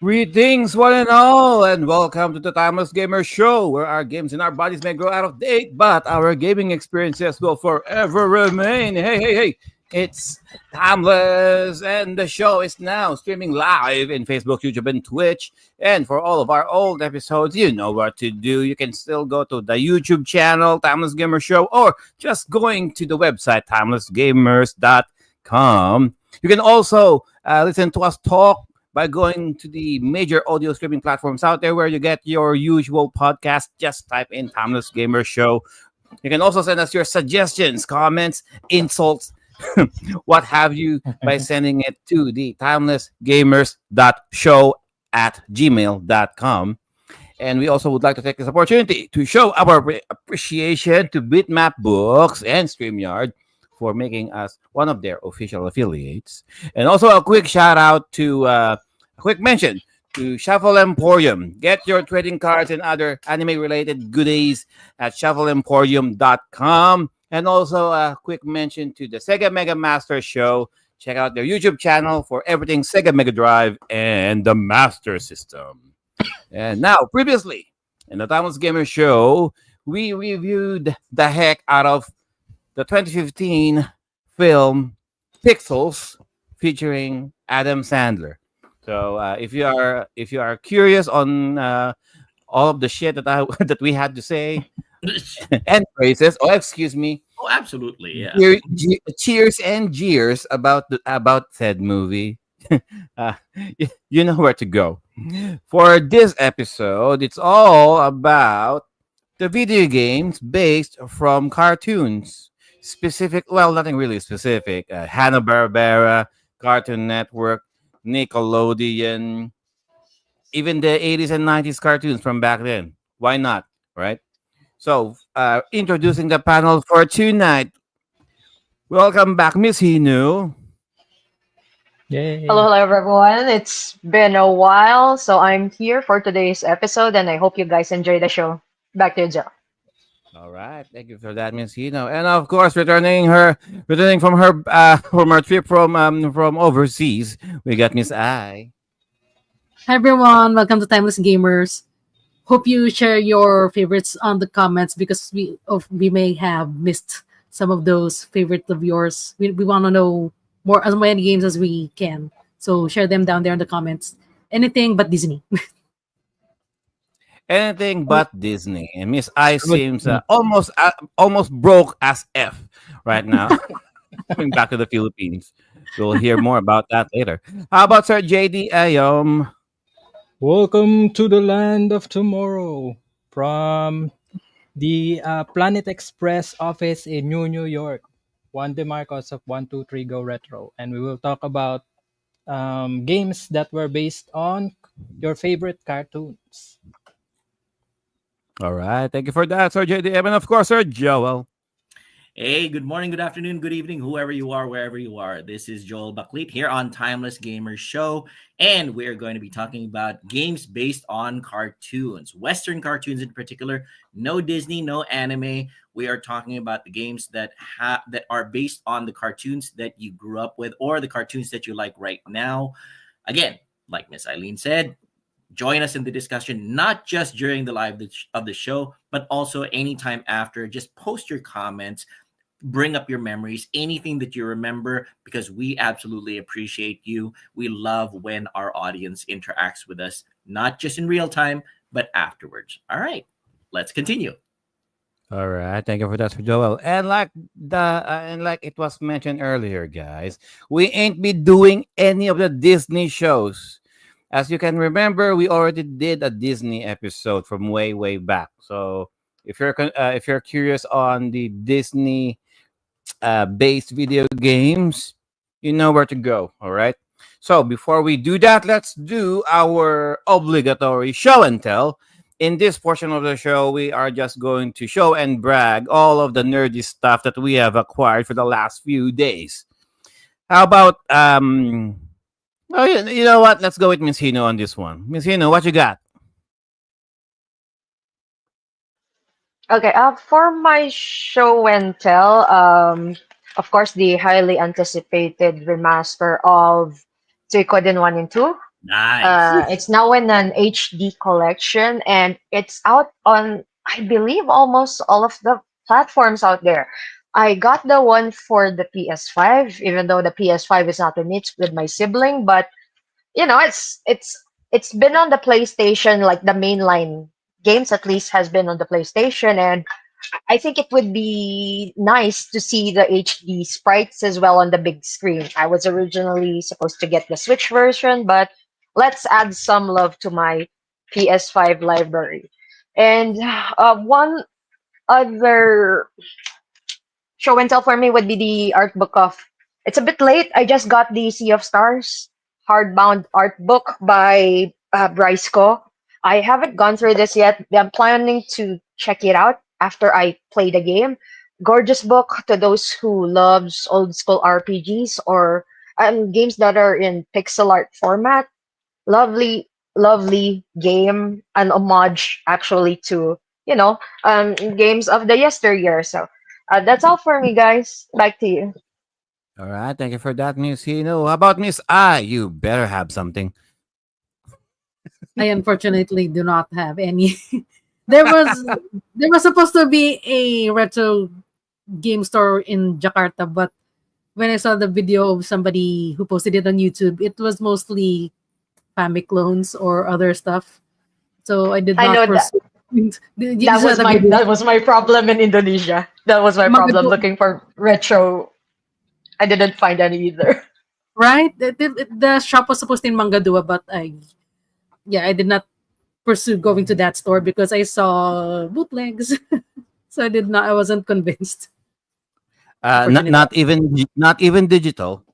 Greetings, one and all, and welcome to the Timeless Gamer Show, where our games and our bodies may grow out of date, but our gaming experiences will forever remain. Hey, it's Timeless, and the show is now streaming live in Facebook, YouTube, and Twitch. And for all of our old episodes, you know what to do. You can still go to the YouTube channel, Timeless Gamer Show, or just going to the website, timelessgamers.com. You can also listen to us talk by going to the major audio streaming platforms out there where you get your usual podcast. Just type in Timeless Gamer Show. You can also send us your suggestions, comments, insults, what have you, by sending it to the timelessgamers.show at gmail.com. And we also would like to take this opportunity to show our appreciation to BitMap Books and Streamyard for making us one of their official affiliates. And also a quick shout out to a quick mention to Shuffle Emporium. Get your trading cards and other anime related goodies at shuffleemporium.com. And also a quick mention to the Sega Mega Master Show. Check out their YouTube channel for everything Sega Mega Drive and the Master System. And now, previously in the Timeless Gamer Show, we reviewed the heck out of the 2015 film Pixels featuring Adam Sandler. So if you are curious on all of the shit that that we had to say and praises, excuse me, absolutely, yeah. Cheers and jeers about said movie, you know where to go. For this episode, it's all about the video games based from cartoons. Specific, well, nothing really specific. Hanna-Barbera, Cartoon Network, Nickelodeon, even the 80s and 90s cartoons from back then. Why not, right? So, introducing the panel for tonight. Welcome back, Miss Hinu. Yay. Hello, everyone. It's been a while, so I'm here for today's episode, and I hope you guys enjoy the show. Back to you, Joe. All right, thank you for that, Miss Hino, and of course, returning from her trip from overseas, we got Miss I. Hi everyone, welcome to Timeless Gamers. Hope you share your favorites on the comments because we may have missed some of those favorites of yours. We want to know more as many games as we can. So share them down there in the comments. Anything but Disney. Anything but Disney, and Miss I seems almost broke as F right now. Coming back to the Philippines, we'll hear more about that later. How about Sir JD Ayom? Welcome to the land of tomorrow from the Planet Express office in New York. Juan De Marcos of 123 Go Retro, and we will talk about games that were based on your favorite cartoons. All right, thank you for that, Sir JDM, and of course, Sir Joel. Hey, good morning, good afternoon, good evening, whoever you are, wherever you are. This is Joel Baklit here on Timeless Gamers Show, and we're going to be talking about games based on cartoons, Western cartoons in particular. No Disney, no anime. We are talking about the games that are based on the cartoons that you grew up with or the cartoons that you like right now. Again, like Miss Eileen said, join us in the discussion, not just during the live of the show, but also anytime after. Just post your comments, bring up your memories, anything that you remember, because we absolutely appreciate you. We love when our audience interacts with us, not just in real time, but afterwards. All right, let's continue. All right, thank you for that, Sir Joel. And like it was mentioned earlier, guys, we ain't be doing any of the Disney shows. As you can remember, we already did a Disney episode from way back. So if you're curious on the Disney based video games, you know where to go. All right. So before we do that, let's do our obligatory show and tell. In this portion of the show, we are just going to show and brag all of the nerdy stuff that we have acquired for the last few days. How about Oh, you know what? Let's go with Miss Hino on this one. Miss Hino, what you got? Okay, for my show and tell, of course, the highly anticipated remaster of Suikoden 1 and 2. Nice. It's now in an HD collection, and it's out on, I believe, almost all of the platforms out there. I got the one for the PS5, even though the PS5 is not in it with my sibling, but it's been on the PlayStation, like the mainline games at least has been on the PlayStation, and I think it would be nice to see the HD sprites as well on the big screen. I was originally supposed to get the Switch version, but let's add some love to my PS5 library. And one other show and tell for me would be the art book of. It's a bit late. I just got the Sea of Stars hardbound art book by Bryce Co. I haven't gone through this yet. I'm planning to check it out after I play the game. Gorgeous book to those who loves old school RPGs or games that are in pixel art format. Lovely, lovely game, an homage actually to games of the yesteryear. So that's all for me, guys. Back to you. All right. Thank you for that, Miss Hino. How about Miss I? You better have something. I unfortunately do not have any. there was there was supposed to be a retro game store in Jakarta, but when I saw the video of somebody who posted it on YouTube, it was mostly Famic clones or other stuff. So I did I not know that pursue. You saw the video. that was my problem in Indonesia. That was my problem Magado- looking for retro. I didn't find any either. right? The shop was supposed to in Mangadua, but I did not pursue going to that store because I saw bootlegs. So I wasn't convinced. Not Unfortunately. not even digital.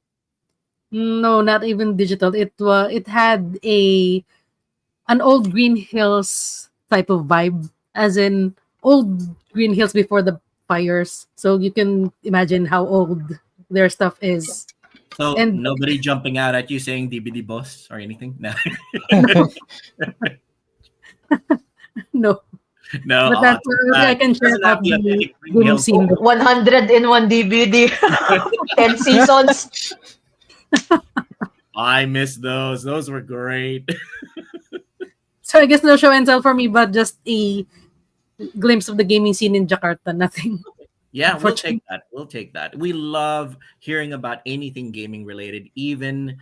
No, not even digital. It had an old Green Hills type of vibe, as in old Green Hills before the fires. So you can imagine how old their stuff is. So And nobody jumping out at you saying DBD boss or anything? No. no, No, but that's I can share doesn't have about the the authentic Green gaming Hills. scene. 100 in one DVD, 10 seasons. I miss those. Those were great. So I guess no show and tell for me, but just a glimpse of the gaming scene in Jakarta. Nothing. Yeah, we'll take Unfortunately. that. We'll take that. We love hearing about anything gaming related, even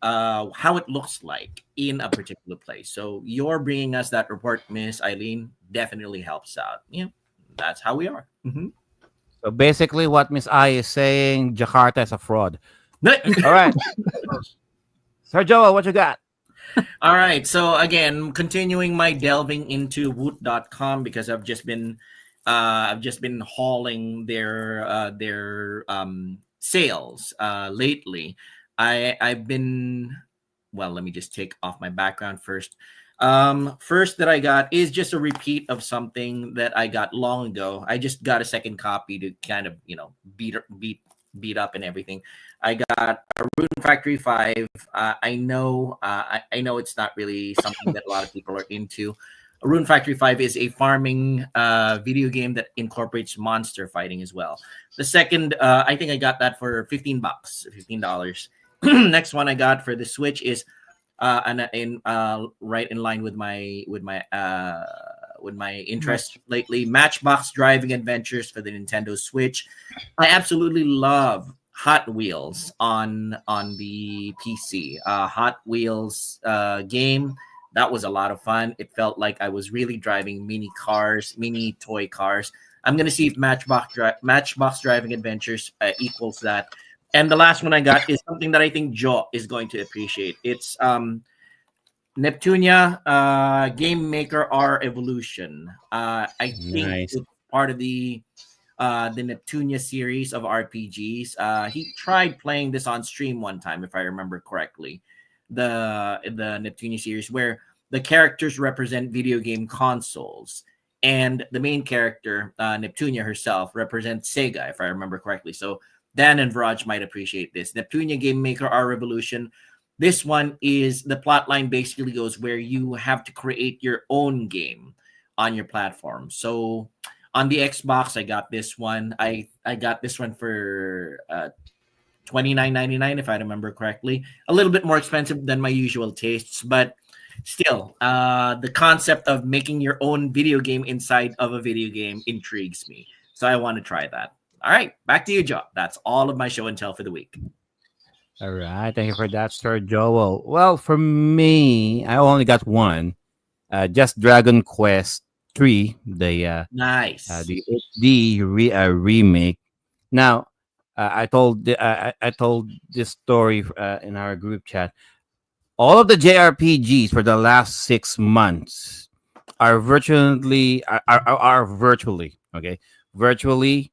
how it looks like in a particular place. So you're bringing us that report, Miss Eileen, definitely helps out. Yeah, that's how we are. Mhm. So basically, what Miss I is saying, Jakarta is a fraud. All right, Sir Joel, what you got? All right. So again, continuing my delving into woot.com because I've just been hauling their sales lately. I've been well, let me just take off my background first. First that I got is just a repeat of something that I got long ago. I just got a second copy to kind of, beat up and everything. I got a Rune Factory 5. I know it's not really something that a lot of people are into. Rune Factory 5 is a farming video game that incorporates monster fighting as well. The second, I think I got that for $15, $15. Next one I got for the Switch is right in line with my interest lately, Matchbox Driving Adventures for the Nintendo Switch. I absolutely love Hot Wheels on the PC. Hot Wheels game, that was a lot of fun. It felt like I was really driving mini cars, mini toy cars. I'm gonna see if Matchbox Driving Adventures equals that. And the last one I got is something that I think Joe is going to appreciate. It's Neptunia Game Maker R Evolution. I think Nice. it's part of the Neptunia series of RPGs. He tried playing this on stream one time, if I remember correctly. The Neptunia series, where the characters represent video game consoles, and the main character, Neptunia herself, represents Sega, if I remember correctly. So Dan and Viraj might appreciate this. Neptunia Game Maker R Revolution. This one is the plot line basically goes where you have to create your own game on your platform. So on the Xbox, I got this one. I got this one for $29.99 if I remember correctly. A little bit more expensive than my usual tastes, but still, the concept of making your own video game inside of a video game intrigues me. So I want to try that. All right, back to you, Joe. That's all of my show and tell for the week. All right. Thank you for that, Sir Joel. Well, for me, I only got one. Just Dragon Quest 3, Nice. the remake. Now, I told this story in our group chat. All of the JRPGs for the last 6 months are virtually okay, virtually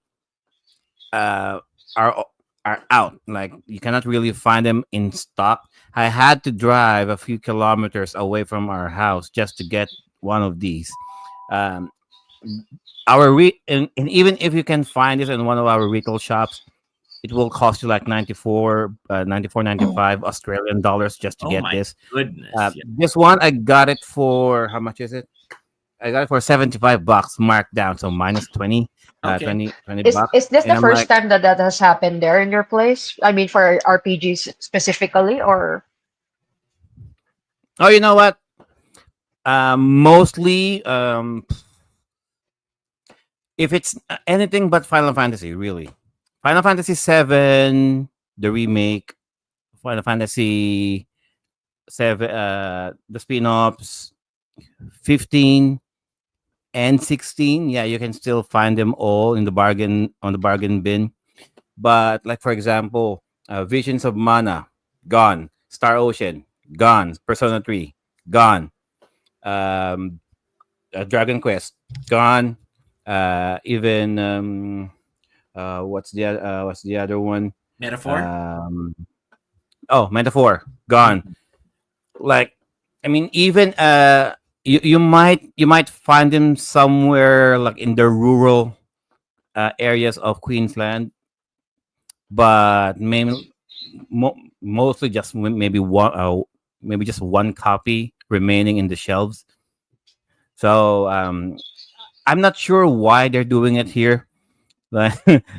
uh, are are out. Like you cannot really find them in stock. I had to drive a few kilometers away from our house just to get one of these. Um, and even if you can find it in one of our retail shops, it will cost you like 94.95 Australian dollars just to Oh get my this. goodness. Yeah. This one I got it for how much is it? I got it for $75 marked down, so minus 20, Okay. 20 Is bucks. is this And the I'm first like, time that that has happened there in your place? I mean, for RPGs specifically, or oh, you know what? Mostly, if it's anything but Final Fantasy, really. Final Fantasy 7, the remake, Final Fantasy 7, the spin-offs, 15 and 16. Yeah, you can still find them all in the bargain on the bargain bin. But like for example, Visions of Mana, gone. Star Ocean, gone. Persona 3, gone. Um, Dragon Quest, gone. Even what's the other one? Metaphor? Um, oh, Metaphor, gone. Like, I mean, even you might find them somewhere like in the rural areas of Queensland, but mostly just maybe just one copy remaining in the shelves. So I'm not sure why they're doing it here. Like,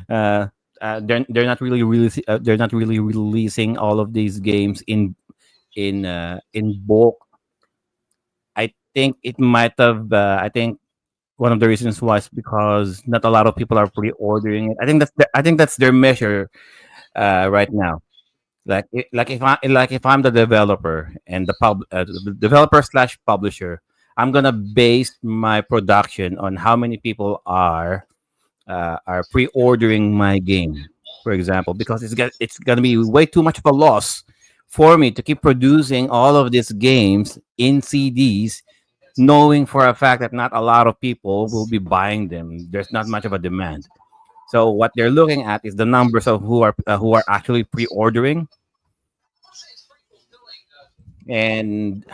they're not really they're not really releasing all of these games in bulk. I think it might have. I think one of the reasons was because not a lot of people are pre-ordering it. I think that's their measure right now. Like if I'm the developer and the developer slash publisher, I'm gonna base my production on how many people are pre-ordering my game, for example, because it's gonna be way too much of a loss for me to keep producing all of these games in CDs, knowing for a fact that not a lot of people will be buying them. There's not much of a demand. So what they're looking at is the numbers of who are actually pre-ordering, and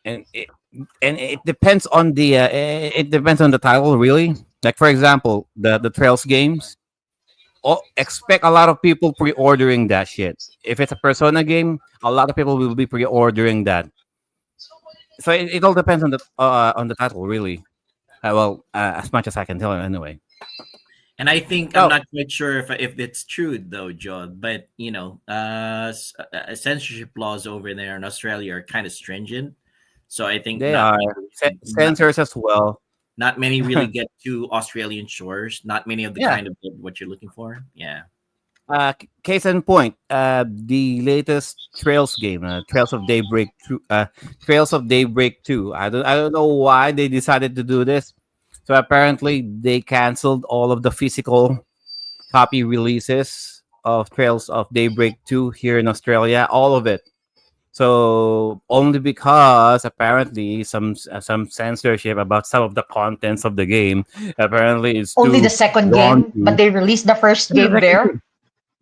and it, and it depends on the title really. Like for example, the Trails games. Expect a lot of people pre-ordering that shit. If it's a Persona game, a lot of people will be pre-ordering that. So it all depends on the title really. As much as I can tell anyway. And I think I'm Oh, not quite sure if it's true though, John. But censorship laws over there in Australia are kind of stringent. So I think they are not, censors as well. not many really get to Australian shores. Not many of the Yeah. kind of what you're looking for. Yeah. Case in point, the latest Trails game, Trails of Daybreak 2. I don't know why they decided to do this. So apparently they canceled all of the physical copy releases of Trails of Daybreak 2 here in Australia, all of it. So only because apparently some censorship about some of the contents of the game apparently is only the too second game, but raunchy. they released the first game there?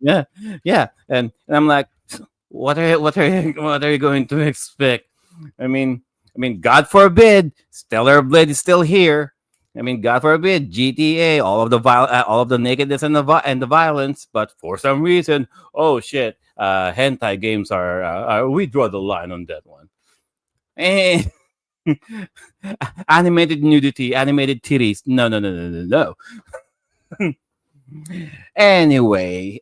Yeah, yeah, and I'm like, what are you going to expect? God forbid, Stellar Blade is still here. I mean, God forbid, GTA, all of the nakedness and the violence, but for some reason, oh shit, hentai games we draw the line on that one. Eh, animated nudity, animated titties, no, no, no, no, no, no. Anyway.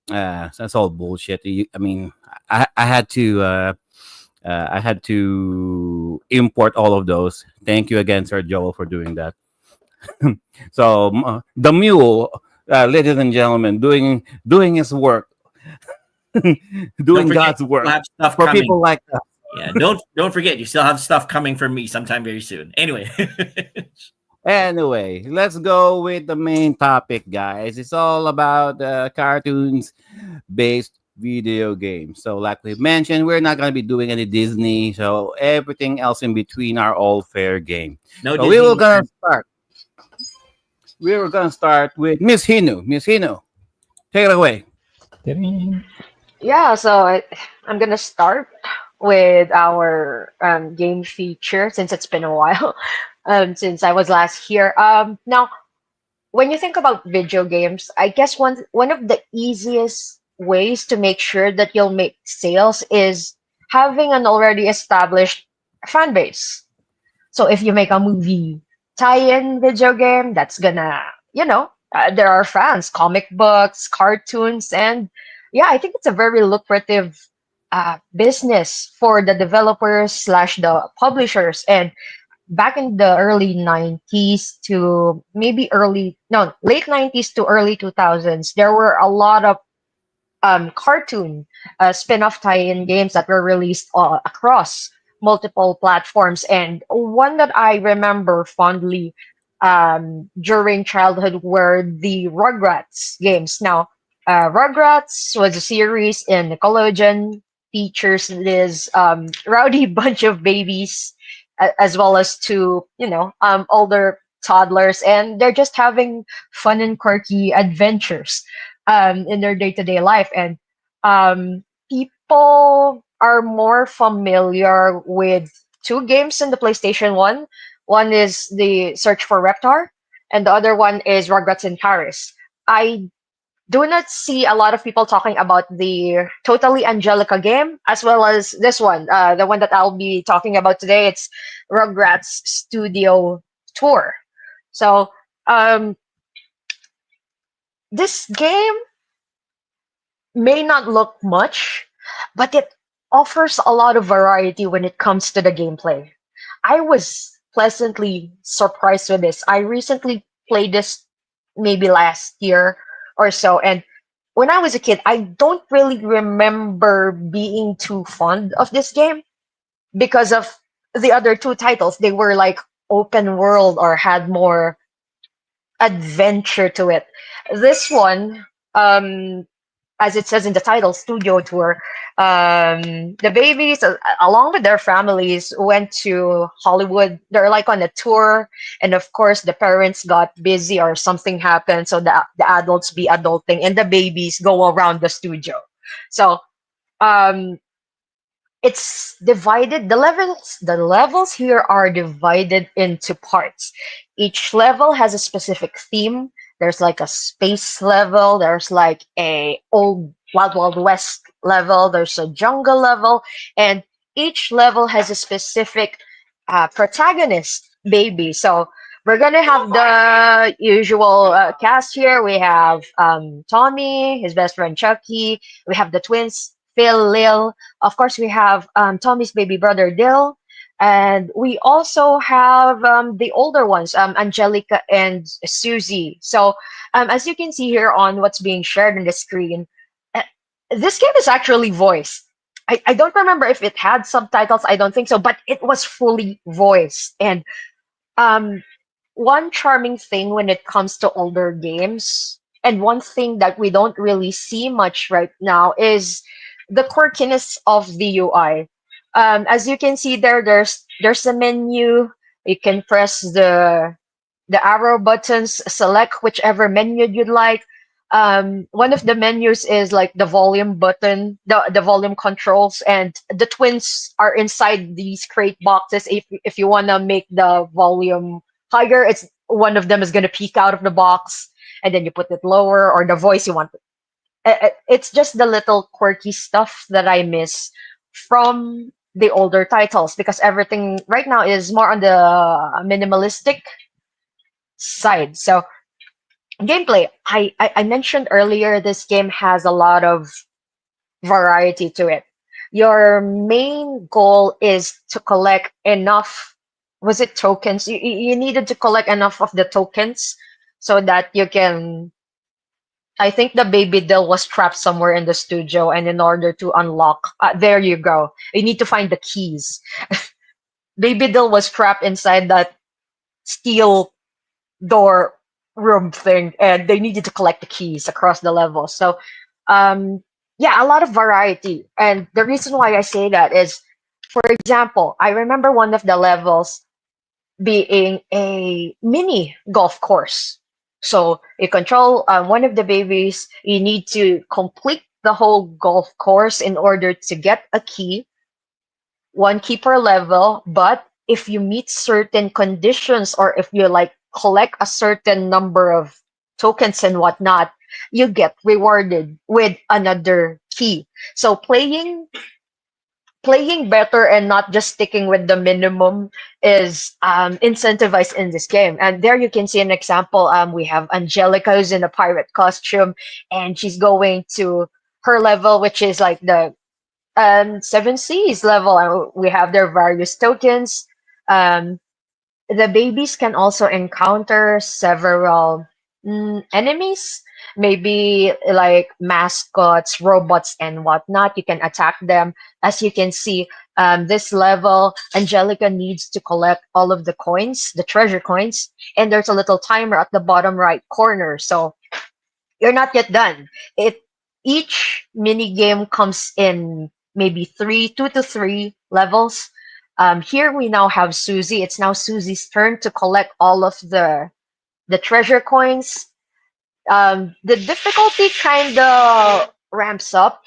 That's all bullshit. I mean, I had to I had to import all of those. Thank you again, Sir Joel, for doing that. So the mule, ladies and gentlemen, doing his work, Don't doing forget, God's you still work have stuff for coming. people like us. Yeah, don't forget, you still have stuff coming from me sometime very soon. Anyway, Anyway, let's go with the main topic, guys. It's all about cartoons based video games. So, like we mentioned, we're not going to be doing any Disney. So, everything else in between are all fair game. no So, Disney. No Fran- We were gonna start with Miss Hinu. Miss Hinu, take it away. Ta-ding. Yeah, so I'm gonna start with our game feature since it's been a while since I was last here. Now, when you think about video games, I guess one of the easiest ways to make sure that you'll make sales is having an already established fan base. So if you make a movie tie-in video game, that's gonna, there are fans, comic books, cartoons, and yeah, I think it's a very lucrative business for the developers slash the publishers. And back in the early 90s to maybe early, no, late 90s to early 2000s, there were a lot of cartoon spin-off tie-in games that were released across multiple platforms. And one that I remember fondly during childhood were the Rugrats games. Now, Rugrats was a series in Nickelodeon, features this rowdy bunch of babies as well as two, older toddlers, and they're just having fun and quirky adventures in their day-to-day life. And people are more familiar with two games in the PlayStation 1. One is the Search for Reptar, and the other one is Rugrats in Paris. I do not see a lot of people talking about the Totally Angelica game, as well as this one, the one that I'll be talking about today. It's Rugrats Studio Tour. So um, this game may not look much, but it offers a lot of variety when it comes to the gameplay. I was pleasantly surprised with this. I recently played this maybe last year or so, and when I was a kid, I don't really remember being too fond of this game because of the other two titles. They were like open world or had more adventure to it. This one, as it says in the title, Studio Tour, the babies, along with their families, went to Hollywood. They're like on a tour, and of course, the parents got busy or something happened, so the adults be adulting, and the babies go around the studio. So um, it's divided. The levels here are divided into parts. Each level has a specific theme. There's like a space level, there's like a old wild wild west level, there's a jungle level, and each level has a specific protagonist baby. So we're gonna have the usual cast here. We have Tommy, his best friend Chucky. We have the twins, Phil, Lil. Of course, we have Tommy's baby brother Dill, and we also have the older ones, Angelica and Susie. So, as you can see here on what's being shared on the screen, uh, this game is actually voiced. I don't remember if it had subtitles. I don't think so, but it was fully voiced. And um, one charming thing when it comes to older games, and one thing that we don't really see much right now, is the quirkiness of the UI. As you can see there, there's a menu. You can press the arrow buttons, select whichever menu you'd like. One of the menus is like the volume button, the volume controls, and the twins are inside these crate boxes. If you want to make the volume higher, it's one of them is going to peek out of the box, and then you put it lower, or the voice you want. It's just the little quirky stuff that I miss from the older titles, because everything right now is more on the minimalistic side. So Gameplay. I mentioned earlier this game has a lot of variety to it. Your main goal is to collect enough, was it tokens? You needed to collect enough of the tokens so that you can. I think the baby Dill was trapped somewhere in the studio, and in order to unlock, there you go. You need to find the keys. Baby Dill was trapped inside that steel door room thing, and they needed to collect the keys across the level. So, um, yeah, a lot of variety. And the reason why I say that is, for example, I remember one of the levels being a mini golf course. So you control one of the babies. You need to complete the whole golf course in order to get a key, one key per level. But if you meet certain conditions, or if you like collect a certain number of tokens and whatnot, you get rewarded with another key. So playing better and not just sticking with the minimum is incentivized in this game. And there you can see an example. We have Angelica, who's in a pirate costume, and she's going to her level, which is like the seven seas level. And we have their various tokens. Um, the babies can also encounter several enemies, maybe like mascots, robots, and whatnot. You can attack them. As you can see, this level, Angelica needs to collect all of the coins, the treasure coins, and there's a little timer at the bottom right corner. So you're not yet done. It Each mini game comes in maybe two to three levels. Here we now have Susie. It's now Susie's turn to collect all of the treasure coins. The difficulty kind of ramps up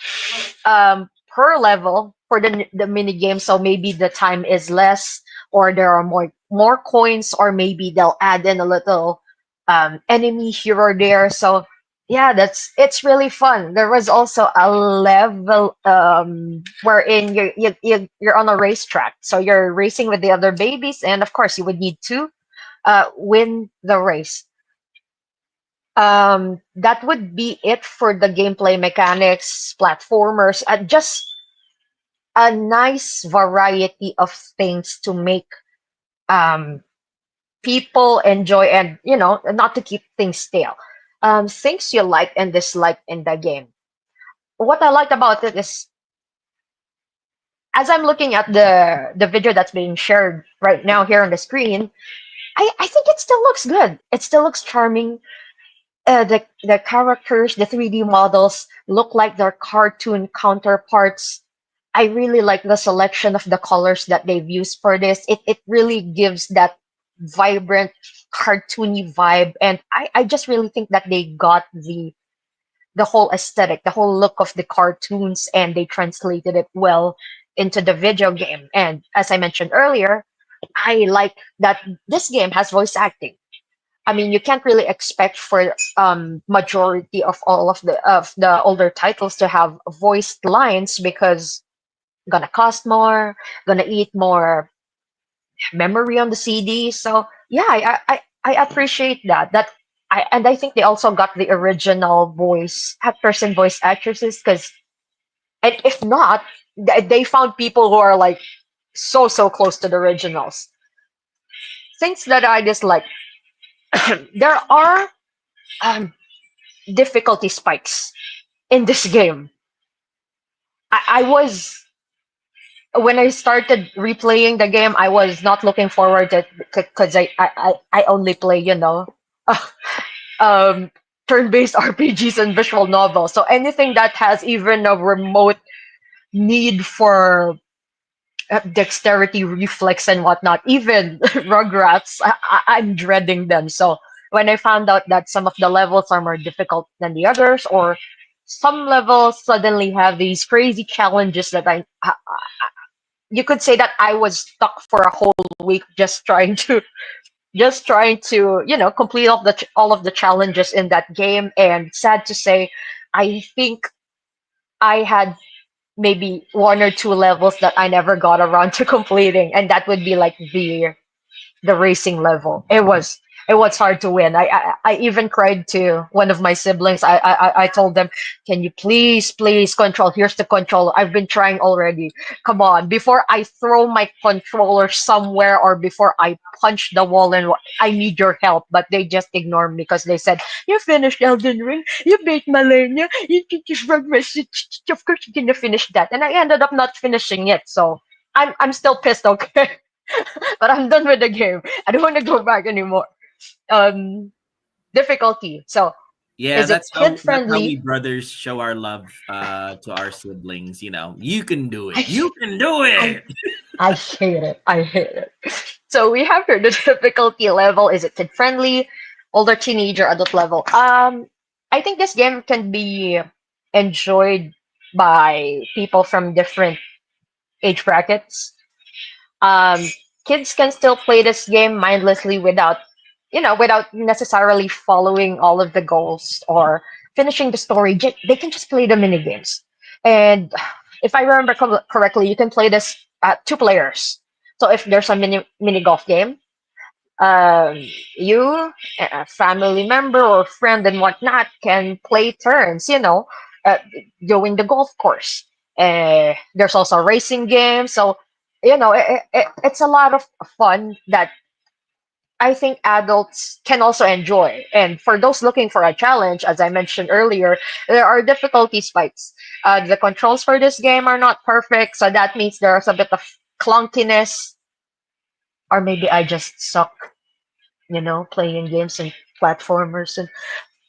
per level for the mini game. So maybe the time is less, or there are more coins, or maybe they'll add in a little enemy here or there. So yeah, it's really fun. There was also a level wherein you're on a racetrack, so you're racing with the other babies, and of course you would need to win the race. That would be it for the gameplay mechanics, platformers, just a nice variety of things to make um, people enjoy, and not to keep things stale. Things you like and dislike in the game. What I liked about it is, as I'm looking at the video that's being shared right now here on the screen, I think it still looks good. It still looks charming. The characters, the 3D models look like their cartoon counterparts. I really like the selection of the colors that they've used for this. It really gives that vibrant, cartoony vibe, and I just really think that they got the whole aesthetic, the whole look of the cartoons, and they translated it well into the video game. And as I mentioned earlier, I like that this game has voice acting. I mean, you can't really expect for majority of all of the older titles to have voiced lines, because gonna cost more, gonna eat more memory on the CD. So yeah, I appreciate that. And I think they also got the original voice actors and voice actresses, because, and if not, they found people who are like so close to the originals. Things that I dislike. There are um, difficulty spikes in this game. I was When I started replaying the game, I was not looking forward to, because I only play, um, turn-based RPGs and visual novels. So anything that has even a remote need for dexterity, reflex, and whatnot, even Rugrats, I'm dreading them. So when I found out that some of the levels are more difficult than the others, or some levels suddenly have these crazy challenges that you could say that I was stuck for a whole week just trying to complete all of the challenges in that game. And sad to say, I think I had maybe one or two levels that I never got around to completing, and that would be like the racing level. It was. it was hard to win. I even cried to one of my siblings. I told them, "Can you please control? Here's the controller. I've been trying already. Come on, before I throw my controller somewhere or before I punch the wall and I need your help." But they just ignored me because they said, "You finished Elden Ring. You beat Malenia. You just of course you're gonna finish that." And I ended up not finishing it. So I'm still pissed. Okay. But I'm done with the game. I don't want to go back anymore. Um, Difficulty. So, Yeah, is it kid that's how we friendly? brothers show our love to our siblings. You know, you can do it. I, You can do I, it. I hate it. I hate it. So we have here the difficulty level. Is it kid friendly? Older teenager, adult level. I think this game can be enjoyed by people from different age brackets. Um, Kids can still play this game mindlessly without necessarily following all of the goals or finishing the story. They can just play the mini games. And if I remember correctly, you can play this at two players. So if there's a mini golf game, um, you, a family member or friend and whatnot can play turns. Uh, Going the golf course. There's also a racing game. So it's a lot of fun that I think adults can also enjoy. And for those looking for a challenge, as I mentioned earlier, there are difficulty spikes. The controls for this game are not perfect, so that means there's a bit of clunkiness, or maybe I just suck, playing games and platformers.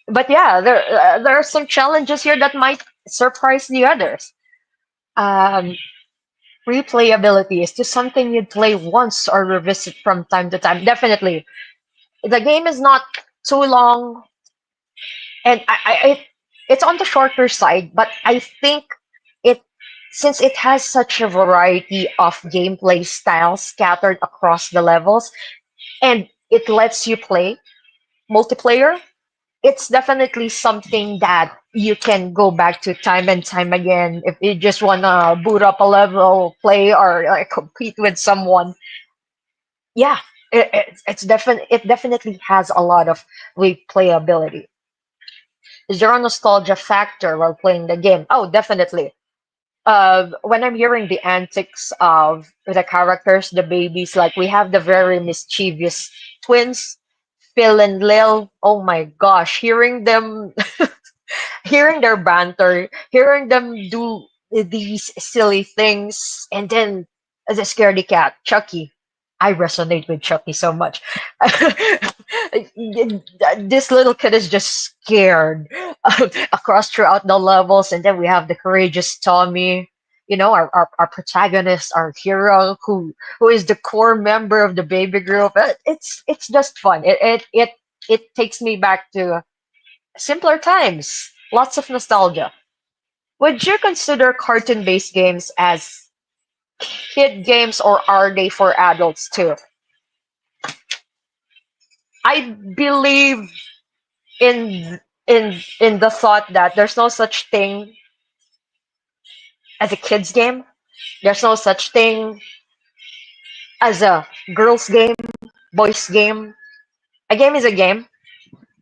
But yeah, there are some challenges here that might surprise the others. Um, Replayability is just something you'd play once or revisit from time to time. Definitely, the game is not too long, and it's on the shorter side, but I think it since it has such a variety of gameplay styles scattered across the levels, and it lets you play multiplayer, it's definitely something that you can go back to time and time again if you just wanna boot up a level, play, or compete with someone. Yeah, it definitely has a lot of replayability. Is there a nostalgia factor while playing the game? Oh, definitely. When I'm hearing the antics of the characters, the babies, like we have the very mischievous twins, Phil and Lil. Oh my gosh, hearing them, hearing their banter, hearing them do these silly things, and then the scaredy cat, Chucky. I resonate with Chucky so much. This little kid is just scared across throughout the levels, and then we have the courageous Tommy. Our protagonist, our hero, who is the core member of the baby group. It's just fun. It takes me back to simpler times. Lots of nostalgia. Would you consider cartoon-based games as kid games, or are they for adults too? I believe in the thought that there's no such thing as a kids game. There's no such thing as a girls game, boys game. A game is a game.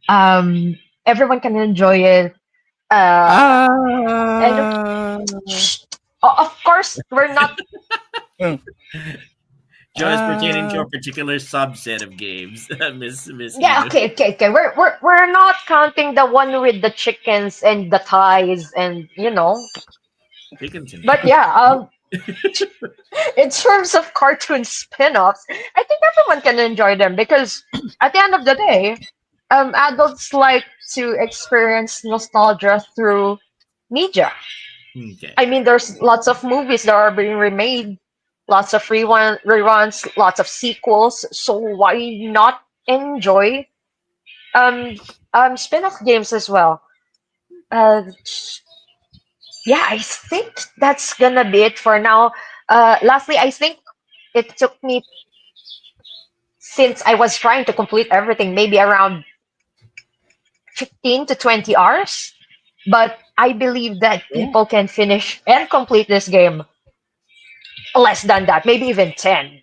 Um, Everyone can enjoy it. Uh, and Ah. of course, we're not. Mm. Joe is pertaining to Ah. a particular subset of games, Miss Yeah, Eve. okay. We're not counting the one with the chickens and the ties and. Chickens and But pie. yeah, in terms of cartoon spin-offs, I think everyone can enjoy them because at the end of the day, adults like to experience nostalgia through media. Okay. I mean, there's lots of movies that are being remade, lots of reruns, lots of sequels. So why not enjoy um spin-off games as well? Uh, yeah, I think that's gonna be it for now. Lastly, I think it took me, since I was trying to complete everything, maybe around 15 to 20 hours. But I believe that Yeah. people can finish and complete this game less than that, maybe even 10.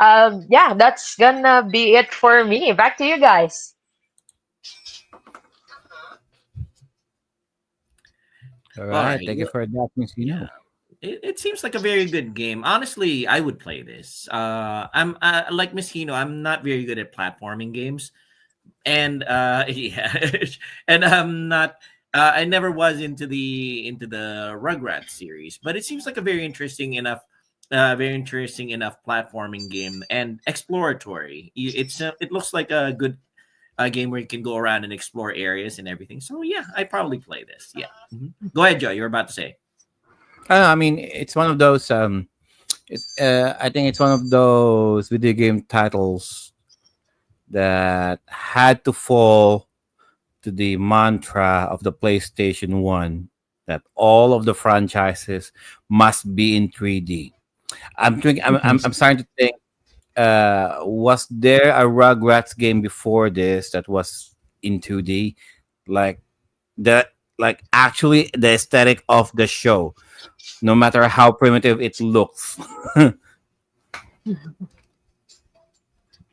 Yeah, that's gonna be it for me. Back to you guys. All All right. right. Thank you for that, Miss Yeah. Ino. It seems like a very good game. Honestly, I would play this. I'm like Miss Hino. I'm not very good at platforming games, and yeah, and I'm not. I never was into the Rugrats series, but it seems like a very interesting enough platforming game and exploratory. It looks like a good game where you can go around and explore areas and everything. So yeah, I probably play this. Yeah. Mhm. Go ahead, Joe. You were about to say. I mean, it's one of those. I think it's one of those video game titles that had to fall to the mantra of the PlayStation 1 that all of the franchises must be in 3D. I'm starting to think, was there a Rugrats game before this that was in 2D? Like the like actually the aesthetic of the show, no matter how primitive it looks.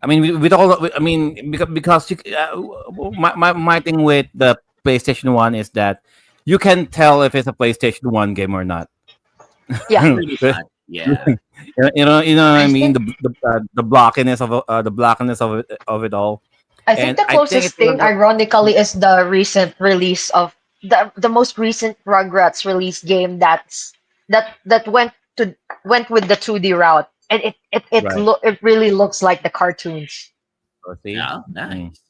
I mean, with all, I mean, because my thing with the PlayStation One is that you can tell if it's a PlayStation One game or not. Yeah, Pretty much. Yeah. You know what I I mean. think The blockiness of the blockiness of it all, I think and the I think closest it's one of thing, the ironically, is the recent release of the most recent Rugrats release game that went with the 2D route, and right. it really looks like the cartoons. So see. Yeah. Mm. Nice.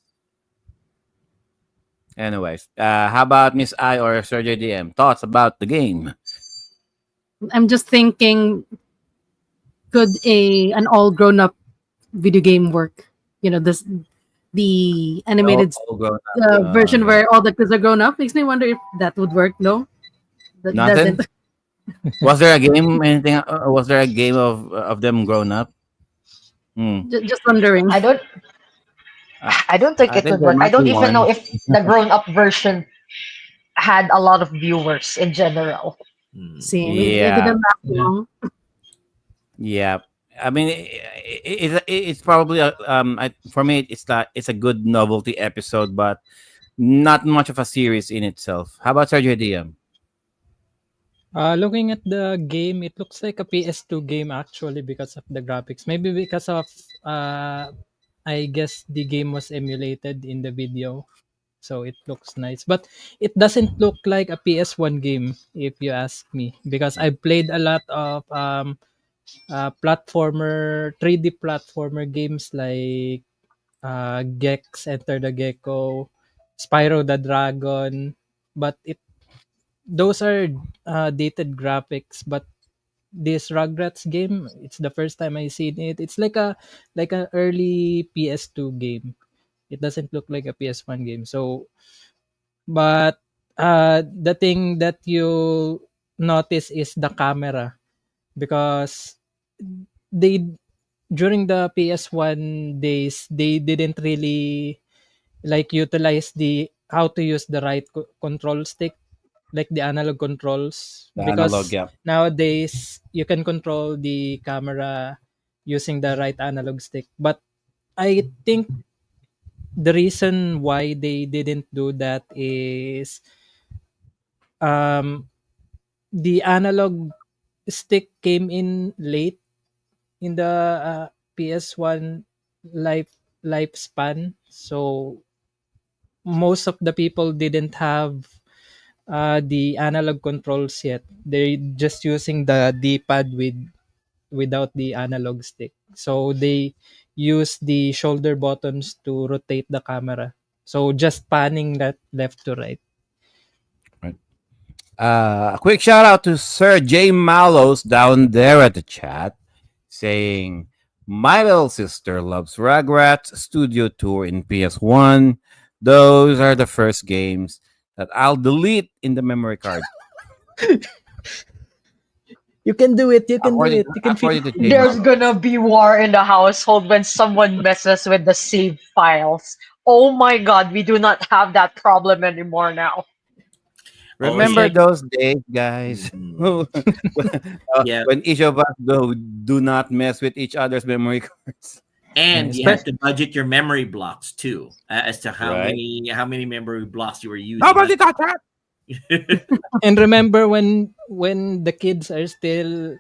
Anyways, how about Miss I or Sergey DM thoughts about the game? I'm just thinking, could a an all grown up video game work? This the animated All grown up. version Yeah. where all the kids are grown up makes me wonder if that would work. No, that Nothing. doesn't. Was there a game? Anything? Was there a game of them grown up? Hmm. Just wondering. I don't I, I don't think I it think would there work. I might be don't even know one. if the grown up version had a lot of viewers in general. Hmm. See, it Yeah, didn't last Yeah. long. yeah. I mean, it's probably for me it's a good novelty episode, but not much of a series in itself. How about Sergio DM? Looking at the game, it looks like a PS2 game actually because of the graphics. Maybe because of I guess the game was emulated in the video, so it looks nice. But it doesn't look like a PS1 game, if you ask me, because I played a lot of platformer, 3D platformer games like Gex, Enter the Gecko, Spyro the Dragon, but it those are dated graphics. But this Rugrats game, it's the first time I seen it. It's like an early PS2 game. It doesn't look like a PS1 game. So, but the thing that you notice is the camera because they during the PS1 days they didn't really like utilize the how to use the right control stick like the analog controls The analog, because yeah. nowadays you can control the camera using the right analog stick. But I think the reason why they didn't do that is um the analog stick came in late in the PS1 life lifespan. So most of the people didn't have the analog controls yet. They're just using the D-pad without the analog stick. So they use the shoulder buttons to rotate the camera. So just panning that left to right. Right. A quick shout out to Sir J Mallows down there at the chat, saying, "My little sister loves Rugrats Studio Tour in PS1. Those are the first games that I'll delete in the memory card." You can do it. You can do According it. You can finish according to J it. There's Mallows. gonna be war in the household when someone messes with the save files. Oh my god, we do not have that problem anymore now. Oh Remember yeah. those days, guys? Mhm. Yeah. When each of us do not mess with each other's memory cards, Yeah, And you had especially to budget your memory blocks too, as to right? how many memory blocks you were using. Nobody touch that. and remember when the kids are still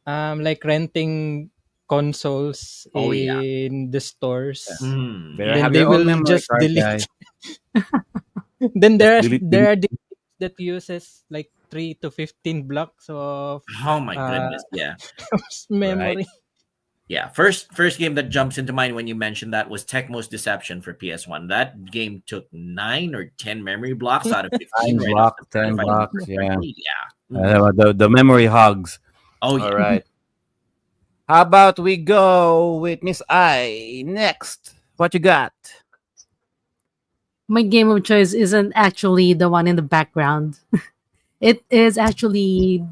like renting consoles Oh yeah. in the stores, Better Yeah. then have they your own will memory just card, guys. delete. Then Just delete, there delete. are the that uses like 3 to 15 blocks of Oh my uh goodness. Yeah. Right? memory. Yeah. First game that jumps into mind when you mentioned that was Tecmo's Deception for PS1. That game took 9 or 10 memory blocks out of 15 Nine right off the blocks, bat, if 10 I remember blocks. Yeah. correctly. Yeah. Mhm. The memory hogs. Oh All yeah. right. How about we go with Miss I next? What you got? My game of choice isn't actually the one in the background. It is actually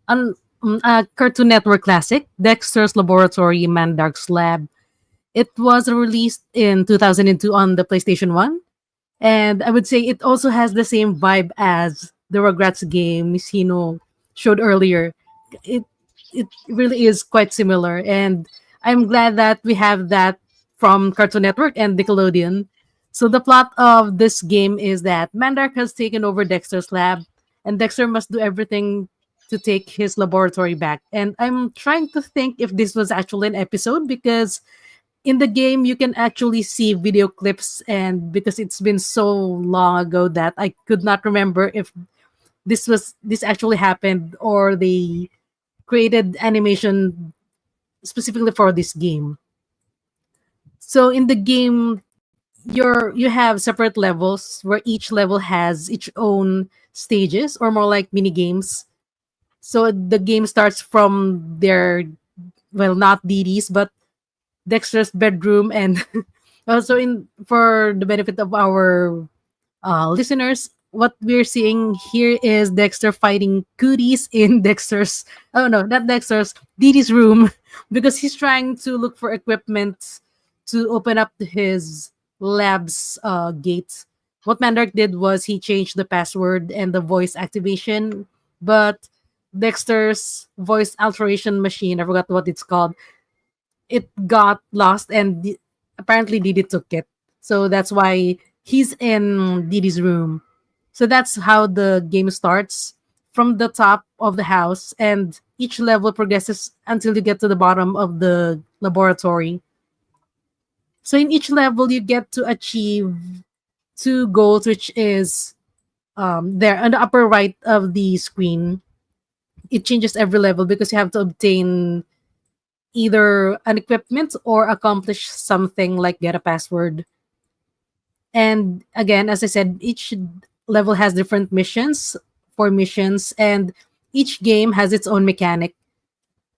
a Cartoon Network classic, Dexter's Laboratory Mandark's Lab. It was released in 2002 on the PlayStation 1. And I would say it also has the same vibe as the Rugrats game Miss Hino showed earlier. It it really is quite similar, and I'm glad that we have that from Cartoon Network and Nickelodeon. So the plot of this game is that Mandark has taken over Dexter's lab, and Dexter must do everything to take his laboratory back. And I'm trying to think if this was actually an episode because in the game you can actually see video clips, and because it's been so long ago that I could not remember if this actually happened or they created animation specifically for this game. So in the game you have separate levels where each level has its own stages or more like mini games. So the game starts from their, well, not DD's but Dexter's bedroom, and also in for the benefit of our listeners, what we're seeing here is Dexter fighting Cooties in Dexter's, oh no, not Dexter's, Didi's room, because he's trying to look for equipment to open up his lab's gate. What Mandark did was he changed the password and the voice activation, but Dexter's voice alteration machine, I forgot what it's called, it got lost, and apparently Didi took it. So that's why he's in Didi's room. So that's how the game starts from the top of the house, and each level progresses until you get to the bottom of the laboratory. So in each level, you get to achieve two goals, which is there on the upper right of the screen. It changes every level because you have to obtain either an equipment or accomplish something like get a password. And again, as I said, each level has different missions, four missions, and each game has its own mechanic.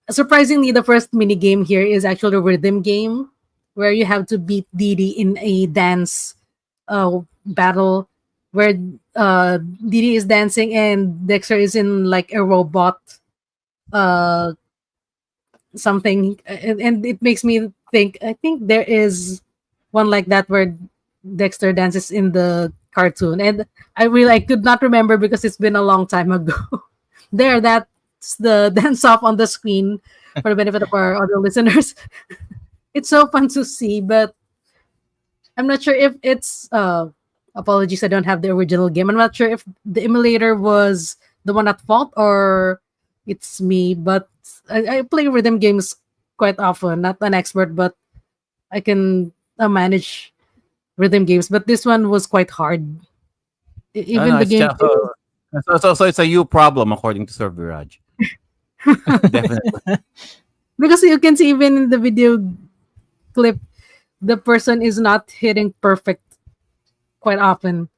Surprisingly, the first mini game here is actually a rhythm game where you have to beat Didi in a dance battle where Didi is dancing and Dexter is in like a robot uh something, and it makes me think I think there is one like that where Dexter dances in the cartoon, and I could not remember because it's been a long time ago. There, that's the dance off on the screen for the benefit of our other listeners. It's so fun to see, but I'm not sure if it's apologies, I don't have the original game. I'm not sure if the emulator was the one at fault or it's me, but I play rhythm games quite often. Not an expert, but I can manage rhythm games. But this one was quite hard. Oh, Even no, the it's game, just, so it's a you problem according to Sir Viraj. Definitely. because you can see even in the video clip, the person is not hitting perfect quite often.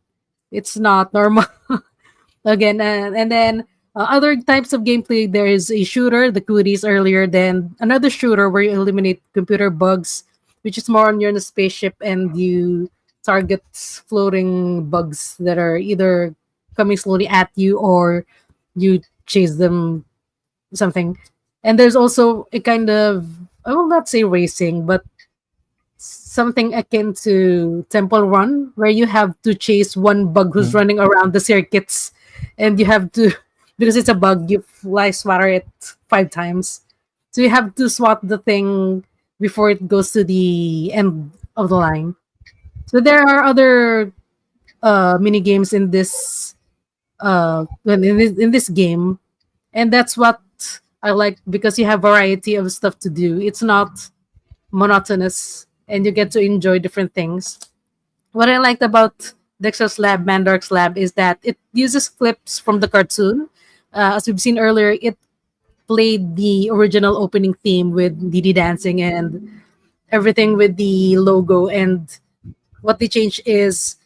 It's not normal. Again, and then other types of gameplay, there is a shooter, the cooties earlier, then another shooter where you eliminate computer bugs, which is more on you're in a spaceship and you target floating bugs that are either coming slowly at you or you chase them, something. And there's also a kind of, I will not say racing, but something akin to Temple Run, where you have to chase one bug who's running around the circuits and you have to because it's a bug. You fly swatter it 5 times, so you have to swat the thing before it goes to the end of the line. So there are other mini games in this in this game, and that's what I like because you have variety of stuff to do. It's not monotonous, and you get to enjoy different things. What I liked about Dexter's Lab, Mandark's Lab, is that it uses clips from the cartoon. As we've seen earlier, it played the original opening theme with Didi dancing and everything with the logo. And what they changed is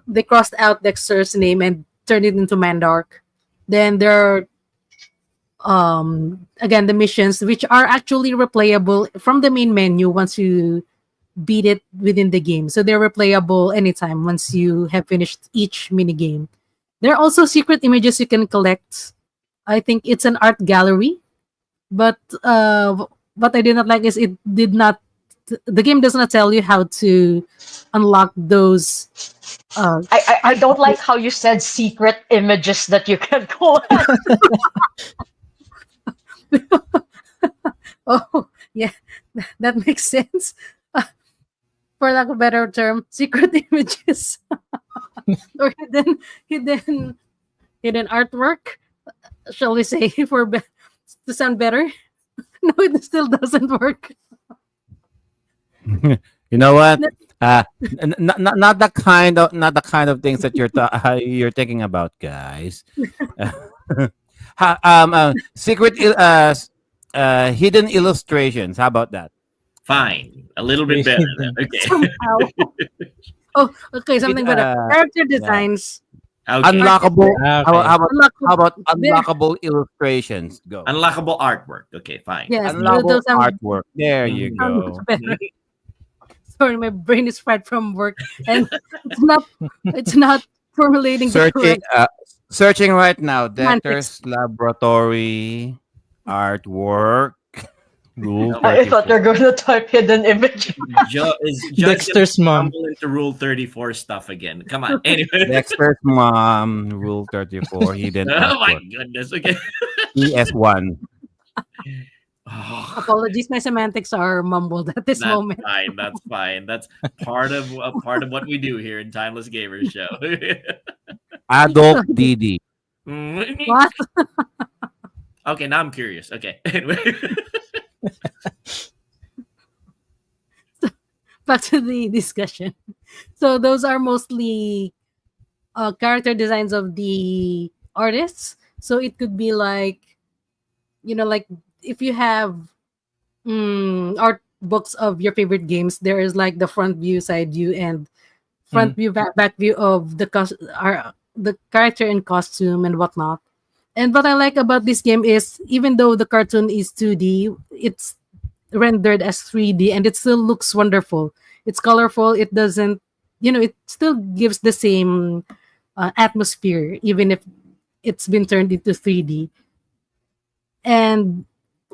they crossed out Dexter's name and turned it into Mandark. Then there are again the missions which are actually replayable from the main menu once you beat it within the game. So they're replayable anytime once you have finished each mini game. There are also secret images you can collect. I think it's an art gallery, but what I did not like is it did not. The game does not tell you how to unlock those. I don't like how you said secret images that you can collect. Oh yeah, that makes sense. For lack of a better term, secret images or hidden artwork. Shall we say to sound better? No, it still doesn't work. You know what? Not the kind of things that you're thinking about, guys. Secret hidden illustrations. How about that? Fine. A little bit better then. Okay. Somehow. Oh, okay, something better. Character designs. Okay. Unlockable. Okay. How about unlockable illustrations? Go. Unlockable artwork. Okay, fine. Yes, Unlockable those sound artwork. There you go. better. Sorry, my brain is fried from work, and it's not formulating the Searching. correct. Searching right now. Semantics. Dexter's Laboratory artwork. Rule I thought 34. you're going to type hidden image. Is Dexter's mom. stumble into Rule 34 stuff again. Come on. Anyway. Dexter's mom. Rule 34. Hidden Oh my artwork. goodness. Okay. ES1. Oh, Apologies, my semantics are mumbled at this that's moment. fine. That's fine. That's part of what we do here in Timeless Gamers Show. Adult DD. What? Okay, now I'm curious. Okay. Anyway. Back to the discussion. So those are mostly character designs of the artists. So it could be like, like if you have art books of your favorite games, there is like the front view, side view, and front view, back view of the character in costume and whatnot. And what I like about this game is even though the cartoon is 2D, it's rendered as 3D and it still looks wonderful. It's colorful. It doesn't, it still gives the same atmosphere, even if it's been turned into 3D. And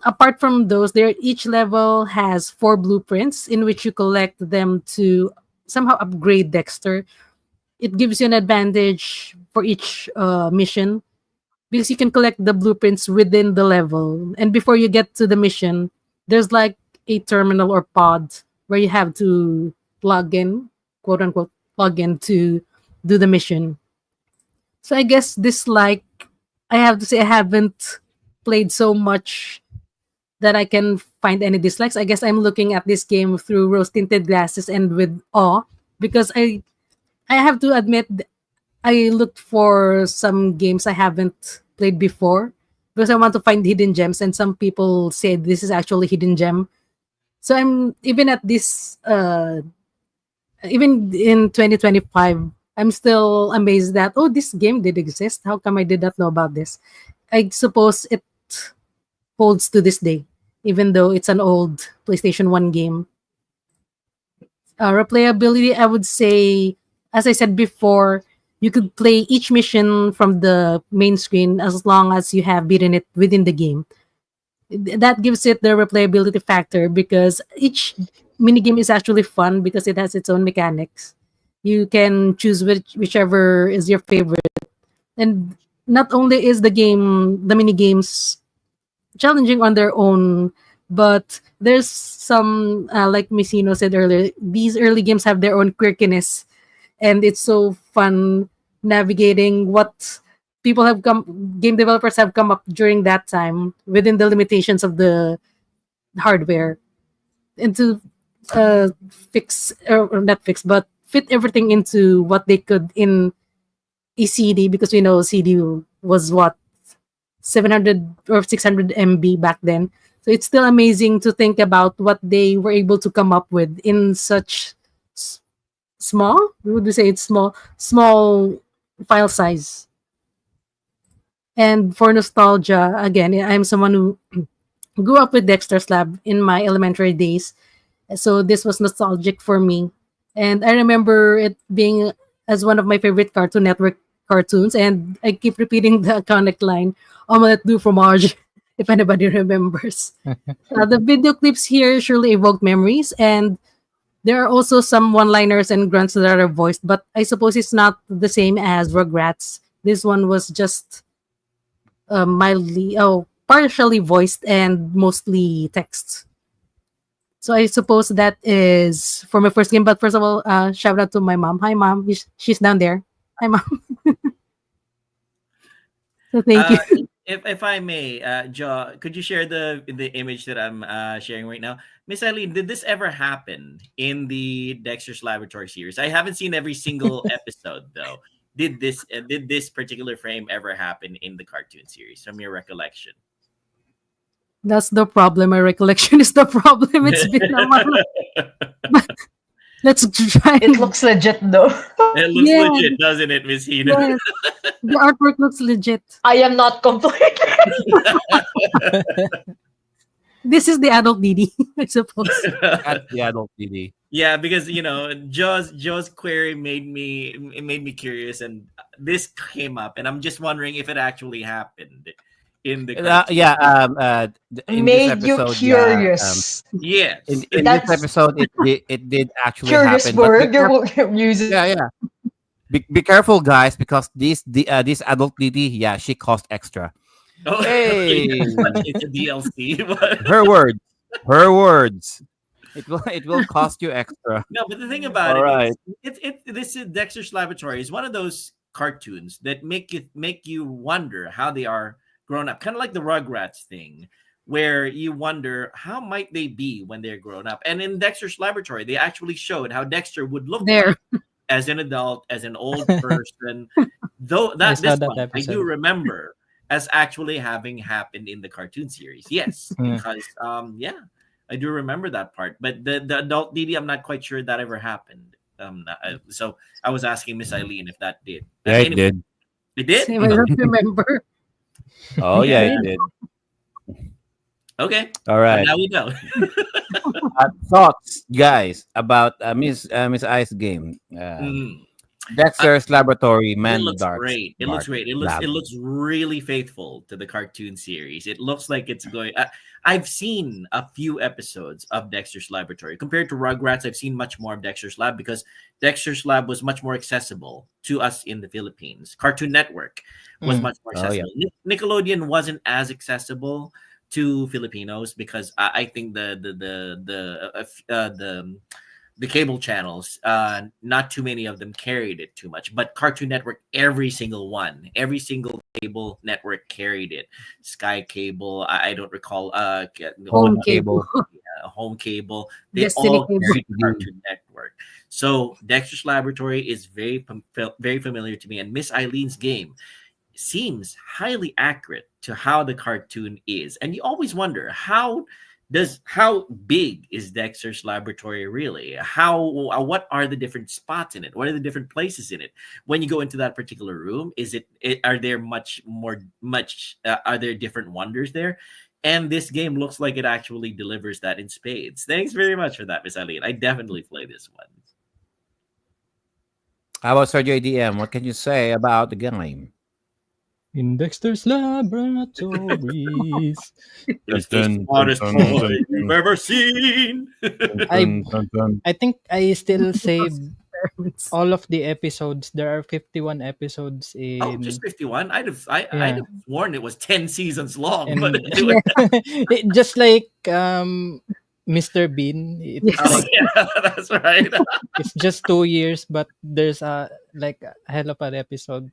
apart from those, each level has 4 blueprints in which you collect them to somehow upgrade Dexter. It gives you an advantage for each mission because you can collect the blueprints within the level. And before you get to the mission, there's like a terminal or pod where you have to plug in, quote unquote, plug in to do the mission. So I guess I have to say I haven't played so much that I can find any dislikes. I guess I'm looking at this game through rose-tinted glasses and with awe because I have to admit I looked for some games I haven't played before because I want to find hidden gems, and some people say this is actually hidden gem. So I'm even at this even in 2025, I'm still amazed that this game did exist. How come I did not know about this? I suppose it holds to this day, even though it's an old PlayStation 1 game. Replayability, I would say, as I said before, you could play each mission from the main screen as long as you have beaten it within the game. That gives it the replayability factor because each minigame is actually fun because it has its own mechanics. You can choose whichever is your favorite. And not only is the mini games challenging on their own, but there's some like Missino said earlier, these early games have their own quirkiness, and it's so fun navigating what game developers have come up during that time within the limitations of the hardware, and to fix or not fix but fit everything into what they could in a CD, because we know CD was what 700 or 600 MB back then. So it's still amazing to think about what they were able to come up with in such s- small. Would we say it's small file size? And for nostalgia, again, I'm someone who grew up with Dexter's Lab in my elementary days, so this was nostalgic for me. And I remember it being as one of my favorite Cartoon Network cartoons, and I keep repeating the iconic line, "Omelette du fromage," if anybody remembers. The video clips here surely evoked memories, and there are also some one-liners and grunts that are voiced, but I suppose it's not the same as Rugrats. This one was just partially voiced and mostly text. So I suppose that is for my first game. But first of all, shout out to my mom. Hi, mom. She's down there. Hi, mom. So thank you. If I may, Jo, could you share the image that I'm sharing right now? Miss Eileen, did this ever happen in the Dexter's Laboratory series? I haven't seen every single episode though. Did this particular frame ever happen in the cartoon series from your recollection? That's the problem. My recollection is the problem. It's been a while. Let's try. It looks legit though. It looks Yeah. legit, doesn't it, Miss Hina? Yes, the artwork looks legit. I am not complaining. This is the adult Didi, I suppose. That's the adult PD. Yeah, because Joe's query made me curious, and this came up, and I'm just wondering if it actually happened in the cartoon. In this Made you episode, curious. Yes. in this That's- episode, it did actually Curious happen. But word you're using. yeah. Be careful, guys, because this adult lady, yeah, she cost extra. Oh, Hey. it's a DLC. but- Her words, her words. It will cost you extra. No, but the thing about All it right. is, this is Dexter's Laboratory is one of those cartoons that make you wonder how they are grown up, kind of like the Rugrats thing, where you wonder how might they be when they're grown up. And in Dexter's Laboratory, they actually showed how Dexter would look There. like as an adult, as an old person. Though I saw this that one, I do episode. remember as actually having happened in the cartoon series. Yes, Mm. because I do remember that part. But the adult Didi, I'm not quite sure that ever happened. So I was asking Miss Eileen if that did. Yeah, it Anyway, did. It did? Same, I don't remember. Oh yeah, Yeah. it did. Okay. All right. Now we know. Thoughts, guys, about Miss Ice game. Mhm. Dexter's Laboratory, Man It looks Dark. great. It looks great. It looks really faithful to the cartoon series. It looks like it's going. I've seen a few episodes of Dexter's Laboratory compared to Rugrats. I've seen much more of Dexter's Lab because Dexter's Lab was much more accessible to us in the Philippines. Cartoon Network was Mm. much more Oh, yeah. accessible. Nickelodeon wasn't as accessible to Filipinos because I think the cable channels, not too many of them carried it too much. But Cartoon Network, every single cable network carried it. Sky Cable, I don't recall. Home Cable. cable. Home Cable, they Destiny all Cable. carried Cartoon Network. So Dexter's Laboratory is very familiar to me, and Miss Eileen's game seems highly accurate to how the cartoon is. And you always wonder how big is Dexter's Laboratory really? What are the different spots in it? What are the different places in it? When you go into that particular room, are there are there different wonders there? And this game looks like it actually delivers that in spades. Thanks very much for that, Miss Eileen. I definitely play this one. How about Sir JDM? What can you say about the game? In Dexter's Laboratories. It's the smartest boy you've ever seen. I think I still save experiments. all of the episodes. There are 51 episodes Oh, just in 51. I'd yeah, have sworn it was 10 seasons long, but and anyway. Yeah. just like Mr. Bean, it's Oh Yes. like yeah, that's right. it's just 2 years, but there's like a hell of an episode.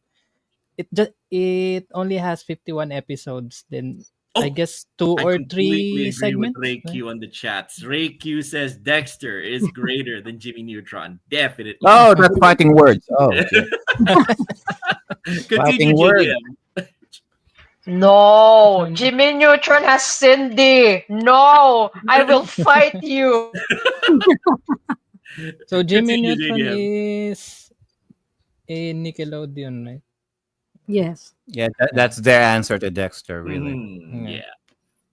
It only has 51 episodes. Then I Oh, guess two I or completely three agree with segments. Ray Right? Q on the chats. Ray Q says Dexter is greater than Jimmy Neutron. Definitely. Oh, that's fighting words. Oh, okay. Continue, Fighting words. JDM. No, Jimmy Neutron has Cindy. No, I will fight you. So Jimmy Continue, Neutron JDM. is a Nickelodeon, right? Yes. Yeah, Yeah. that's their answer to Dexter, really. Yeah. Yeah.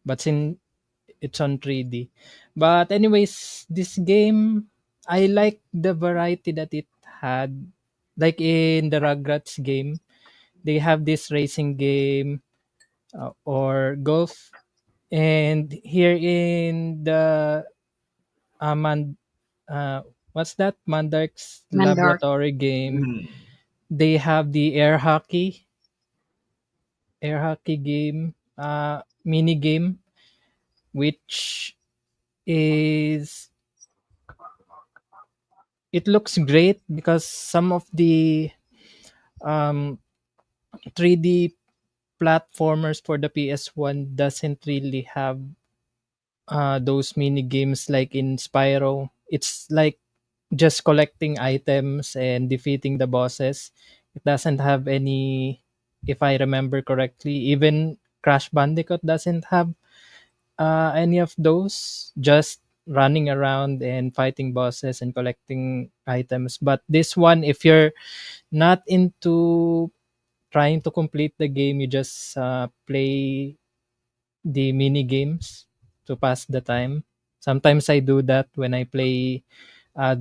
But it's on 3D. But anyways, this game, I like the variety that it had. Like in the Rugrats game, they have this racing game or golf, and here in the man, what's that? Mandark's Mandark. laboratory game. Mhm. They have the air hockey game, mini game, which is it looks great because some of the um 3D platformers for the PS1 doesn't really have those mini games like in Spyro. It's like just collecting items and defeating the bosses. It doesn't have any, if I remember correctly, even Crash Bandicoot doesn't have any of those. Just running around and fighting bosses and collecting items. But this one, if you're not into trying to complete the game, you just play the mini games to pass the time. Sometimes I do that when I play uh,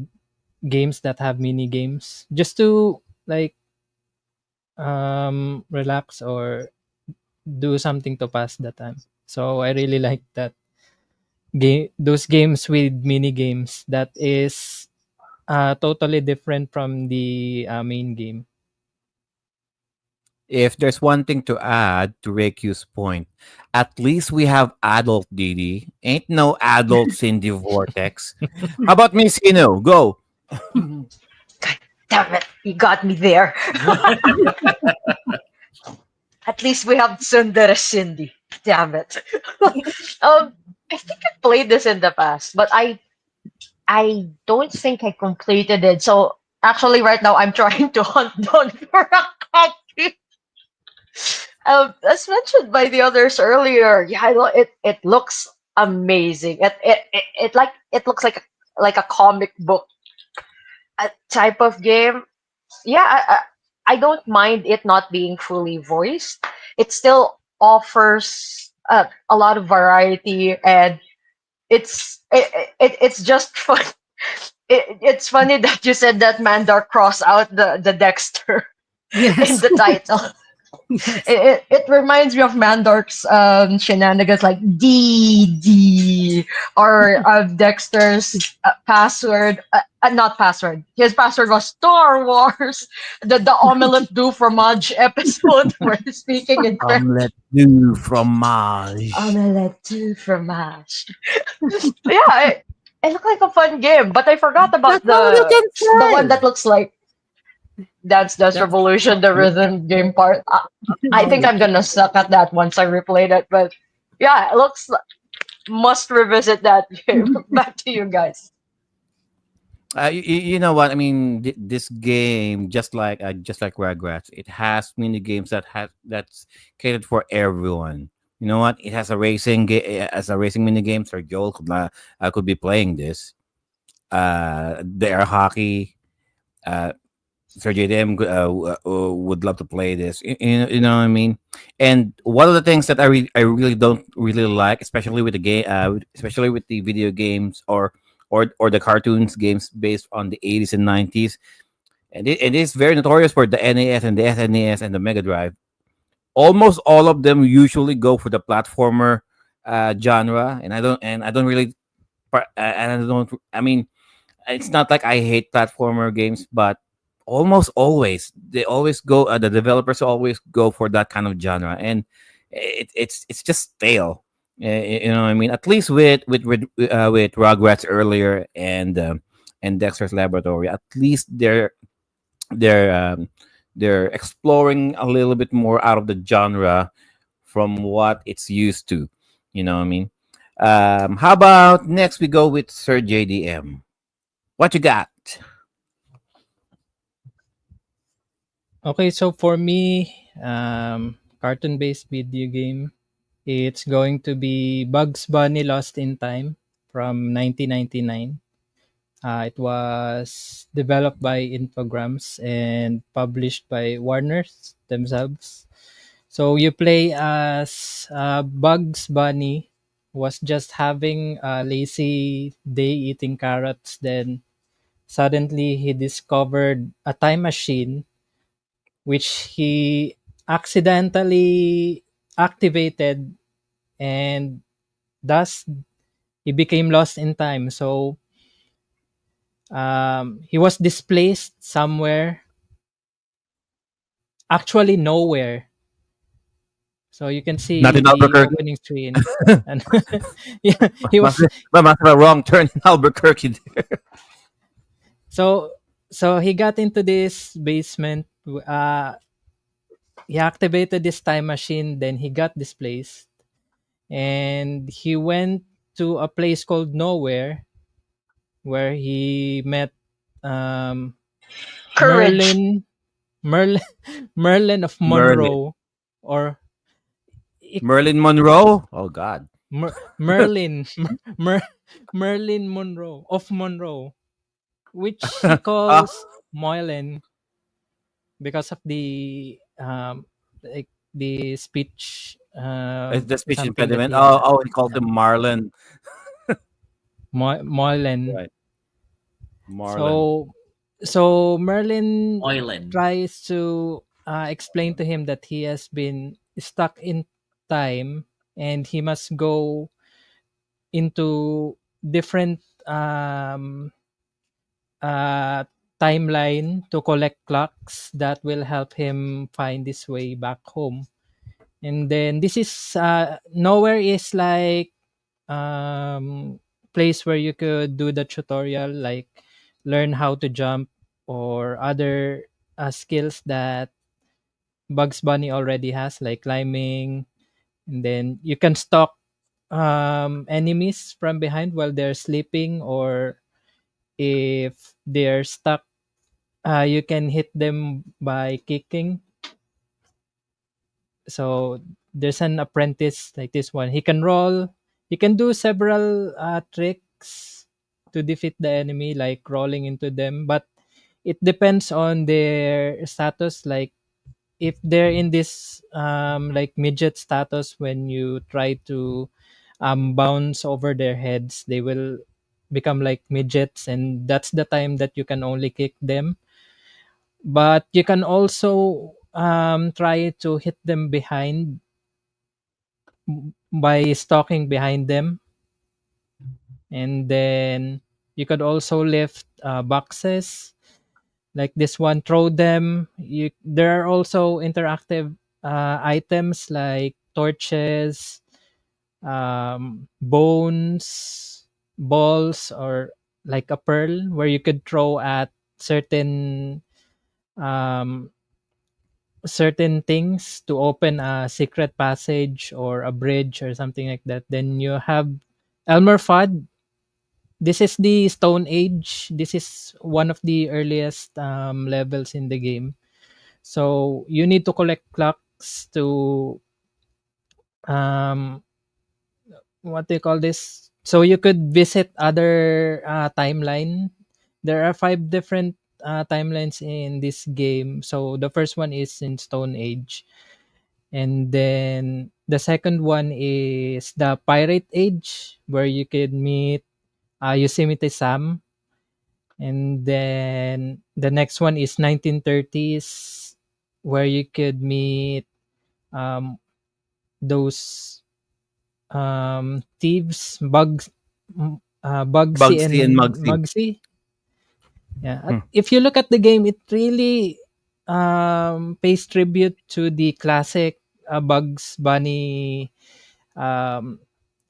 games that have mini games just to like relax or do something to pass the time. So I really like that game, those games with mini games that is totally different from the main game. If there's one thing to add to Reku's point, at least we have adult Didi. Ain't no adults in the vortex. How about Miss Ino? Go. Damn it, you got me there. At least we have Sundara Cindy. Damn it. I think I played this in the past, but I don't think I completed it. So actually, right now I'm trying to hunt down for a copy. As mentioned by the others earlier, yeah, it looks amazing. It looks like a comic book type of game. Yeah, I don't mind it not being fully voiced. It still offers a lot of variety, and it's just fun. It's funny that you said that Mandar cross out the Dexter in Yes. the title. Yes. It reminds me of Mandark's shenanigans like DD or Dexter's password. Not password. His password was Star Wars. The omelette du fromage episode where he's speaking in French. Omelette du fromage. Omelette du fromage. Yeah, it looked like a fun game, but I forgot about That's all you can the one say. that looks like Dance That's Revolution, the rhythm game part. I think I'm gonna suck at that once I replayed it, but yeah, it looks must revisit that game. Back to you guys. You know what I mean? This game, just like Rugrats, it has mini games that's catered for everyone. You know what? It has a as a racing mini game. So Joel could be playing this. The air hockey. Sir JDM would love to play this. You know what I mean? And one of the things that I really don't really like, especially with the game, especially with the video games or the cartoons games based on the 80s and 90s, and it is very notorious for the NES and the SNES and the Mega Drive. Almost all of them usually go for the platformer genre, and I don't really, and I don't. I mean, it's not like I hate platformer games, but almost always they always go. The developers always go for that kind of genre, and it's just stale. You know what I mean? At least with Rugrats earlier and Dexter's Laboratory, at least they're they're exploring a little bit more out of the genre from what it's used to. You know what I mean? How about next we go with Sir JDM? What you got? Okay, so for me, cartoon-based video game, it's going to be Bugs Bunny Lost in Time from 1999. It was developed by Infogrames and published by Warner's themselves. So you play as Bugs Bunny was just having a lazy day eating carrots. Then suddenly he discovered a time machine which he accidentally activated, and thus he became lost in time. So he was displaced somewhere, actually nowhere. So you can Not see in the Albuquerque. opening screen, and yeah, he Must was have, must have a wrong turn in Albuquerque there. so so he got into this basement. He activated this time machine, then he got displaced, and he went to a place called Nowhere, where he met um, Courage. Merlin, Merlin, Merlin of Merlin. Monroe, or ik- Merlin Monroe? Oh God. Merlin, Mer, Merlin Monroe of Monroe, which he Ah, calls Moylan because of like the speech, it's the speech something that impediment. he Oh, had. oh, he calls Yeah. him Marlin. Moylan. Right. Marlin. So so Merlin Oilen. tries to explain to him that he has been stuck in time, and he must go into different uh, timeline to collect clocks that will help him find his way back home. And then this is Nowhere is like place where you could do the tutorial, like learn how to jump or other skills that Bugs Bunny already has, like climbing. And then you can stalk enemies from behind while they're sleeping, or if they're stuck, you can hit them by kicking. So there's an apprentice like this one. He can roll. He can do several tricks to defeat the enemy, like rolling into them. But it depends on their status. Like if they're in this like midget status, when you try to bounce over their heads, they will become like midgets, and that's the time that you can only kick them. But you can also try to hit them behind by stalking behind them, and then you could also lift boxes like this one, throw them. There are also interactive items like torches, bones, balls, or like a pearl where you could throw at certain um, certain things to open a secret passage or a bridge or something like that. Then you have Elmer Fudd. This is the Stone Age. This is one of the earliest levels in the game. So you need to collect clocks to um, what do you call this? So you could visit other timeline. There are five different timelines in this game. So the first one is in Stone Age, and then the second one is the Pirate Age, where you could meet Yosemite Sam. And then the next one is 1930s, where you could meet um, those thieves, Bugsy Bugsy and and Mugsy. Mugsy. Yeah. Hmm. If you look at the game, it really pays tribute to the classic Bugs Bunny um,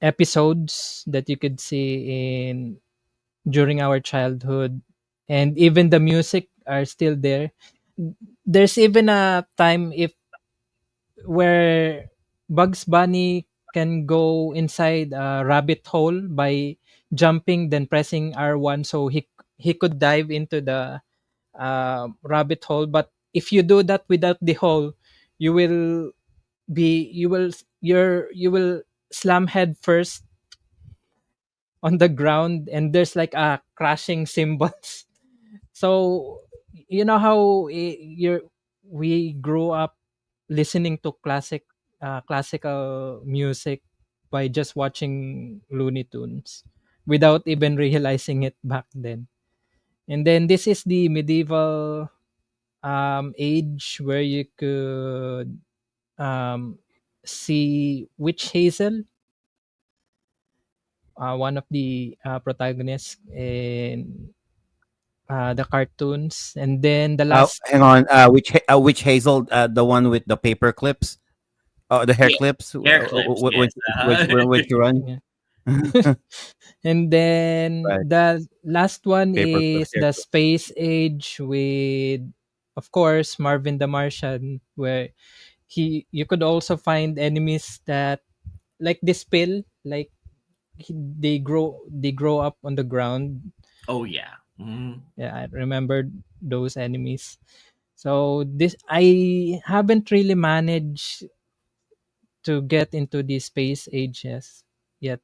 episodes that you could see in during our childhood, and even the music are still there. There's even a time if where Bugs Bunny can go inside a rabbit hole by jumping then pressing R1, so he could dive into the rabbit hole. But if you do that without the hole, you will you will slam head first on the ground, and there's like a crashing cymbals. So you know how we grew up listening to classical music by just watching Looney Tunes without even realizing it back then. And then this is the medieval age where you could um, see Witch Hazel, one of the protagonists in the cartoons. And then the last, Hang on. Which Hazel? The one with the paper clips? Oh, the hair Yeah, clips. hair clips. When Yes. when she run. yeah. And then Right. the last one Paper clips, is hair the clips. Space Age with, of course, Marvin the Martian, where you could also find enemies that like this pill, like they grow up on the ground. Oh yeah. Mhm. Yeah, I remember those enemies. So this I haven't really managed to get into the space ages yet.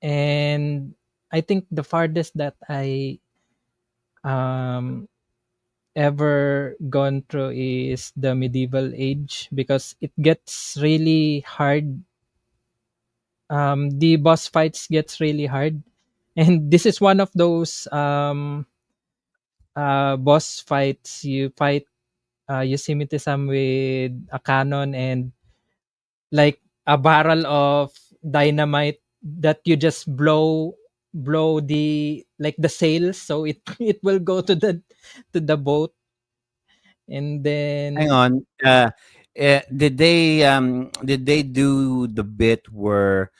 And I think the farthest that I um ever gone through is the medieval age, because it gets really hard. The boss fights gets really hard, and this is one of those boss fights. You fight Yosemite Sam with a cannon and like a barrel of dynamite that you just blow the like the sails, so it it will go to the boat. And Hang then on. Did they do the bit where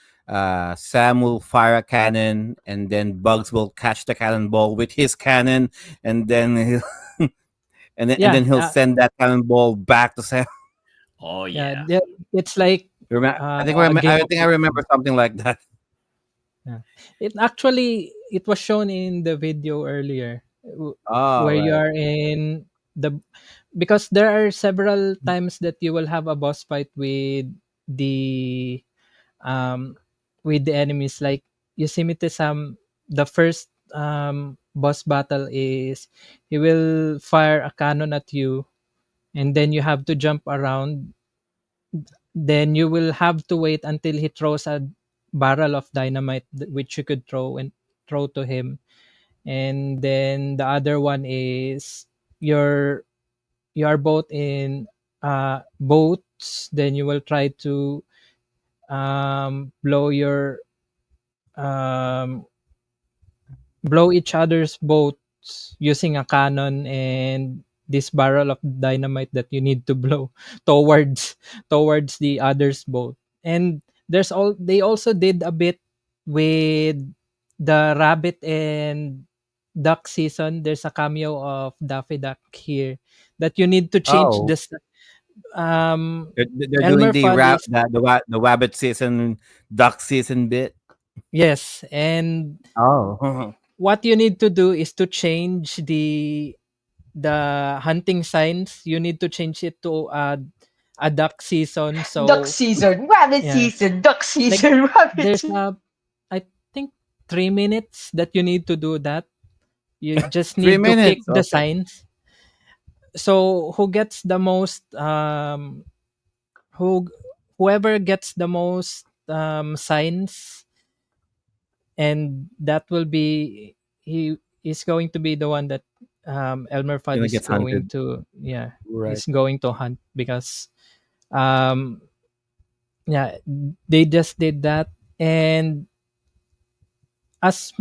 Sam will fire a cannon and then Bugs will catch the cannonball with his cannon and then and yeah, then he'll send that cannonball back to Sam. Oh yeah, yeah. it's like a game I of think I remember something like that. yeah. It actually it was shown in the video earlier, Oh, where you right. are in the, because there are several times that you will have a boss fight the um with the enemies. Like Yosemite Sam, the first boss battle is he will fire a cannon at you, and then you have to jump around. Then you will have to wait until he throws a barrel of dynamite which you could throw to him. And then the other one is you're you are both in boats. Then you will try to blow your um, blow each other's boats using a cannon and this barrel of dynamite that you need to blow towards the other's boat. And they also did a bit with the rabbit and duck season. There's a cameo of Daffy Duck here that you need to change Oh, this. um they're doing Elmer Fudd is, the rabbit season, duck season bit. yes, and Oh, what you need to do is to change the hunting signs. You need to change it to a duck season. Duck So season, rabbit yeah, season, duck like season, rabbit there's season. I think 3 minutes that you need to do that. You just three need to kick minutes. the Okay. signs. So who gets the most who whoever gets the most signs, and that will be he is going to be the one that Elmer Fudd Gonna is get going hunted. to, yeah, Right. is going to hunt, because um yeah, they just did that. And as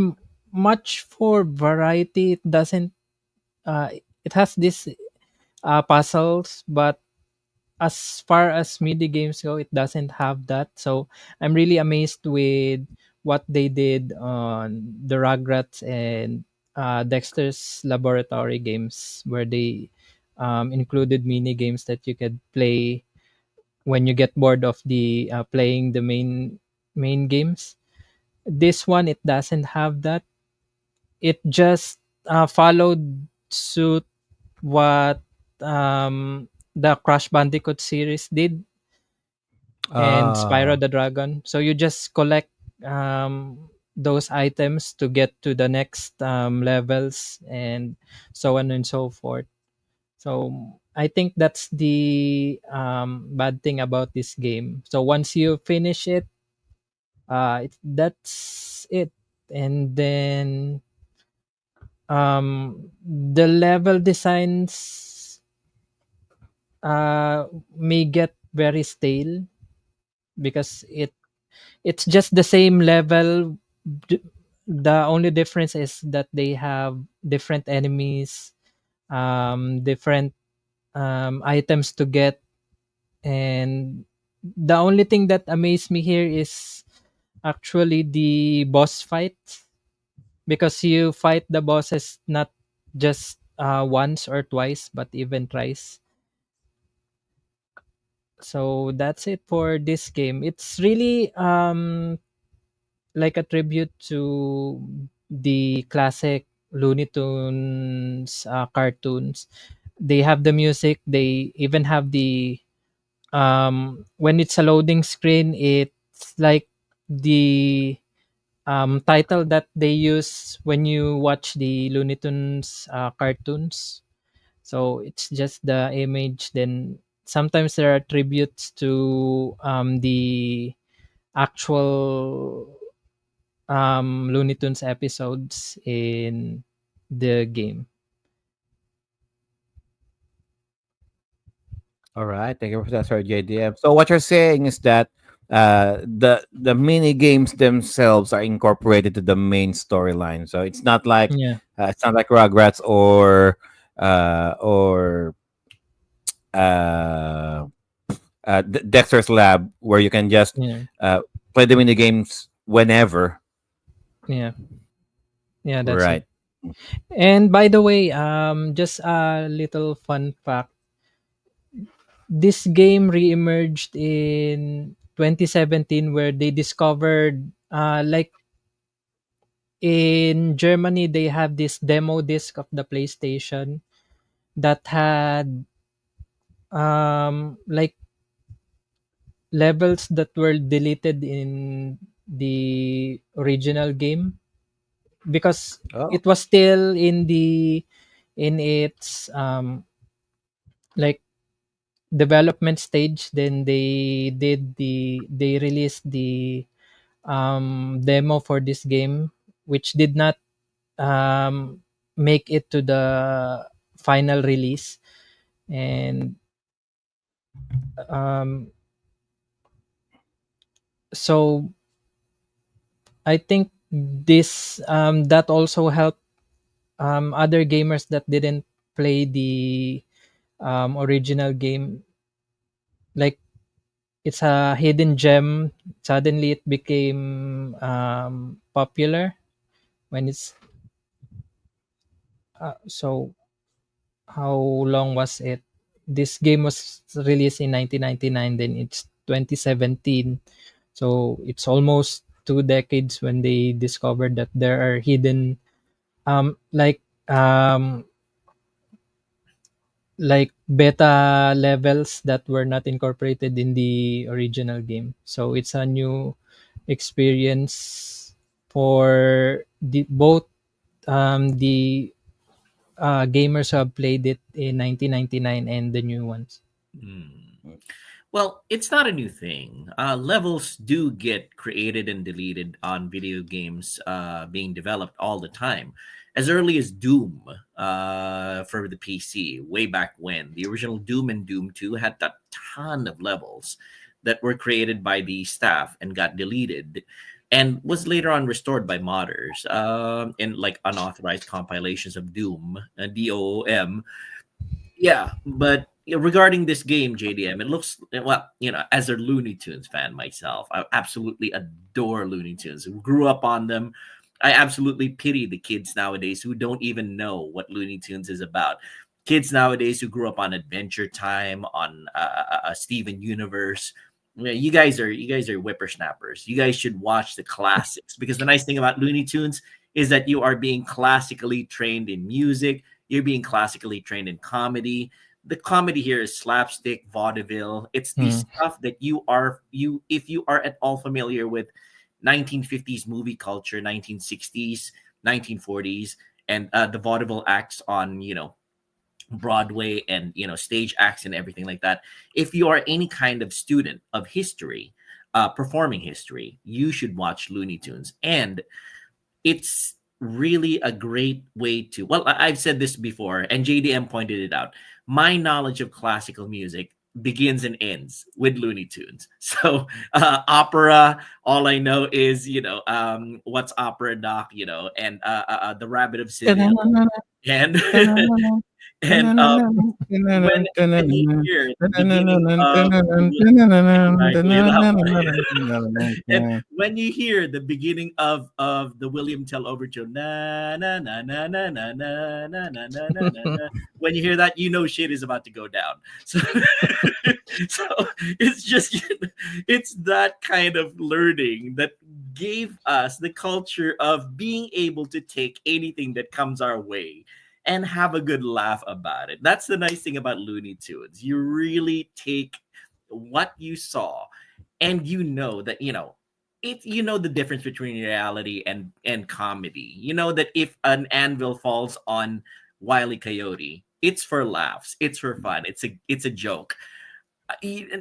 much for variety, it doesn't it has this puzzles, but as far as mini games go, it doesn't have that. So I'm really amazed with what they did on the Rugrats and Dexter's Laboratory games, where they included mini games that you could play when you get bored of the playing the main games. This one, it doesn't have that. It just followed suit what the Crash Bandicoot series did, and Spyro Ah, the Dragon. So you just collect those items to get to the next levels, and so on and so forth. So I think that's the bad thing about this game. So once you finish it, that's it. And then the level designs may get very stale because it's just the same level. D- the only difference is that they have different enemies, different items to get, and the only thing that amazed me here is actually the boss fight, because you fight the bosses not just once or twice but even thrice. So that's it for this game. It's really like a tribute to the classic Looney Tunes cartoons. They have the music, they even have the when it's a loading screen, it's like the title that they use when you watch the Looney Tunes cartoons. So it's just the image. Then sometimes there are tributes to the actual Looney Tunes episodes in the game. all right. Thank you for that, Sir JDM. So what you're saying is that the mini games themselves are incorporated to the main storyline. So Yeah, it's not like Rugrats or uh, Dexter's Lab, where you can just yeah, uh, play the mini games whenever. yeah, yeah. That's it. Right. And by the way, just a little fun fact: this game reemerged in 2017, where they discovered, like in Germany, they have this demo disc of the PlayStation that had like levels that were deleted in the original game, because Oh. it was still in the in its like development stage. Then they released the demo for this game, which did not make it to the final release. And um, so I think this that also helped other gamers that didn't play the original game. Like, it's a hidden gem. Suddenly it became popular when it's so how long was it? This game was released in 1999, then it's 2017. So it's almost 2 decades when they discovered that there are hidden um like um beta levels that were not incorporated in the original game. So it's a new experience for the both the gamers who have played it in 1999 and the new ones. Hmm. Well, it's not a new thing. Levels do get created and deleted on video games being developed all the time. As early as Doom for the PC, way back when, the original Doom and Doom 2 had a ton of levels that were created by the staff and got deleted. and was later on restored by modders in like unauthorized compilations of Doom, DOOM. Yeah, but regarding this game, JDM, it looks well. As a Looney Tunes fan myself, I absolutely adore Looney Tunes. Grew up on them. I absolutely pity the kids nowadays who don't even know what Looney Tunes is about. Kids nowadays who grew up on Adventure Time, on Steven Universe. Yeah, you guys are whippersnappers. You guys should watch the classics, because the nice thing about Looney Tunes is that you are being classically trained in music. You're being classically trained in comedy. The comedy here is slapstick, vaudeville. It's the Mm. stuff that you if you are at all familiar with 1950s movie culture, 1960s, 1940s, and the vaudeville acts on Broadway, and stage acts and everything like that. If you are any kind of student of history, performing history, you should watch Looney Tunes. And it's really a great way to, well, I've said this before, and JDM pointed it out. My knowledge of classical music begins and ends with Looney Tunes. So opera, all I know is what's opera, doc, and the Rabbit of Seville, and and when you hear the beginning of right, you laugh, and when you hear the beginning of the William Tell overture, na na na na na na na na na na na na, when you hear that, shit is about to go down. So, so it's just it's that kind of learning that gave us the culture of being able to take anything that comes our way and have a good laugh about it. That's the nice thing about Looney Tunes. You really take what you saw, and that the difference between reality and comedy. You know that if an anvil falls on Wile E. Coyote, it's for laughs, it's for fun, it's a joke.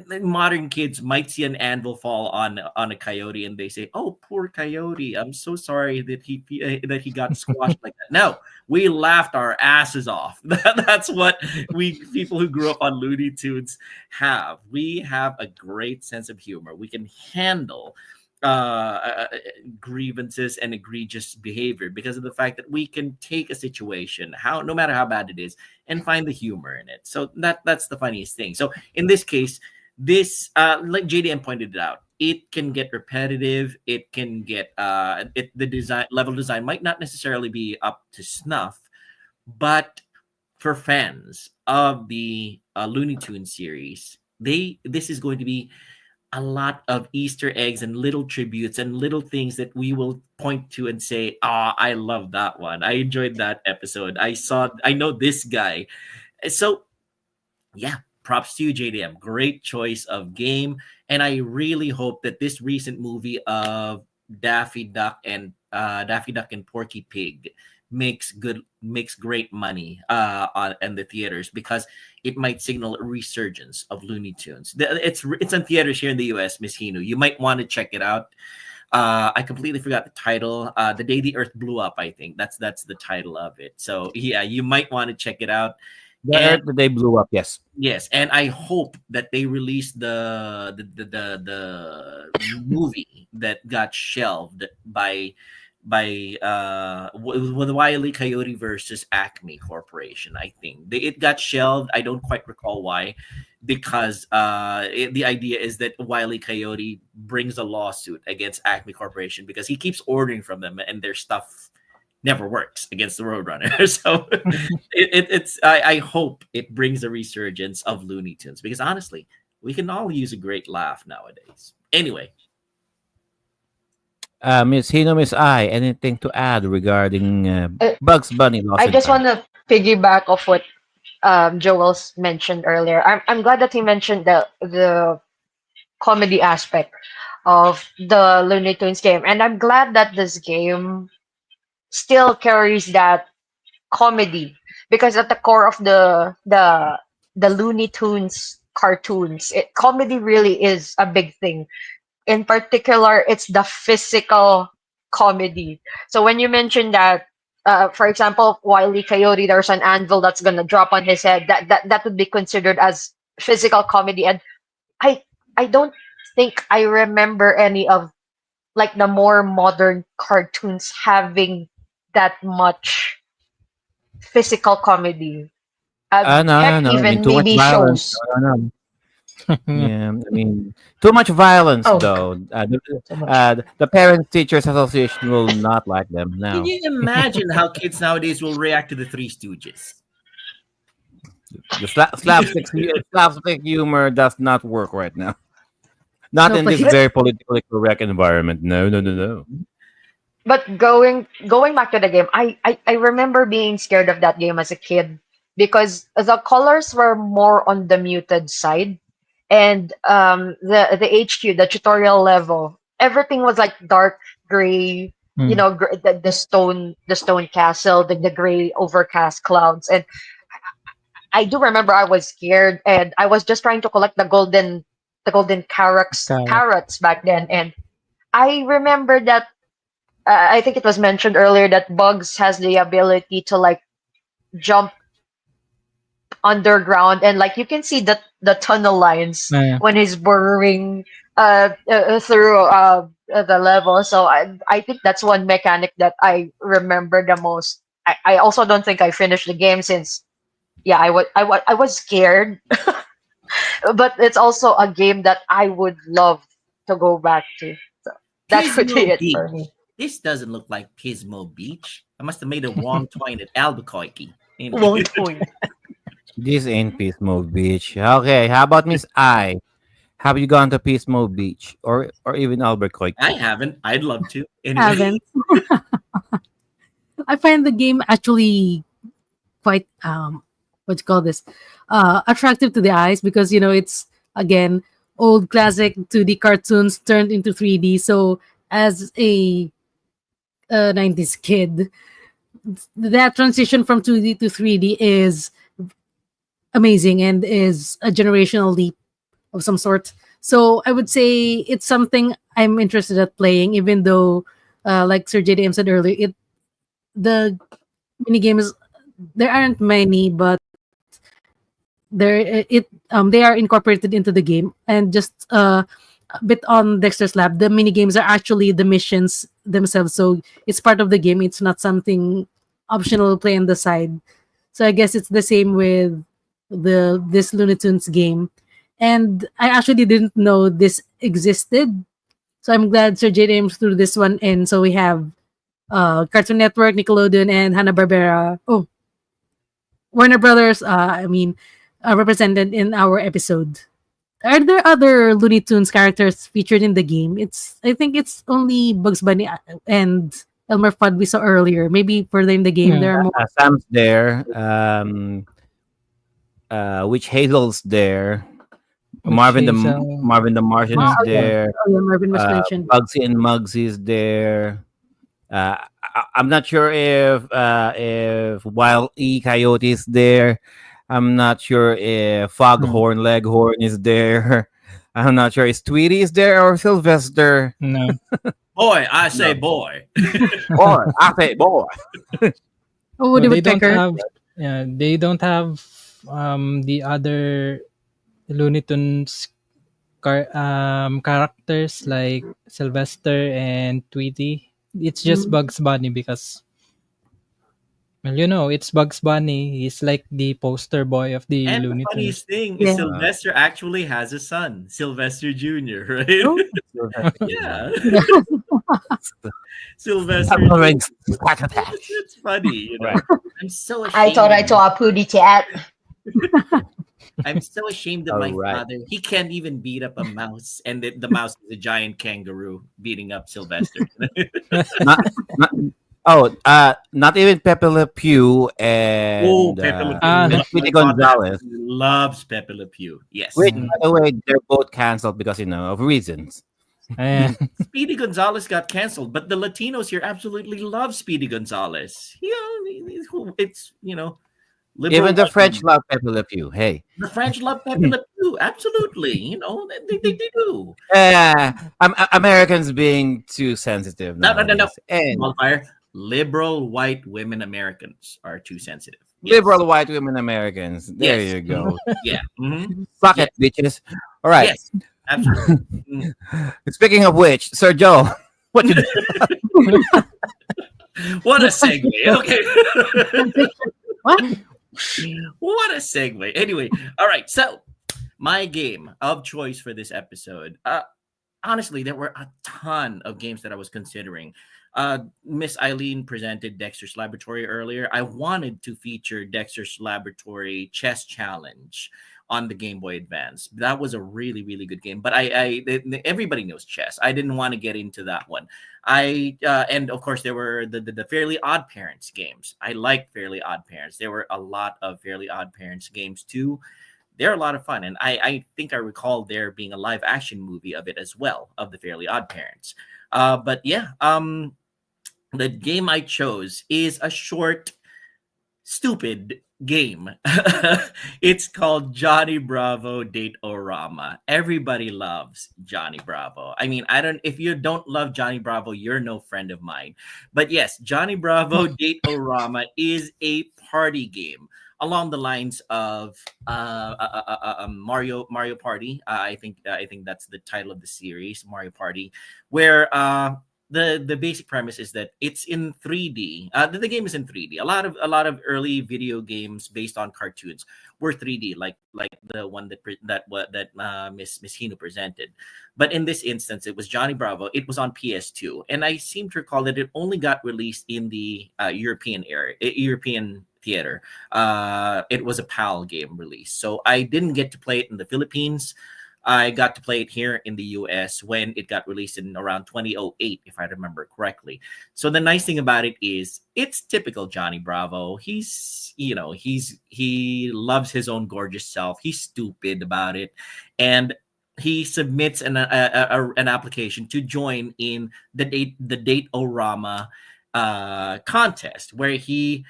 Modern kids might see an anvil fall on a coyote, and they say, "Oh, poor coyote! I'm so sorry that he got squashed like that." No, we laughed our asses off. That's what we people who grew up on Looney Tunes have. We have a great sense of humor. We can handle grievances and egregious behavior because of the fact that we can take a situation, no matter how bad it is, and find the humor in it. So that's the funniest thing. So in this case, this like JDM pointed out, it can get repetitive. It can get the design might not necessarily be up to snuff, but for fans of the Looney Tunes series, this is going to be a lot of Easter eggs and little tributes and little things that we will point to and say, I love that one. I enjoyed that episode. I know this guy. So yeah, props to you, JDM. Great choice of game. And I really hope that this recent movie of Daffy Duck and Porky Pig makes great money in the theaters, because it might signal a resurgence of Looney Tunes. It's in theaters here in the US, Miss Hinu. You might want to check it out. I completely forgot the title. The Day the Earth Blew Up, I think. That's the title of it. So yeah, you might want to check it out. The Earth the day blew up. Yes. Yes, and I hope that they release the movie that got shelved by with Wile E. Coyote versus Acme Corporation. I think it got shelved. I don't quite recall why, because the idea is that Wile E. Coyote brings a lawsuit against Acme Corporation because he keeps ordering from them and their stuff never works against the Roadrunner. So I hope it brings a resurgence of Looney Tunes, because honestly, we can all use a great laugh nowadays. Anyway, Miss Hino, Miss I, anything to add regarding Uh, Bugs Bunny Lost I in just Time? want to piggyback off what Joel's mentioned earlier. I'm glad that he mentioned the comedy aspect of the Looney Tunes game, and I'm glad that this game still carries that comedy, because at the core of the Looney Tunes cartoons, comedy really is a big thing. In particular, it's the physical comedy. So when you mentioned that, for example, Wile E. Coyote, there's an anvil that's gonna drop on his head. That would be considered as physical comedy, and I I don't think I remember any of like the more modern cartoons having that much physical comedy. No, no, Heck, no. I mean, even too much maybe violence. shows. No, no, no. Yeah, I mean, too much violence Oh, though. so much. The Parents Teachers Association will not like them Can now. you imagine how kids nowadays will react to the Three Stooges? The slapstick humor does not work right now. Not No, in but this very politically correct environment. No, no, no, no. But going back to the game, I remember being scared of that game as a kid because the colors were more on the muted side, and the HQ, the tutorial level, everything was like dark gray. You Mm. know, the stone castle, the gray overcast clouds, and I do remember I was scared, and I was just trying to collect the golden Correct. carrots back then, and I remember that I think it was mentioned earlier that Bugs has the ability to like jump underground, and like you can see the tunnel lines Yeah. when he's burrowing through the level. So I think that's one mechanic that I remember the most. I also don't think I finished the game since yeah I was scared, but it's also a game that I would love to go back to. So that would be Pismo it Beach. for me. This doesn't look like Pismo Beach. I must have made a wrong point at Albuquerque. One point. This ain't Peace Mode Beach. Okay, how about Miss I? Have you gone to Peace Mode Beach or even I Albuquerque? haven't. I'd love to. Anyway, haven't. I find the game actually quite what you call this attractive to the eyes because it's again old classic 2D cartoons turned into 3D. So as a 90s kid, that transition from 2D to 3D is amazing and is a generational leap of some sort. So I would say it's something I'm interested at playing, even though, like Sir JDM said earlier, the mini games there aren't many, but they are incorporated into the game. And just a bit on Dexter's Lab, the mini games are actually the missions themselves, so it's part of the game. It's not something optional to play on the side. So I guess it's the same with this Looney Tunes game. And I actually didn't know this existed. So I'm glad Sir JDM threw this one in. So we have Cartoon Network, Nickelodeon, and Hanna-Barbera. Oh, Warner Brothers, represented in our episode. Are there other Looney Tunes characters featured in the game? I think it's only Bugs Bunny and Elmer Fudd we saw earlier. Maybe further in the game Yeah. there are more. Sam's there. Witch Hazel's there. Which Marvin the is Marvin the Martian is Oh, yeah. there. Oh, yeah, Marvin was mentioned. Bugsy and Muggsy is there. I'm not sure if Wild E Coyote is there. I'm not sure if Foghorn Leghorn is there. I'm not sure is Tweety is there or Sylvester. no. boy, I say boy. Boy, I say boy. Oh, Woody They don't Woodpecker. have they don't have the other Looney Tunes characters like Sylvester and Tweety. It's just Bugs Bunny because it's Bugs Bunny. He's like the poster boy of the And the Looney Tunes. funniest thing is Yeah. Sylvester actually has a son, Sylvester Jr., right? Oh. Yeah. Yeah. Sylvester. I'm already It's funny, Right. I'm so ashamed. I thought I saw a pooty cat. I'm so ashamed of my Alright. father. He can't even beat up a mouse, and the mouse is a giant kangaroo beating up Sylvester. not, not, not even Pepe Le Pew and Oh, Pepe Le Pew. and Speedy Gonzalez. Loves Pepe Le Pew. Yes. Which, by the way, they're both canceled because of reasons. Ayan. Speedy Gonzalez got canceled, but the Latinos here absolutely love Speedy Gonzalez. It's liberal Even the white French people. love Pepe Le Pew. Hey, The French love Pepe Le Pew. Absolutely. They do. Americans being too sensitive. No. nowadays. And Wildfire. Liberal white women Americans are too sensitive. Yes. liberal white women Americans. There Yes. you go. Yeah. Mhm. Fuck it, bitches. All right. Yes. Absolutely. Mhm. Speaking of which, Sir Joe, What you What a segue. Okay. What? What a segue. Anyway, all right. So, my game of choice for this episode. Honestly, there were a ton of games that I was considering. Miss Eileen presented Dexter's Laboratory earlier. I wanted to feature Dexter's Laboratory Chess Challenge on the Game Boy Advance. That was a really, really good game. But everybody knows chess. I didn't want to get into that one. And of course there were the Fairly Odd Parents games. I liked Fairly Odd Parents. There were a lot of Fairly Odd Parents games too. They're a lot of fun, and I think I recall there being a live action movie of it as well, of the Fairly Odd Parents. But yeah, the game I chose is a short, stupid game. It's called Johnny Bravo Date-O-Rama. Everybody loves Johnny Bravo. I mean, if you don't love Johnny Bravo, you're no friend of mine. But yes, Johnny Bravo Date-O-Rama is a party game along the lines of Mario Party. I think that's the title of the series, Mario Party, where the basic premise is that it's in 3D. The game is in 3D. A lot of early video games based on cartoons were 3D, like the one that Miss Hino presented. But in this instance, it was Johnny Bravo. It was on PS2, and I seem to recall that it only got released in the European theater. It was a PAL game release, so I didn't get to play it in the Philippines. I got to play it here in the US when it got released in around 2008, if I remember correctly. So the nice thing about it is it's typical Johnny Bravo. He loves his own gorgeous self. He's stupid about it, and he submits an application to join in the Date-O-Rama contest, where he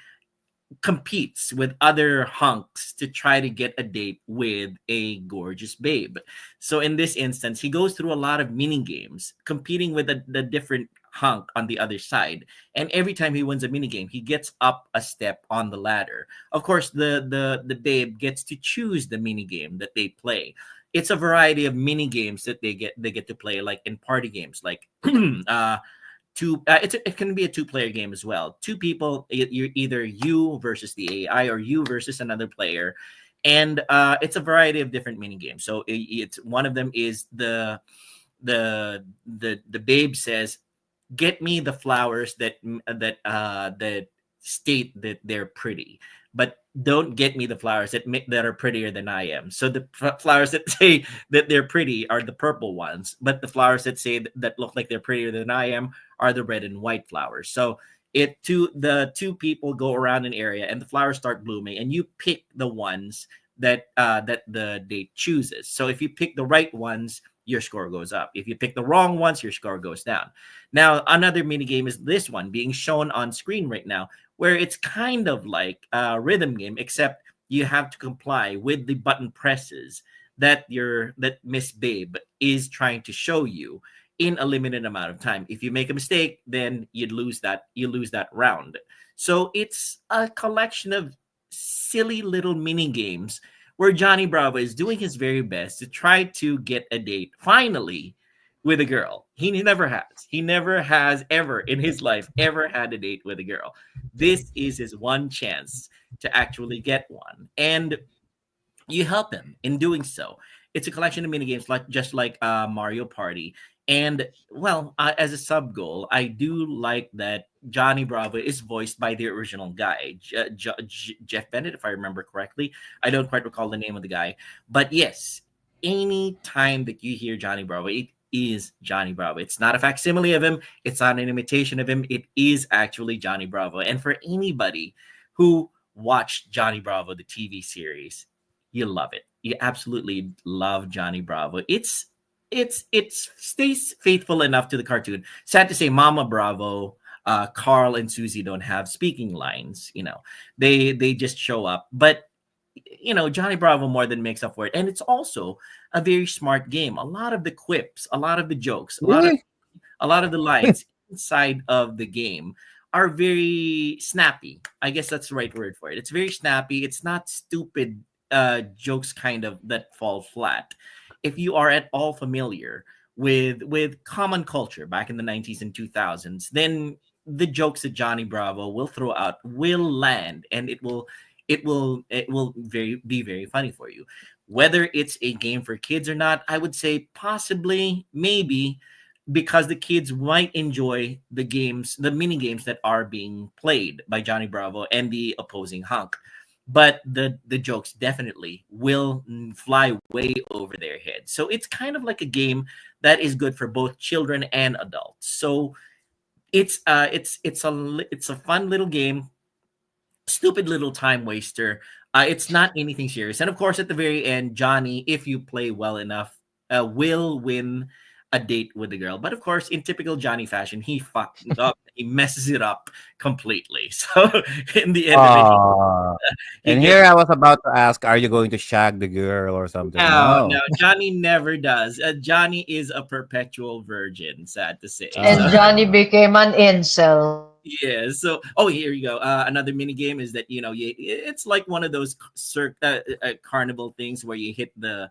competes with other hunks to try to get a date with a gorgeous babe. So in this instance, he goes through a lot of mini games, competing with the different hunk on the other side. And every time he wins a mini game, he gets up a step on the ladder. Of course, the babe gets to choose the mini game that they play. It's a variety of mini games that they get to play, like in party games, like it can be a two-player game as well. Two people, you're either you versus the AI or you versus another player, and it's a variety of different mini games. So it's one of them is the babe says, "Get me the flowers that state that they're pretty, but don't get me the flowers that are prettier than I am." So the flowers that say that they're pretty are the purple ones, but the flowers that say that look like they're prettier than I am are the red and white flowers. So the two people go around an area and the flowers start blooming, and you pick the ones that the date chooses. So if you pick the right ones, your score goes up. If you pick the wrong ones, your score goes down. Now, another mini game is this one being shown on screen right now, where it's kind of like a rhythm game, except you have to comply with the button presses that Miss Babe is trying to show you in a limited amount of time. If you make a mistake, then you lose that round. So it's a collection of silly little mini games where Johnny Bravo is doing his very best to try to get a date finally with a girl. He never has ever in his life ever had a date with a girl. This is his one chance to actually get one, and you help him in doing so. It's a collection of mini games just like Mario Party. And well, as a sub goal, I do like that Johnny Bravo is voiced by the original guy, Jeff Bennett, if I remember correctly. I don't quite recall the name of the guy, but yes, any time that you hear Johnny Bravo, it is Johnny Bravo. It's not a facsimile of him. It's not an imitation of him. It is actually Johnny Bravo. And for anybody who watched Johnny Bravo, the TV series, you love it. You absolutely love Johnny Bravo. It stays faithful enough to the cartoon. Sad to say, Mama Bravo, Carl and Susie don't have speaking lines. They just show up. But Johnny Bravo more than makes up for it, and it's also a very smart game. A lot of the quips, a lot of the jokes, a lot of the lines inside of the game are very snappy. I guess that's the right word for it. It's very snappy. It's not stupid jokes kind of that fall flat. If you are at all familiar with common culture back in the 90s and 2000s, then the jokes that Johnny Bravo will throw out will land, and it will be very funny for you. Whether it's a game for kids or not, I would say possibly, maybe, because the kids might enjoy the mini games that are being played by Johnny Bravo and the opposing hunk. But the jokes definitely will fly way over their heads. So it's kind of like a game that is good for both children and adults. So it's a fun little game, stupid little time waster. It's not anything serious. And of course, at the very end, Johnny, if you play well enough, will win a date with the girl. But of course, in typical Johnny fashion, he fucks it up. He messes it up completely. So in the end of it, Ah. he And gets. here I was about to ask, are you going to shag the girl or something? No, No. no, Johnny never does. Johnny is a perpetual virgin, sad to say. And So Johnny Ah. became an incel. yeah. So, oh, here you go. Another mini game is that it's like one of those carnival things where you hit the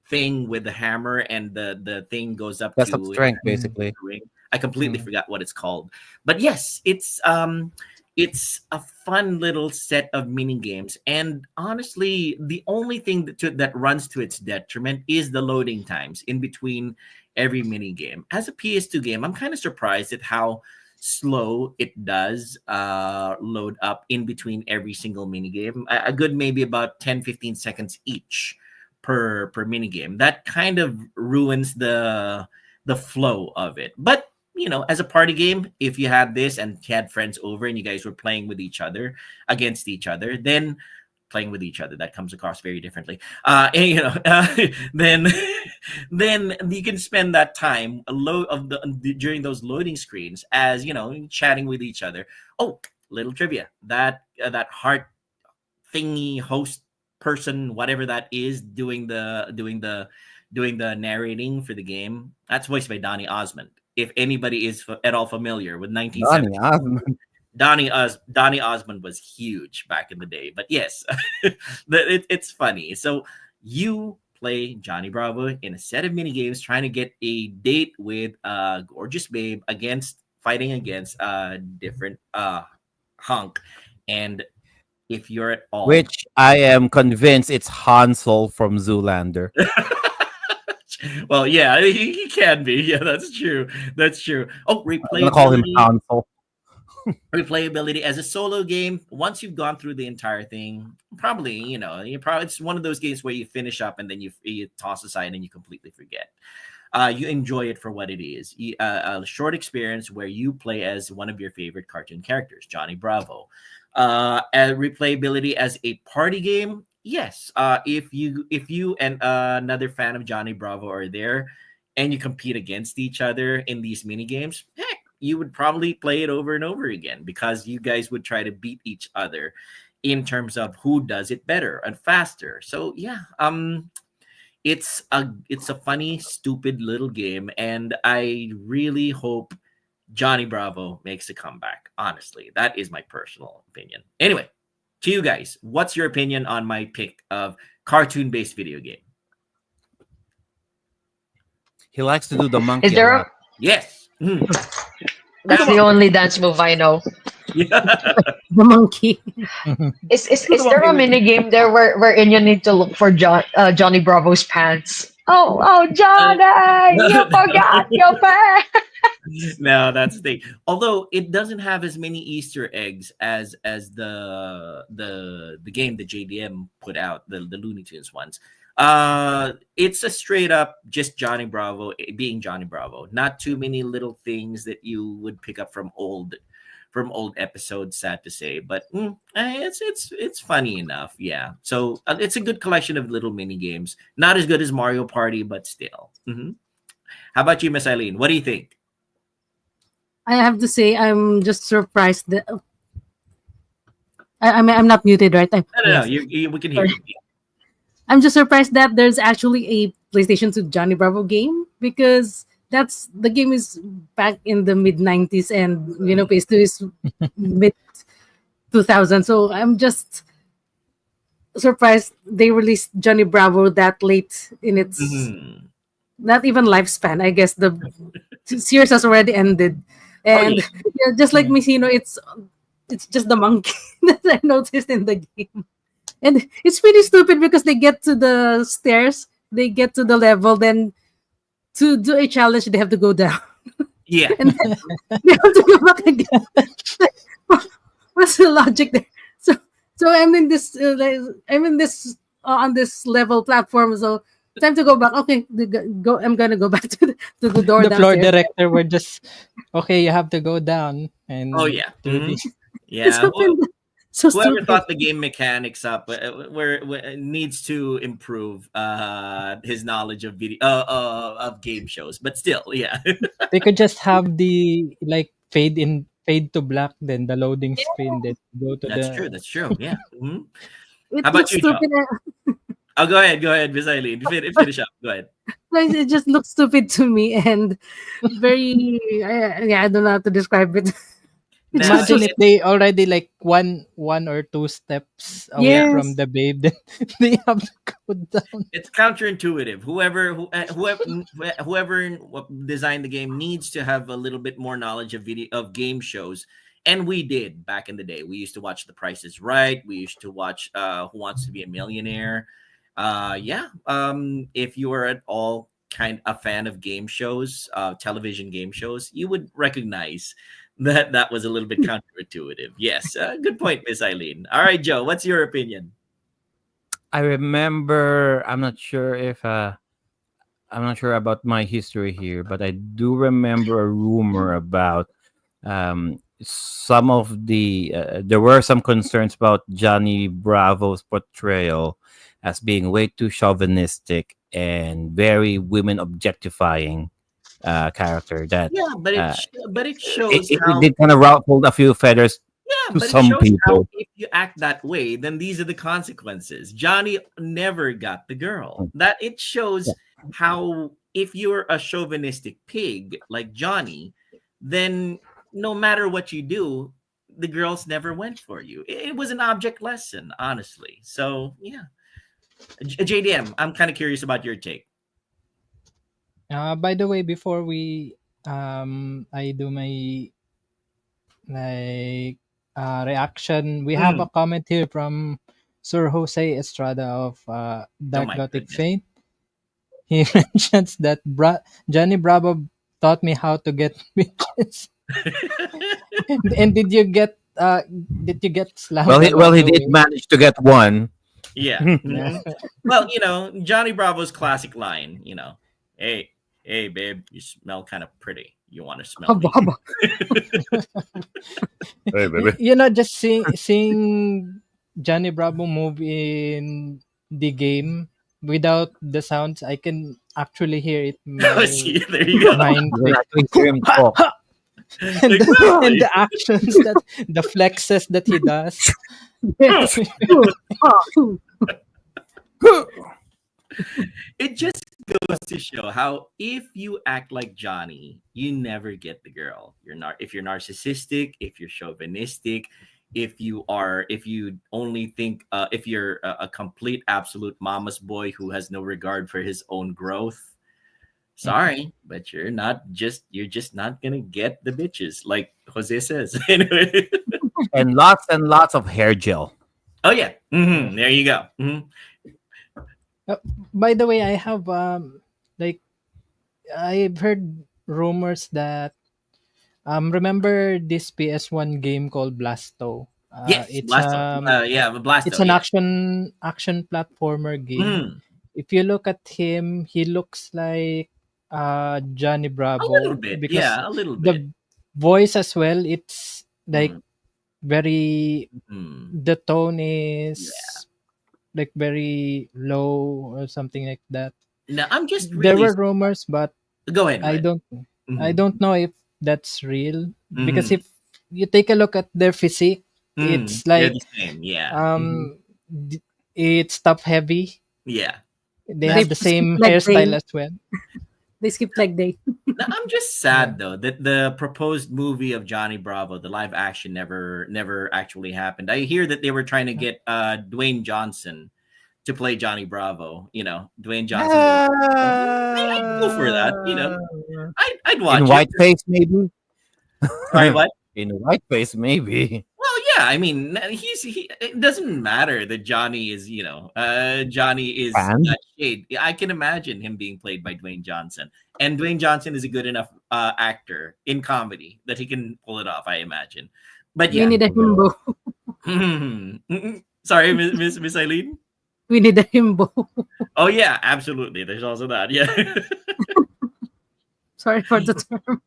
thing with the hammer, and the thing goes up Test of to strength, Mm, basically. ring. I completely mm. forgot what it's called. But yes, it's a fun little set of mini games. And honestly, the only thing that runs to its detriment is the loading times in between every mini game. As a PS2 game, I'm kind of surprised at how slow it does load up in between every single mini game. A good maybe about 10-15 seconds each per mini game. That kind of ruins the flow of it. But as a party game, if you had this and you had friends over and you guys were playing with each other against each other, then playing with each other, that comes across very differently. And, then then you can spend that time a load of during those loading screens as chatting with each other. Oh, little trivia, that heart thingy host person, whatever that is, doing the narrating for the game, that's voiced by Donny Osmond. If anybody is at all familiar with Donnie, 1970, ah. Donny Osmond was huge back in the day. But yes, it's funny. So you play Johnny Bravo in a set of mini games, trying to get a date with a gorgeous babe fighting against a different hunk. And if you're at all Which I am convinced it's Hansel from Zoolander. well, yeah, he can be. Yeah, that's true. That's true. Oh, I'm gonna call him replayability. Hansel. Replayability as a solo game. Once you've gone through the entire thing, probably it's one of those games where you finish up and then you toss aside and you completely forget. You enjoy it for what it is. A short experience where you play as one of your favorite cartoon characters, Johnny Bravo. Replayability as a party game, yes. If you and another fan of Johnny Bravo are there, and you compete against each other in these mini games, heck, you would probably play it over and over again because you guys would try to beat each other in terms of who does it better and faster. So yeah, it's a funny, stupid little game, and I really hope Johnny Bravo makes a comeback. Honestly, that is my personal opinion. Anyway, to you guys, what's your opinion on my pick of cartoon-based video game? He likes to do the Is monkey a there lot. a, Yes. that's the only dance move I know. Yeah. The monkey. Is there a mini game there wherein you need to look for Johnny Bravo's pants? Oh, Johnny, you forgot your pants. No, that's the thing. Although it doesn't have as many Easter eggs as the game that JDM put out, the Looney Tunes ones. It's a straight up just Johnny Bravo being Johnny Bravo. Not too many little things that you would pick up from old episodes. Sad to say, but it's funny enough. Yeah. So it's a good collection of little mini games. Not as good as Mario Party, but still. Mhm. How about you, Miss Eileen? What do you think? I have to say, I'm just surprised that I mean, I'm not muted, right? No. Yes. We can hear Sorry. you. I'm just surprised that there's actually a PlayStation 2 Johnny Bravo game, because the game is back in the mid 90s, and PS2 is mid 2000. So I'm just surprised they released Johnny Bravo that late in its Mhm. not even lifespan. I guess the series has already ended, Oh and yeah. yeah, just like Yeah. Missino, it's just the monkey that I noticed in the game, and it's pretty stupid because they get to the stairs, they get to the level, then to do a challenge they have to go down, Yeah. and then they have to go back again. What's the logic there? So I'm in this I'm in this on this level platform. So time to go back. Okay, go. I'm gonna go back to the door The floor downstairs. director were just, okay, you have to go down Oh and yeah. do the. It's Yeah. happened. So Whoever stupid. thought the game mechanics up where needs to improve his knowledge of video of game shows, but still, yeah. They could just have the like fade to black, then the loading screen, then go to That's true. the. That's true. Yeah. It How about looks you, Joe? stupid. Oh, go ahead. Go ahead, Miss Eileen. Finish up. Go ahead. It just looks stupid to me and very. Yeah, I don't know how to describe it. It's Now, just so Imagine if they already like one or two steps away yeah, from yes. the babe, then they have to go down. it's counterintuitive. Whoever designed the game needs to have a little bit more knowledge of video of game shows, and we did back in the day. We used to watch The Price is Right. We used to watch Who Wants to Be a Millionaire. Yeah. If you are at all kind a fan of game shows, television game shows, you would recognize that was a little bit counterintuitive. Yes, good point, Miss Eileen. All right, Joe, what's your opinion? I remember. I'm not sure about my history here, but I do remember a rumor about some of there were some concerns about Johnny Bravo's portrayal as being way too chauvinistic and very women objectifying character that Yeah, uh, but it it, shows it, it how did kind of ruffled a few feathers yeah, to but it some shows how people. if you act that way, then these are the consequences. Johnny never got the girl. Mm, That it shows yeah, how if you're a chauvinistic pig like Johnny, then no matter what you do, the girls never went for you. It was an object lesson, honestly. So yeah, JDM, I'm kind of curious about your take. By the way, before we I do my like reaction, we have a Mm, comment here from Sir Jose Estrada of oh Dark my Gothic goodness. Fate. He mentions that Johnny Bravo taught me how to get bitches. And did you get slammed well, along he the did way? manage to get one. Yeah. Yeah. Well, Johnny Bravo's classic line, hey, hey, babe, you smell kind of pretty. You want to smell Haba, me? haba. Hey, baby. Just seeing Johnny Bravo move in the game without the sounds, I can actually hear it in Oh, my see, there you go. mind. You can Like, actually hear him talk. and and Exactly. the actions the flexes that he does. Yes. Ooh, ooh. It just goes to show how if you act like Johnny, you never get the girl. You're not if you're narcissistic, if you're chauvinistic, if you only think if you're a complete absolute mama's boy who has no regard for his own growth. Sorry, but you're just not gonna get the bitches like Jose says. Anyway. And lots of hair gel. Oh yeah. There you go. Uh, by the way, I have like I've heard rumors that remember this PS1 game called Blasto. Yes, Blasto. Yeah, It's Blasto. an Yeah. action platformer game. Mm, If you look at him, he looks like Johnny a little Bravo bit. because Yeah, a little bit. the voice as well. It's like Mm, very mm. the tone Yeah. is like very low or something like that. Now I'm just There really were rumors, but go ahead. Go I ahead. don't I Mm-hmm. don't know if that's real because Mm-hmm. if you take a look at their physique, it's They're like the same. Yeah. um it's top heavy. Yeah. They They have That's the speak same like hairstyle they as well. They skipped leg day. Now, I'm just sad though that the proposed movie of Johnny Bravo, the live action, never actually happened. I hear that they were trying to get Dwayne Johnson to play Johnny Bravo. Dwayne Johnson. I'd go for that. I'd In watch it. whiteface, maybe. Sorry, what? In whiteface, maybe. Well, yeah. I mean, it doesn't matter that Johnny is Fan? that shade. I can imagine him being played by Dwayne Johnson, and Dwayne Johnson is a good enough actor in comedy that he can pull it off. I imagine. But We yeah. need a himbo. Sorry, Miss Eileen. We need a himbo. Oh yeah, absolutely. There's also that. Yeah. Sorry for the term.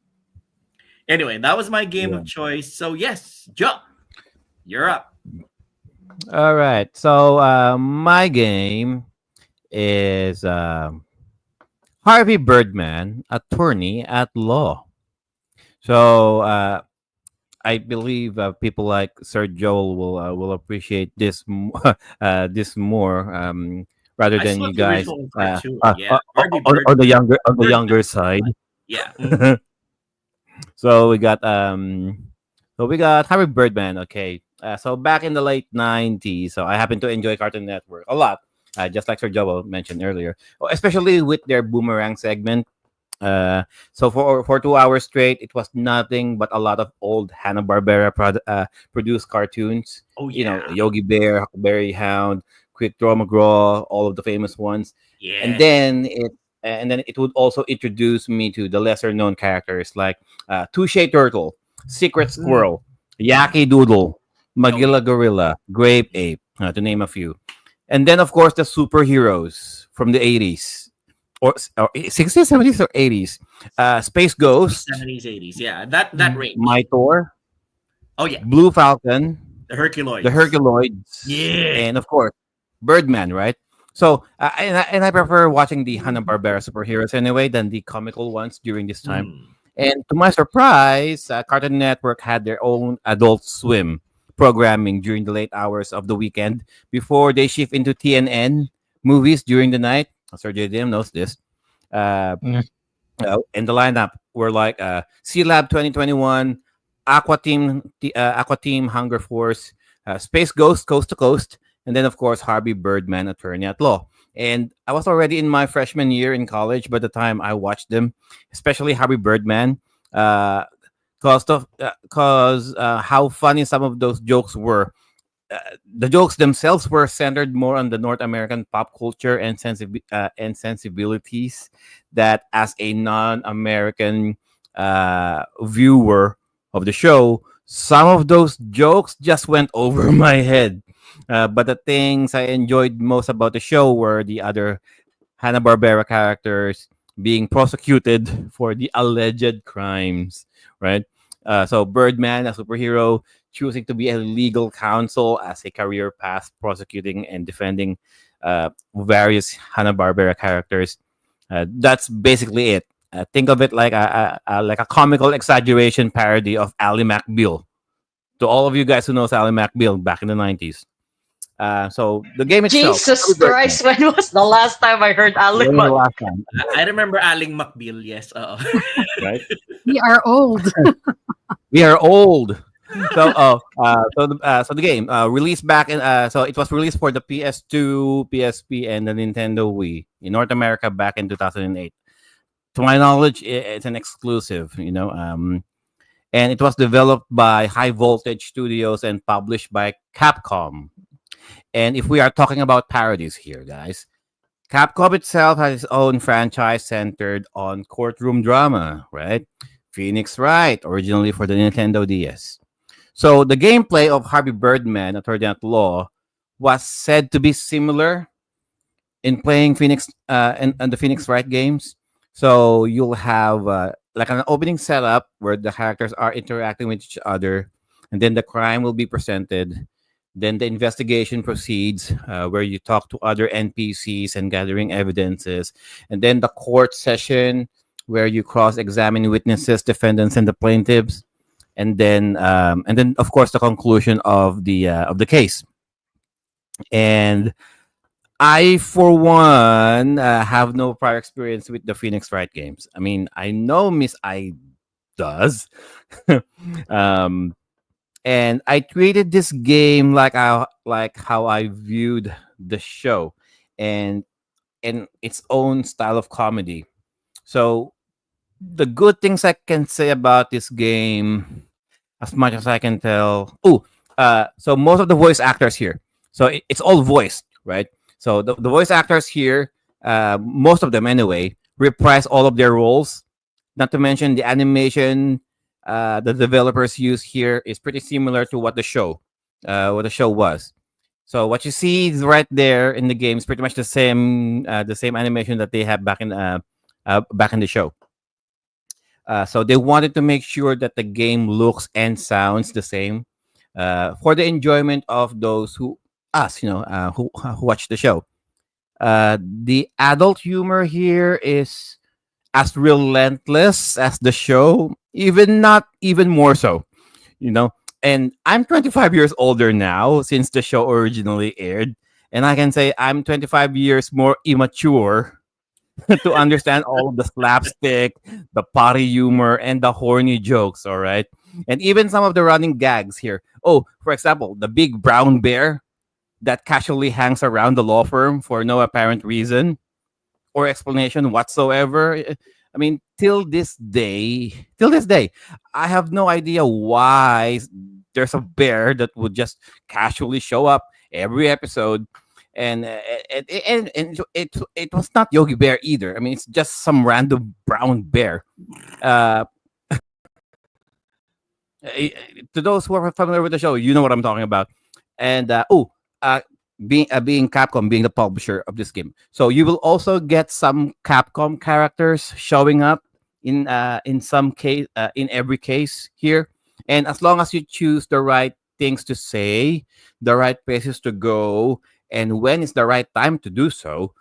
Anyway, that was my game Yeah. of choice. So yes, Joe, you're up. All right. So my game is Harvey Birdman, attorney at law. So I believe people like Sir Joel will appreciate this this more rather I than saw you the guys original cartoon. Yeah, Harvey on the younger Birdman. side. Yeah. So we got Harvey Birdman. Okay, so back in the late '90s, so I happen to enjoy Cartoon Network a lot, just like Sir Joel mentioned earlier, especially with their Boomerang segment. So for 2 hours straight, it was nothing but a lot of old Hanna-Barbera produced cartoons. Oh yeah. Yogi Bear, Huckleberry Hound, Quick Draw McGraw, all of the famous ones. Yeah. And then it would also introduce me to the lesser known characters like Touche Turtle, Secret Squirrel, Yaki Doodle, Magilla Gorilla, Grape Ape, to name a few. And then of course the superheroes from the 80s or 60s, 70s or 80s. Space Ghost, 70s, 80s. Yeah, that range. My Thor, Oh yeah, Blue Falcon, the Herculoids. the Herculoids, Yeah. and of course Birdman, right? So and I prefer watching the Hanna-Barbera superheroes anyway than the comical ones during this time. Mm. And to my surprise, Cartoon Network had their own Adult Swim programming during the late hours of the weekend before they shift into TNN movies during the night. Sir JDM knows this. Mm. And the lineup were like Sea Lab 2021, Aqua Team Hunger Force, Space Ghost Coast to Coast, and then of course Harvey Birdman, attorney at law. And I was already in my freshman year in college by the time I watched them, especially Harvey Birdman, because how funny some of those jokes were. The jokes themselves were centered more on the North American pop culture and sensibilities that, as a non-American viewer of the show, some of those jokes just went over my head. But the things I enjoyed most about the show were the other Hanna-Barbera characters being prosecuted for the alleged crimes, right? So Birdman, a superhero, choosing to be a legal counsel as a career path, prosecuting and defending various Hanna-Barbera characters. That's basically it. Think of it like a comical exaggeration parody of Ally McBeal. To all of you guys who knows Ally McBeal back in the 90s. So the game itself. Jesus Christ, when was the last time I heard When was the Alan? last time, I remember Aling McBeal. Yes. right? We are old. We are old. So the game released back in so it was released for the PS2, PSP, and the Nintendo Wii in North America back in 2008. To my knowledge, it's an exclusive, and it was developed by High Voltage Studios and published by Capcom. And if we are talking about parodies here, guys, Capcom itself has its own franchise centered on courtroom drama, right? Phoenix Wright, originally for the Nintendo DS. So the gameplay of Harvey Birdman, Attorney at Law, was said to be similar in playing Phoenix and the Phoenix Wright games. So you'll have like an opening setup where the characters are interacting with each other, and then the crime will be presented. Then the investigation proceeds, where you talk to other NPCs and gathering evidences, and then the court session where you cross-examine witnesses, defendants, and the plaintiffs, and then of course the conclusion of the case. And I, for one, have no prior experience with the Phoenix Wright games. I mean, I know Miss I does. um, and I treated this game like how I viewed the show, and its own style of comedy. So the good things I can say about this game, as much as I can tell. Oh, so most of the voice actors here, so it's all voiced, right? So the voice actors here, most of them anyway, reprise all of their roles. Not to mention the animation the developers use here is pretty similar to what the show was. So what you see is right there in the game is pretty much the same animation that they have back in the show. So they wanted to make sure that the game looks and sounds the same for the enjoyment of those who us, who watch the show. The adult humor here is as relentless as the show, even not even more so, you know. And I'm 25 years older now since the show originally aired, and I can say I'm 25 years more immature to understand all of the slapstick, the potty humor, and the horny jokes. All right, and even some of the running gags here. Oh, for example, the big brown bear that casually hangs around the law firm for no apparent reason or explanation whatsoever. I mean, till this day, I have no idea why there's a bear that would just casually show up every episode, and it was not Yogi Bear either. I mean, it's just some random brown bear. Uh, eh, to those who are familiar with the show, you know what I'm talking about. And being Capcom, being the publisher of this game, so you will also get some Capcom characters showing up in some case in every case here. And as long as you choose the right things to say, the right places to go, and when is the right time to do so,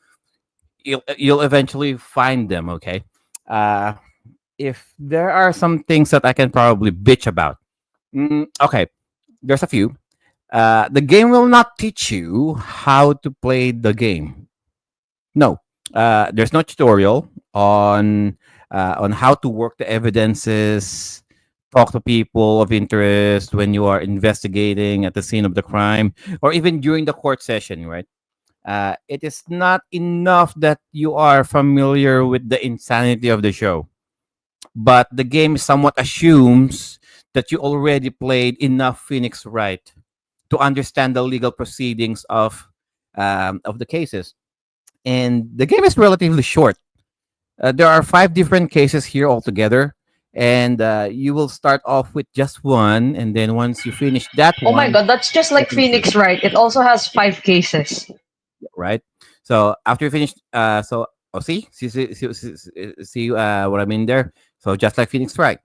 you'll eventually find them. Okay. Uh, if there are some things that I can probably bitch about, okay, there's a few. The game will not teach you how to play the game. No, there's no tutorial on how to work the evidences, talk to people of interest when you are investigating at the scene of the crime, or even during the court session. Right? It is not enough that you are familiar with the insanity of the show, but the game somewhat assumes that you already played enough Phoenix Wright to understand the legal proceedings of the cases. And the game is relatively short. There are 5 different cases here altogether, and you will start off with just one, and then once you finish that Oh my one, god, that's just like second case, Phoenix, right? It also has 5 cases. right? So after you finish, see what I mean there. So just like Phoenix Wright,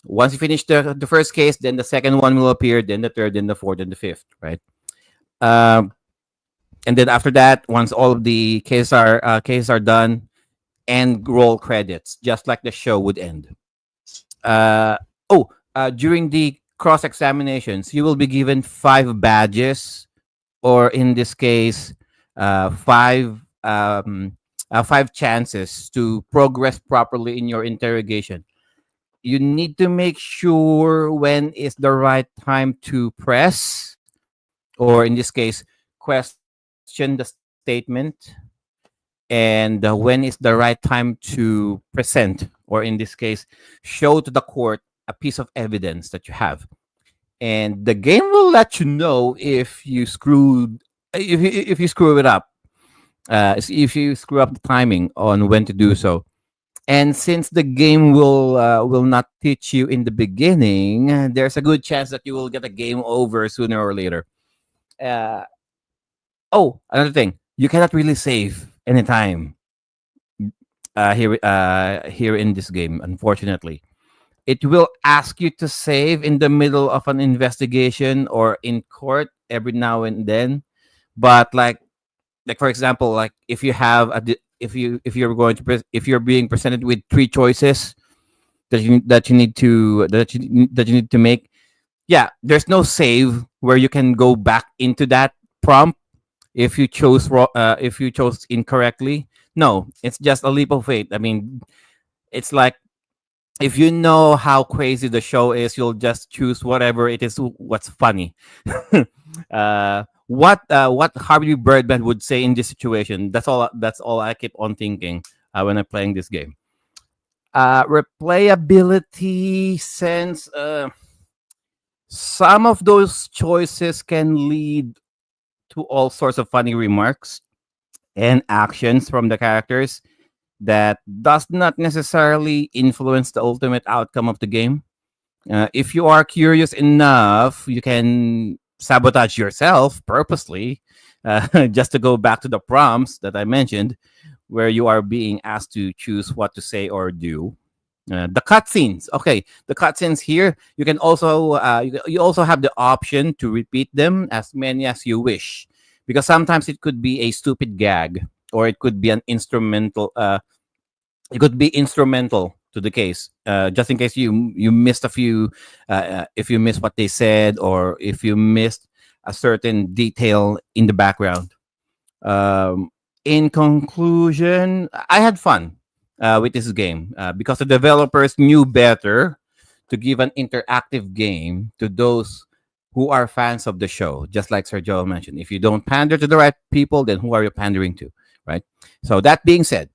once you finish the first case, then the second one will appear, then the third, then the fourth, and the fifth, right? Um, and then after that, once all of the cases are done, and roll credits, just like the show would end. Uh, During the cross examinations, you will be given 5 badges, or in this case, uh, five um, 5 chances to progress properly in your interrogation. You need to make sure when is the right time to press, or in this case, question the statement, and when is the right time to present, or in this case, show to the court a piece of evidence that you have. And the game will let you know if you screw it up, if you screw up the timing on when to do so. And since the game will not teach you in the beginning, there's a good chance that you will get a game over sooner or later. Uh, Another thing, you cannot really save anytime here in this game. Unfortunately, it will ask you to save in the middle of an investigation or in court every now and then. But like for example, like if you have if you're going to if you're being presented with 3 choices that you need to make, yeah, there's no save where you can go back into that prompt if if you chose incorrectly. No, it's just a leap of faith. I mean, it's like if you know how crazy the show is, you'll just choose whatever it is what's funny. What Harvey Birdman would say in this situation? That's all I keep on thinking when I'm playing this game. Replayability, since some of those choices can lead to all sorts of funny remarks and actions from the characters that does not necessarily influence the ultimate outcome of the game. If you are curious enough, you can sabotage yourself purposely, just to go back to the prompts that I mentioned, where you are being asked to choose what to say or do. The cutscenes. Okay, the cutscenes here. You can also you also have the option to repeat them as many as you wish, because sometimes it could be a stupid gag, or it could be an instrumental. It could be instrumental to the case, just in case you missed a few, if you missed what they said, or if you missed a certain detail in the background. In conclusion, I had fun with this game because the developers knew better to give an interactive game to those who are fans of the show. Just like Sir Joe mentioned, if you don't pander to the right people, then who are you pandering to, right? So that being said,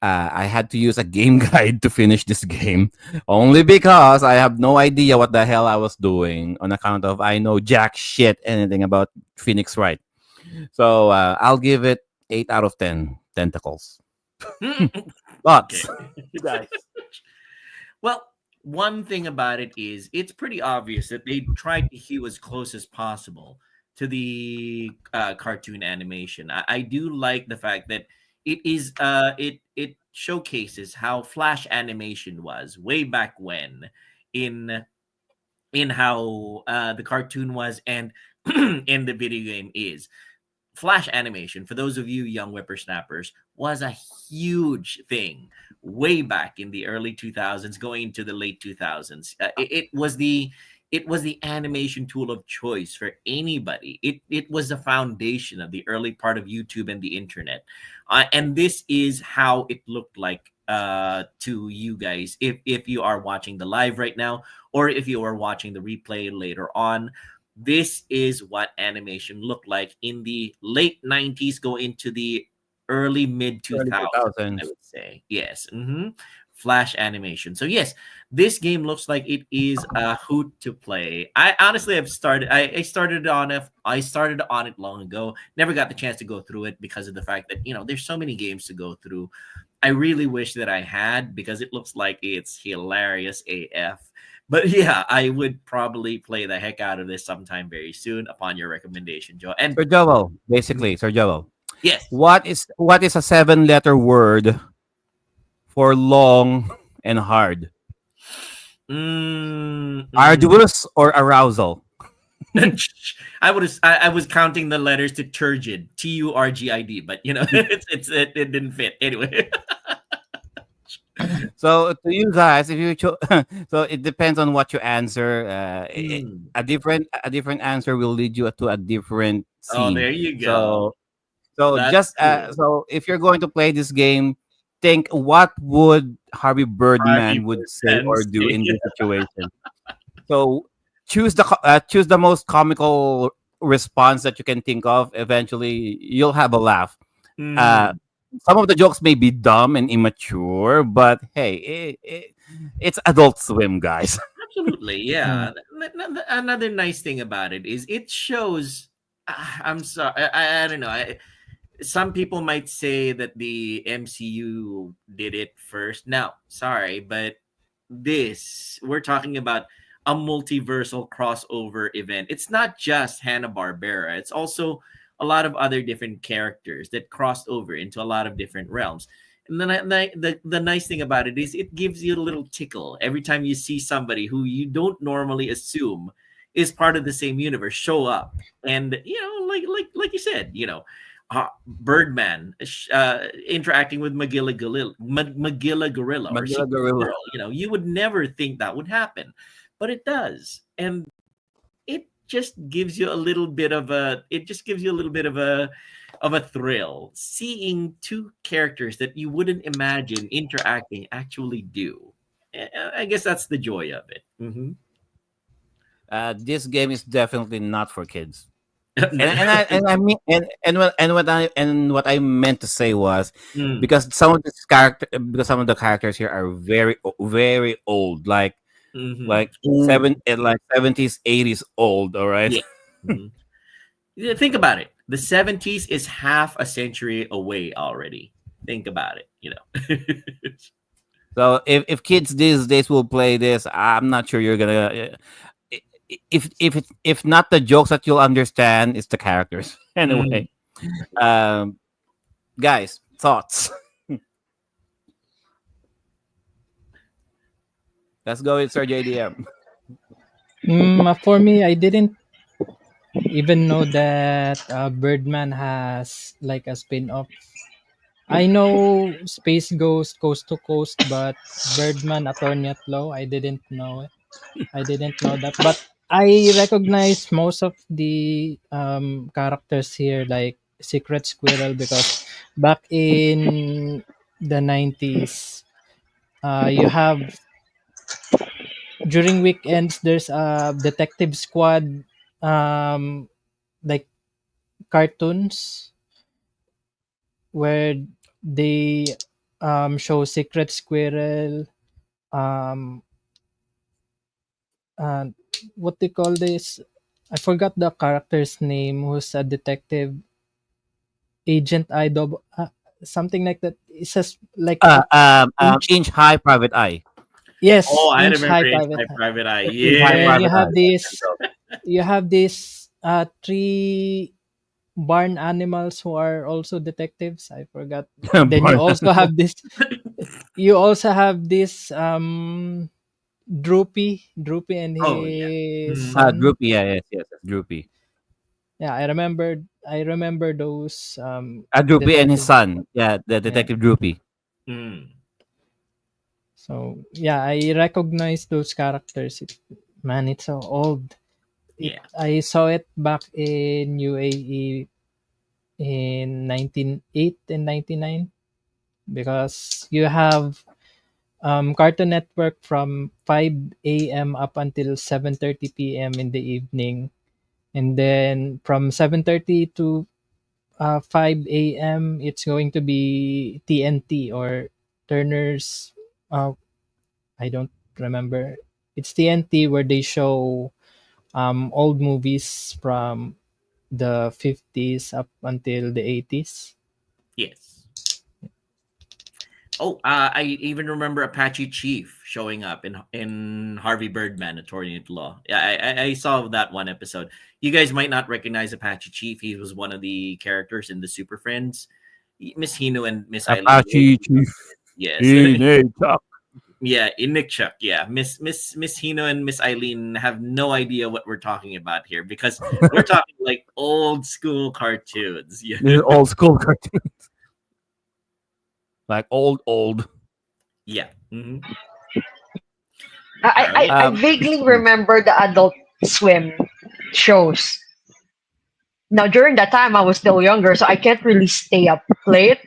I had to use a game guide to finish this game, only because I have no idea what the hell I was doing, on account of I know jack shit anything about Phoenix Wright. So I'll give it 8 out of 10 tentacles. Lots. Okay. You guys. Well, one thing about it is it's pretty obvious that they tried to hew as close as possible to the cartoon animation. I do like the fact that it showcases how flash animation was way back when, in how the cartoon was, and in the video game is. Flash animation, for those of you young whippersnappers, was a huge thing way back in the early 2000s, going into the late 2000s. It was the animation tool of choice for anybody. It was the foundation of the early part of YouTube and the internet, and this is how it looked like to you guys, if you are watching the live right now, or if you are watching the replay later on. This is what animation looked like in the late 90s, go into the early mid Early 2000s, I 2000s. would say. Yes. Flash animation. So yes, this game looks like it is a hoot to play. I honestly have started I started on it long ago. Never got the chance to go through it because of the fact that, there's so many games to go through. I really wish that I had, because it looks like it's hilarious AF. But yeah, I would probably play the heck out of this sometime very soon upon your recommendation, Joe. And Sir Joel, basically, Sir Joel. yes. What is a 7 letter word for long and hard? Mm. Arduous or arousal? I was counting the letters to turgid, TURGID, but it didn't fit anyway. So to you guys, if you so it depends on what you answer. Mm. A different answer will lead you to a different Oh, scene. there you go. So That's just true. so if you're going to play this game, think what would Harvey Harvey Birdman would say or do Birdman. in this situation. So choose the most comical response that you can think of. Eventually, you'll have a laugh. Uh, Mm. some of the jokes may be dumb and immature, but hey, it's Adult Swim, guys. Absolutely, Mm. yeah. Another nice thing about it is it shows. I'm sorry, I don't know. Some people might say that the MCU did it first. No, sorry, but we're talking about a multiversal crossover event. It's not just Hanna-Barbera. It's also a lot of other different characters that crossed over into a lot of different realms. And then the nice thing about it is it gives you a little tickle every time you see somebody who you don't normally assume is part of the same universe show up. And like you said, Birdman interacting with Magilla Gorilla or Magilla Secret Gorilla. Squirrel. You would never think that would happen, but it does, and it just gives you a little bit of a of a thrill seeing two characters that you wouldn't imagine interacting actually do. I guess that's the joy of it. This game is definitely not for kids. Mm-hmm. I mean what I meant to say was Mm, because some of the characters here are very old, mhm. like 70s 80s old. All right. Yeah. Mhm. Yeah, think about it. The 70s is half a century away already. Think about it, you know. So if kids these days will play this, I'm not sure you're gonna. If not the jokes that you'll understand, it's the characters. Mm. Anyway, um, guys, thoughts. Let's go with Sir JDM. For me, I didn't even know that Birdman has like a spin-off. I know Space Ghost Coast to Coast, but Birdman Attorney at Law, I didn't know it. I didn't know that, but I recognize most of the characters here, like Secret Squirrel, because back in the 90s, you have during weekends there's a Detective Squad, um, like cartoons where they show Secret Squirrel, um, uh, what they call this? I forgot the character's name. Who's a detective, agent idol, something like that. It's just like a inch. Inch High Private Eye. Oh, Yes, I inch high remember Inch private My eye. Private Eye. Inch High Yeah. And Private Eye. you have this three barn animals who are also detectives. I forgot. Then you Barn. also have this. You also have this Droopy and Oh, yeah. his Mhm. son. Droopy. Yeah, yes, Droopy. Yeah, I remember those Droopy and his detective. son. Yeah, the Yeah. detective Droopy. Mm. So yeah, I recognize those characters. Man, it's so old. Yeah. I saw it back in UAE in 1908 and 99 because you have Cartoon Network from 5 a.m. up until 7:30 p.m. in the evening, and then from 7:30 to 5 a.m. it's going to be TNT or Turner's. I don't remember. It's TNT where they show old movies from the 50s up until the 80s. Yes. Oh, I even remember Apache Chief showing up in Harvey Birdman, Attorney at Law. Yeah, I saw that one episode. You guys might not recognize Apache Chief. He was one of the characters in the Super Friends. Miss Hino and Miss Eileen. Apache Chief. Yes. Chuck. Yeah, in Nick Chuck. Yeah, Miss Hino and Miss Eileen have no idea what we're talking about here because we're talking like old school cartoons. Yeah, This is old school cartoon. Like old. yeah. Hmm. I Um, vaguely remember the Adult Swim shows. Now during that time I was still younger, so I can't really stay up late.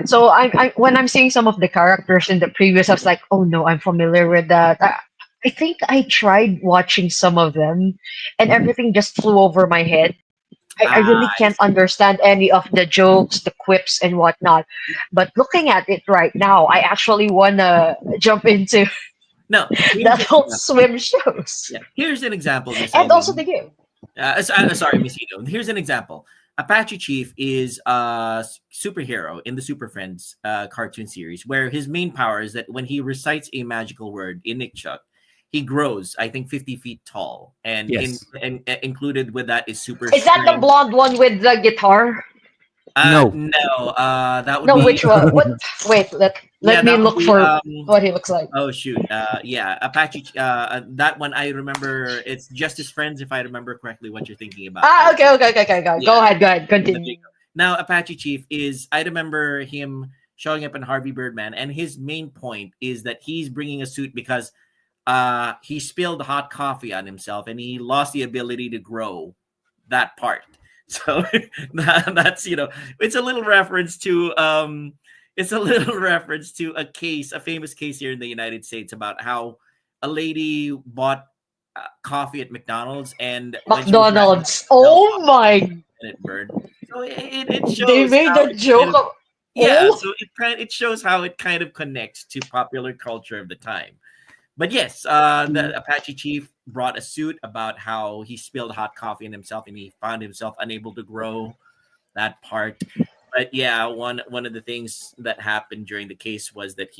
So I when I'm seeing some of the characters in the previous, I was like, oh no, I'm familiar with that. I think I tried watching some of them, and everything just flew over my head. I Ah, really can't understand any of the jokes, the quips, and whatnot. But looking at it right now, I actually wanna jump into no. the Here's an Adult example. Swim shows Yeah, here's an example, Miss and also Eileen. the game. Sorry, Miss Hino. Here's an example. Apache Chief is a superhero in the Super Friends cartoon series, where his main power is that when he recites a magical word in Nick Chuck, he grows, I think, 50 feet tall, and yes. included with that is super Is that the strength. blonde one with the guitar? No. No, that would No, be which one? What? Wait, yeah, let me that would look be for what he looks like. oh shoot, yeah, Apache. That one I remember. It's Justice Friends, if I remember correctly, what you're thinking about. Ah, okay. Yeah, Go ahead, the continue. big now Apache Chief is I remember him showing up in Harvey Birdman, and his main point is that he's bringing a suit because he spilled hot coffee on himself and he lost the ability to grow that part. So that's it's a little reference to it's a little reference to a famous case here in the United States about how a lady bought coffee at McDonald's, and when she was wrapping McDonald's. it fell Oh off my! and it burned. So it They shows made how a it kind joke of, of. yeah, Oh, so it shows how it kind of connects to popular culture of the time. But yes, the Apache chief brought a suit about how he spilled hot coffee on himself and he found himself unable to grow that part. But yeah, one of the things that happened during the case was that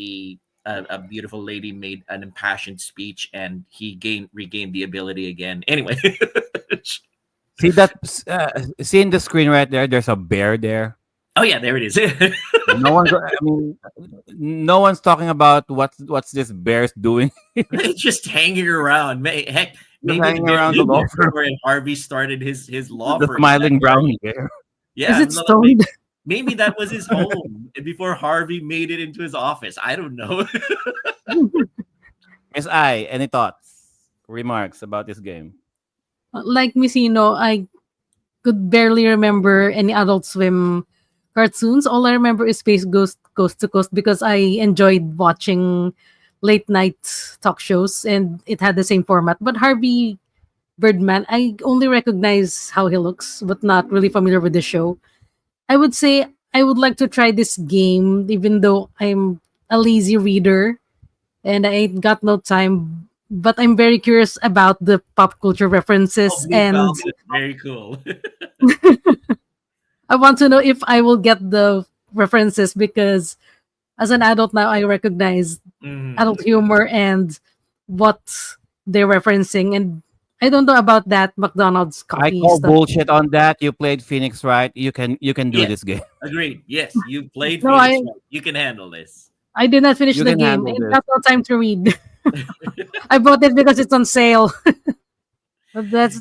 a beautiful lady made an impassioned speech and he regained the ability again. Anyway, See that? See in the screen right there. There's a bear there. oh yeah, there it is. No one. I mean, no one's talking about what's this bear's doing. It's just hanging around. Heck, Just maybe the hanging bear around the lived law there firm. before Harvey started his law The firm. smiling brown bear. Yeah, Is it no, stoned? maybe that was his home before Harvey made it into his office. I don't know. Miss I, any thoughts, remarks about this game? Like Missino, I could barely remember any Adult Swim cartoons. All I remember is Space Ghost Coast to Coast because I enjoyed watching late night talk shows and it had the same format. But Harvey Birdman, I only recognize how he looks, but not really familiar with the show. I would say I would like to try this game, even though I'm a lazy reader and I ain't got no time. But I'm very curious about the pop culture references, Oh, me and Falcon, very cool. I want to know if I will get the references because as an adult now, I recognize Mhm. adult humor and what they're referencing. And I don't know about that McDonald's I coffee call stuff. bullshit on that. You played Phoenix, right? You can do Yes, this game. agreed. Yes, you played No, Phoenix. Right. You can handle this. I did not finish You the can game. handle I this. got no time to read. I bought it because it's on sale. But that's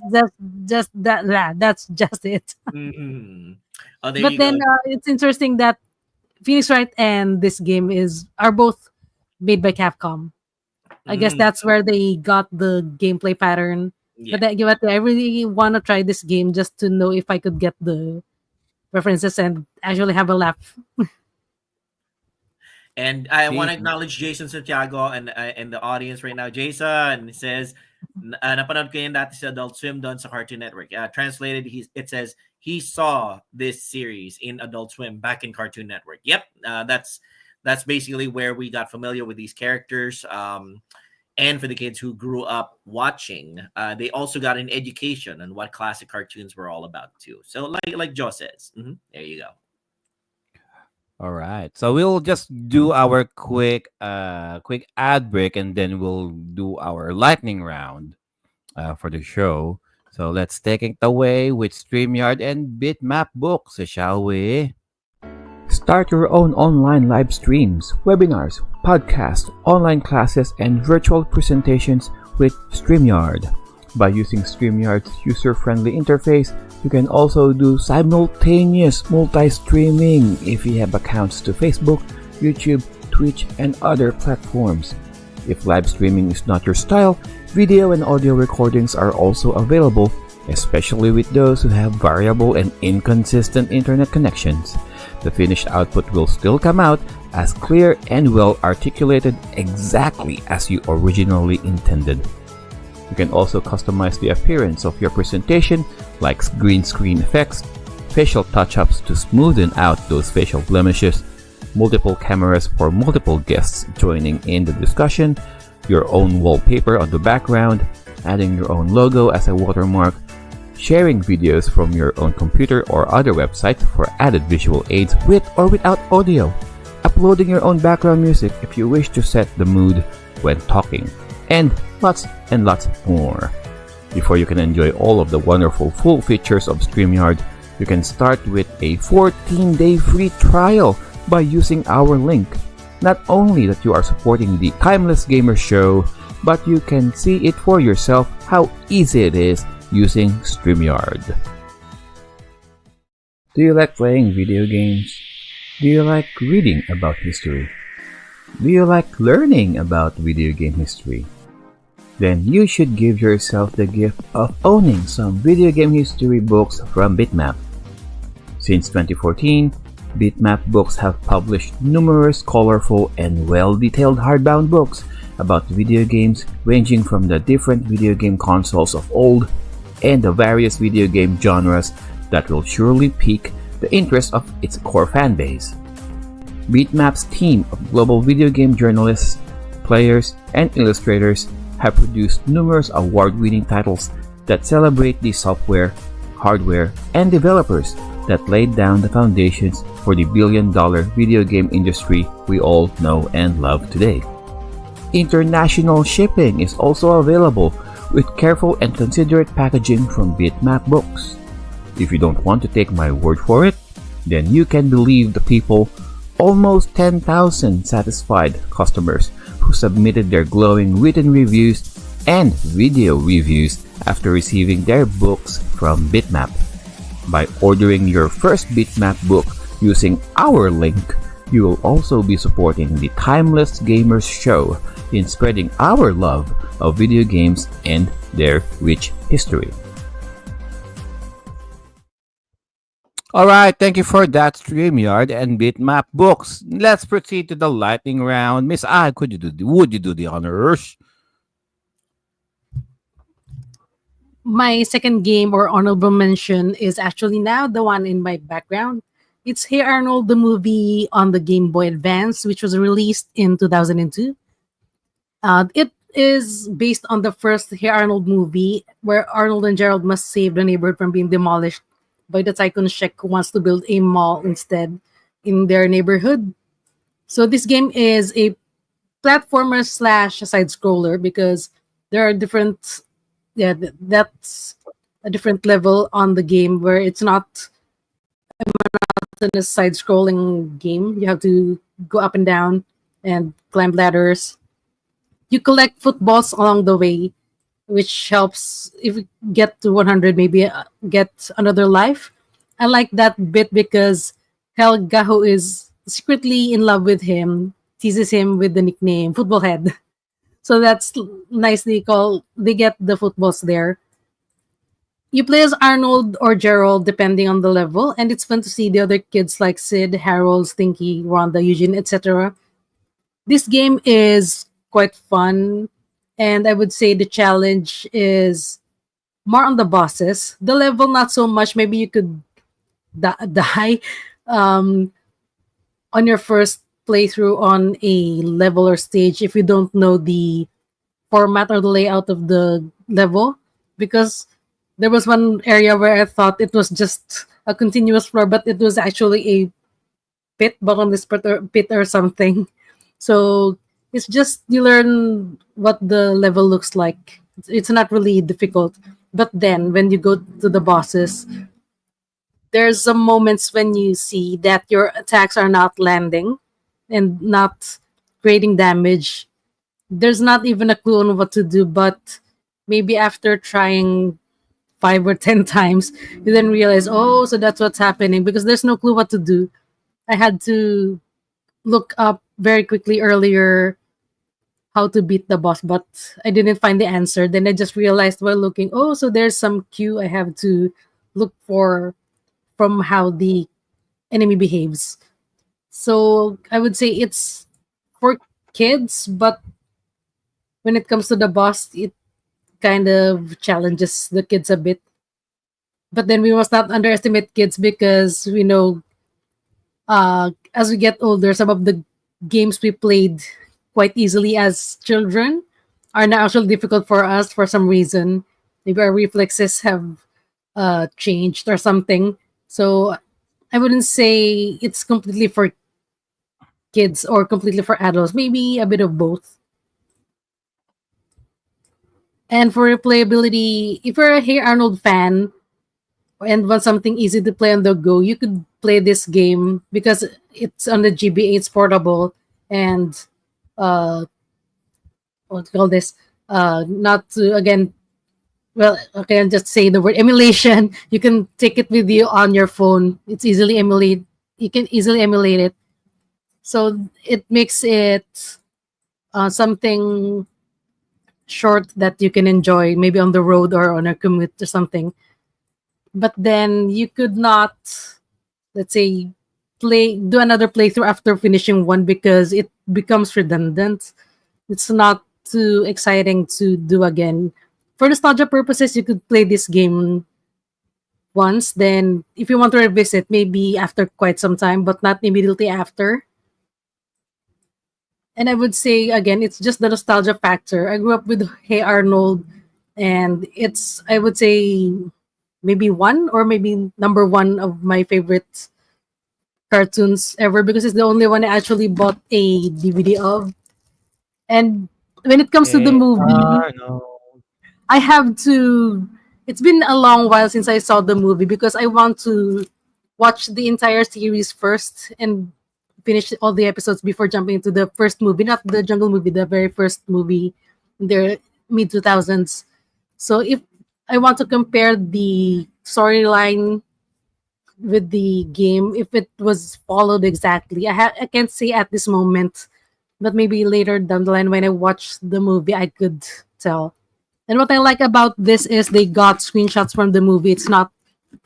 just it. Mhm. Oh, there But you go. then it's interesting that Phoenix Wright and this game are both made by Capcom. I guess Mm, that's where they got the gameplay pattern. yeah. But I really want to try this game just to know if I could get the references and actually have a laugh. And I want See, to acknowledge Jason Santiago and the audience right now. Jason says, napanood ko yun dati sa Adult Swim doon sa Cartoon Network. Translated, it says, he saw this series in Adult Swim back in Cartoon Network. Yep, that's basically where we got familiar with these characters. And for the kids who grew up watching, they also got an education on what classic cartoons were all about too. So like Joe says, there you go. all right. So we'll just do our quick ad break, and then we'll do our lightning round for the show. So let's take it away with StreamYard and BitMap Books, shall we? Start your own online live streams, webinars, podcasts, online classes, and virtual presentations with StreamYard. By using StreamYard's user-friendly interface, you can also do simultaneous multi-streaming if you have accounts to Facebook, YouTube, Twitch, and other platforms. If live streaming is not your style, video and audio recordings are also available, especially with those who have variable and inconsistent internet connections. The finished output will still come out as clear and well articulated exactly as you originally intended. You can also customize the appearance of your presentation, like green screen effects, facial touch-ups to smoothen out those facial blemishes, multiple cameras for multiple guests joining in the discussion, your own wallpaper on the background, adding your own logo as a watermark, sharing videos from your own computer or other website for added visual aids with or without audio, uploading your own background music if you wish to set the mood when talking, and lots more. Before you can enjoy all of the wonderful full features of StreamYard, you can start with a 14-day free trial by using our link. Not only that you are supporting the Timeless Gamer Show, but you can see it for yourself how easy it is using StreamYard. Do you like playing video games? Do you like reading about history? Do you like learning about video game history? then you should give yourself the gift of owning some video game history books from BitMap. Since 2014, BitMap Books have published numerous colorful and well-detailed hardbound books about video games ranging from the different video game consoles of old and the various video game genres that will surely pique the interest of its core fanbase. BitMap's team of global video game journalists, players, and illustrators have produced numerous award-winning titles that celebrate the software, hardware, and developers that laid down the foundations for the billion-dollar video game industry we all know and love today. International shipping is also available with careful and considerate packaging from BitMap Books. If you don't want to take my word for it, then you can believe the people, almost 10,000 satisfied customers who submitted their glowing written reviews and video reviews after receiving their books from BitMap. By ordering your first BitMap book using our link, you will also be supporting the Timeless Gamers Show in spreading our love of video games and their rich history. Alright, thank you for that, Streamyard and Bitmap Books. Let's proceed to the lightning round. Miss I, would you do the honors? My second game or honorable mention is actually now the one in my background. It's Hey Arnold, the movie on the Game Boy Advance, which was released in 2002. It is based on the first Hey Arnold movie, where Arnold and Gerald must save the neighborhood from being demolished by the tycoon Sheik, who wants to build a mall instead in their neighborhood. So this game is a platformer slash side scroller because there are different, that's a different level on the game where it's not a side scrolling game. You have to go up and down and climb ladders. You collect footballs along the way, which helps if you get to 100, maybe get another life. I like that bit because Helga, who is secretly in love with him, teases him with the nickname Football Head. So that's nicely called. They get the footballs there. You play as Arnold or Gerald, depending on the level, and it's fun to see the other kids like Sid, Harold, Stinky, Rhonda, Eugene, etc. This game is quite fun, and I would say the challenge is more on the bosses. The level, not so much. Maybe you could die on your first playthrough on a level or stage if you don't know the format or the layout of the level, because there was one area where I thought it was just a continuous floor, but it was actually a pit, bottomless pit or something. So it's just you learn what the level looks like. It's not really difficult. But then when you go to the bosses, there's some moments when you see that your attacks are not landing and not creating damage. There's not even a clue on what to do, but maybe after trying 5 or 10 times, you then realize, oh, so that's what's happening, because there's no clue what to do. I had to look up very quickly earlier how to beat the boss, but I didn't find the answer. Then I just realized while looking, oh, so there's some cue I have to look for from how the enemy behaves. So I would say it's for kids, but when it comes to the boss, it kind of challenges the kids a bit. But then we must not underestimate kids, because we know as we get older, some of the games we played quite easily as children are now actually difficult for us for some reason. Maybe our reflexes have changed or something. So I wouldn't say it's completely for kids or completely for adults. Maybe a bit of both. And for replayability, if you're a Hey Arnold fan and want something easy to play on the go, you could play this game because it's on the GBA, it's portable, and what do you call this? Not to again, well, okay, I'll just say the word emulation. You can take it with you on your phone. It's easily emulate. You can easily emulate it, so it makes it something short that you can enjoy maybe on the road or on a commute or something. But then you could not, let's say, do another playthrough after finishing one because it becomes redundant. It's not too exciting to do again. For nostalgia purposes, you could play this game once. Then, if you want to revisit, maybe after quite some time, but not immediately after. And I would say again, it's just the nostalgia factor. I grew up with Hey Arnold, and it's, I would say, maybe one or maybe number one of my favorite cartoons ever because it's the only one I actually bought a DVD of. And when it comes to the Hey movie, Arnold. I have to. It's been a long while since I saw the movie because I want to watch the entire series first and finish all the episodes before jumping into the first movie, not the Jungle movie, the very first movie in the mid 2000s. So if I want to compare the storyline with the game, if it was followed exactly, I can't say at this moment, but maybe later down the line when I watch the movie, I could tell. And what I like about this is they got screenshots from the movie. It's not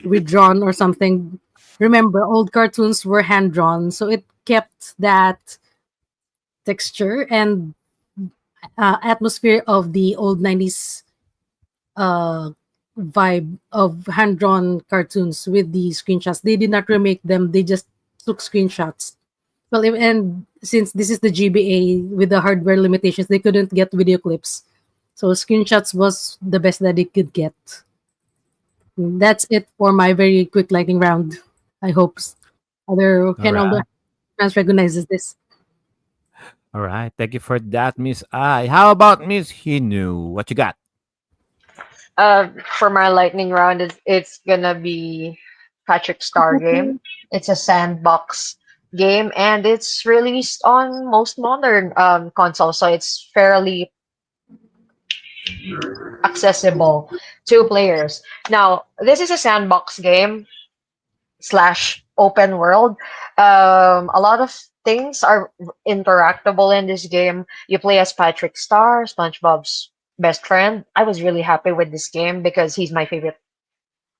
redrawn or something. Remember, old cartoons were hand drawn, so it kept that texture and atmosphere of the old 90s uh, vibe of hand drawn cartoons with the screenshots. They did not remake them, they just took screenshots. Well, and since this is the GBA with the hardware limitations, they couldn't get video clips. So screenshots was the best that they could get. That's it for my very quick lightning round. I hope All other right. fans recognizes this. All right. Thank you for that, Miss I. How about Miss Hinu? What you got? For my lightning round, it's gonna be Patrick Star game. It's a sandbox game, and it's released on most modern consoles, so it's fairly accessible to players. Now, this is a sandbox game slash open world. A lot of things are interactable in this game. You play as Patrick Star, SpongeBob's best friend. I was really happy with this game because he's my favorite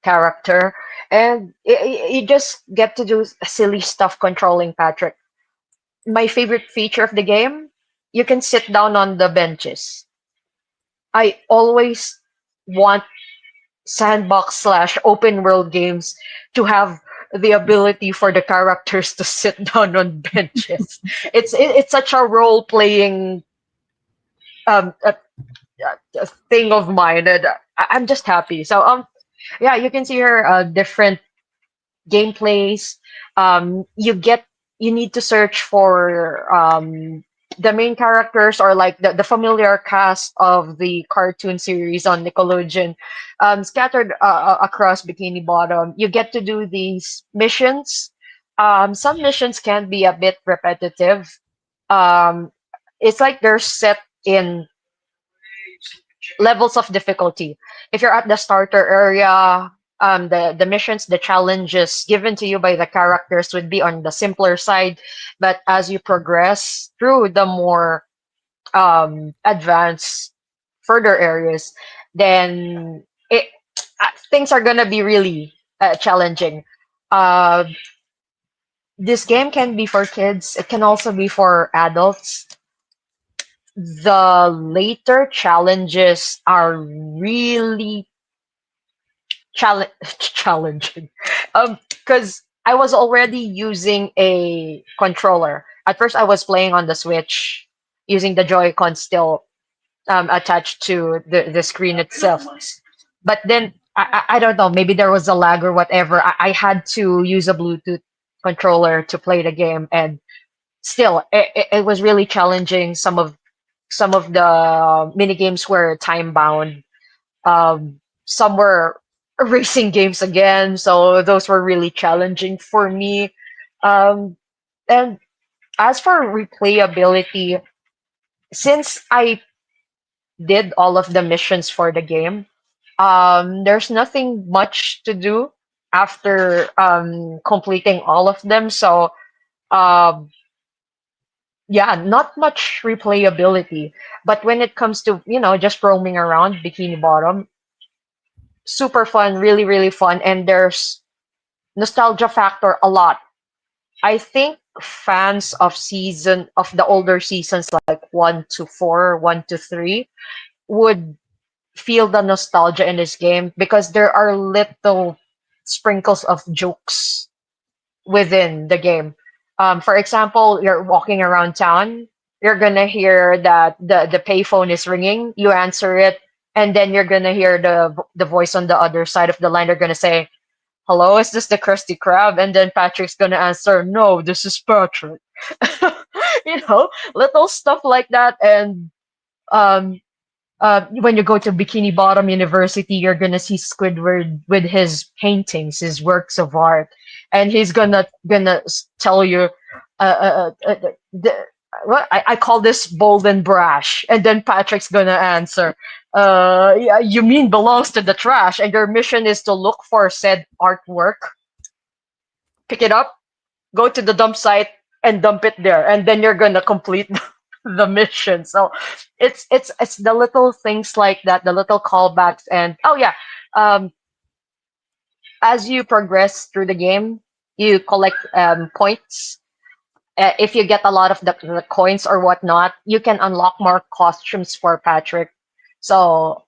character, and you just get to do silly stuff controlling Patrick. My favorite feature of the game, you can sit down on the benches. I always want sandbox slash open world games to have the ability for the characters to sit down on benches. It's such a role playing um a thing of mine, and I'm just happy. So yeah, you can see here different gameplays. You get, you need to search for the main characters or like the familiar cast of the cartoon series on Nickelodeon, scattered across Bikini Bottom. You get to do these missions. Some missions can be a bit repetitive. Um, it's like they're set in levels of difficulty. If you're at the starter area, the missions, the challenges given to you by the characters would be on the simpler side. But as you progress through the more advanced, further areas, then things are gonna be really challenging. Uh, this game can be for kids. It can also be for adults. The later challenges are really challenging. Because I was already using a controller. At first, I was playing on the Switch using the Joy-Con still attached to the screen itself. But then I don't know, maybe there was a lag or whatever. I had to use a Bluetooth controller to play the game, and still, it was really challenging. Some of the mini games were time bound. Some were racing games again, so those were really challenging for me. Um, and as for replayability, since I did all of the missions for the game, there's nothing much to do after completing all of them. So um, yeah, not much replayability. But when it comes to, just roaming around Bikini Bottom, super fun, really, really fun. And there's nostalgia factor a lot. I think fans of the older seasons like 1 to 4, 1 to 3 would feel the nostalgia in this game because there are little sprinkles of jokes within the game. For example, you're walking around town, you're gonna hear that the payphone is ringing. You answer it, and then you're gonna hear the voice on the other side of the line. They're gonna say, "Hello, is this the Krusty Krab?" And then Patrick's gonna answer, "No, this is Patrick." Little stuff like that, and um, when you go to Bikini Bottom University, you're gonna see Squidward with his paintings, his works of art, and he's gonna tell you, the, what I call this bold and brash, and then Patrick's gonna answer, yeah, you mean belongs to the trash, and your mission is to look for said artwork, pick it up, go to the dump site, and dump it there, and then you're gonna complete the mission. So it's the little things like that, the little callbacks, and oh yeah, um, as you progress through the game, you collect points. If you get a lot of the coins or whatnot, you can unlock more costumes for Patrick. So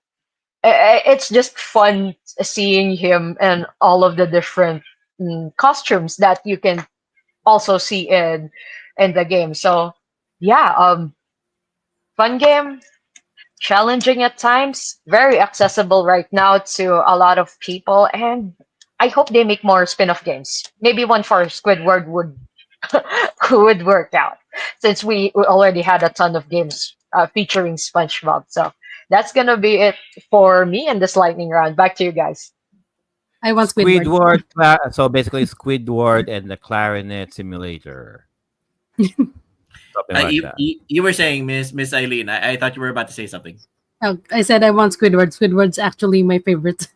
it's just fun seeing him and all of the different costumes that you can also see in the game. So yeah, fun game, challenging at times, very accessible right now to a lot of people, and I hope they make more spin-off games. Maybe one for Squidward would would work out since we already had a ton of games featuring SpongeBob. So that's gonna be it for me in this lightning round. Back to you guys. I want Squidward. Squidward. So basically, Squidward and the Clarinet Simulator, something like You, that. you were saying, Miss Eileen. I thought you were about to say something. Oh, I said I want Squidward. Squidward's actually my favorite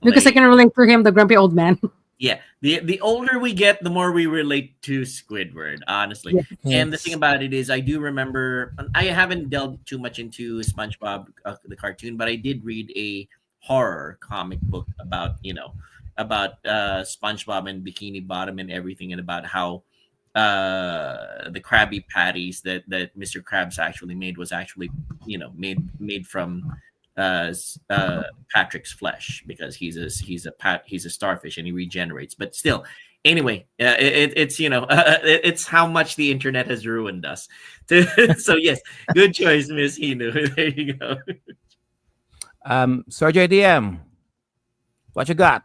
because I Like, can relate to him, the grumpy old man. yeah, the older we get, the more we relate to Squidward, honestly. Yeah. And the thing Yes. about it is, I do remember. I haven't delved too much into SpongeBob, the cartoon, but I did read a horror comic book about about SpongeBob and Bikini Bottom and everything, and about how the Krabby Patties that Mr. Krabs actually made was actually made from Patrick's flesh, because he's a starfish and he regenerates. But still, anyway, it's it's how much the internet has ruined us. So yes, good choice, Miss Hinu. There you go. Sergio DM, what you got?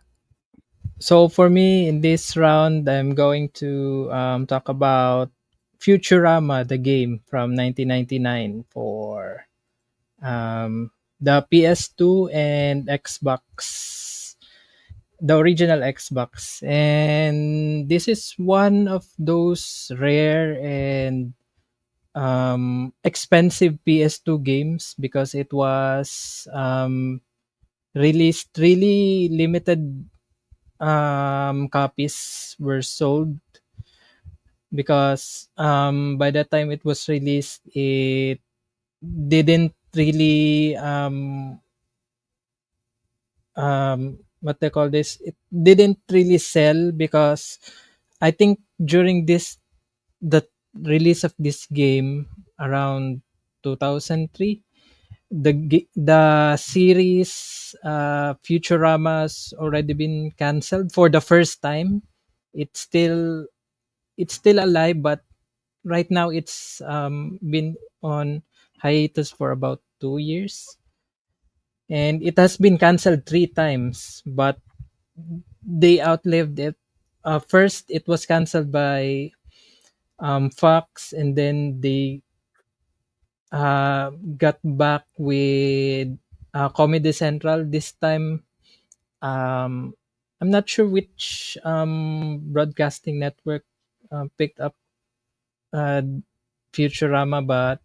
So for me in this round, I'm going to talk about Futurama, the game from 1999 for the PS2 and Xbox, the original Xbox. And this is one of those rare and expensive PS2 games because it was released really limited copies were sold because by the time it was released, it didn't really what they call this, it didn't really sell because I think during this the release of this game around 2003, the series Futurama's already been canceled for the first time. It's still it's still alive, but right now it's been on hiatus for about 2 years, and it has been canceled 3 times, but they outlived it. First, it was canceled by Fox, and then they got back with Comedy Central. This time, um, I'm not sure which broadcasting network picked up uh, Futurama, but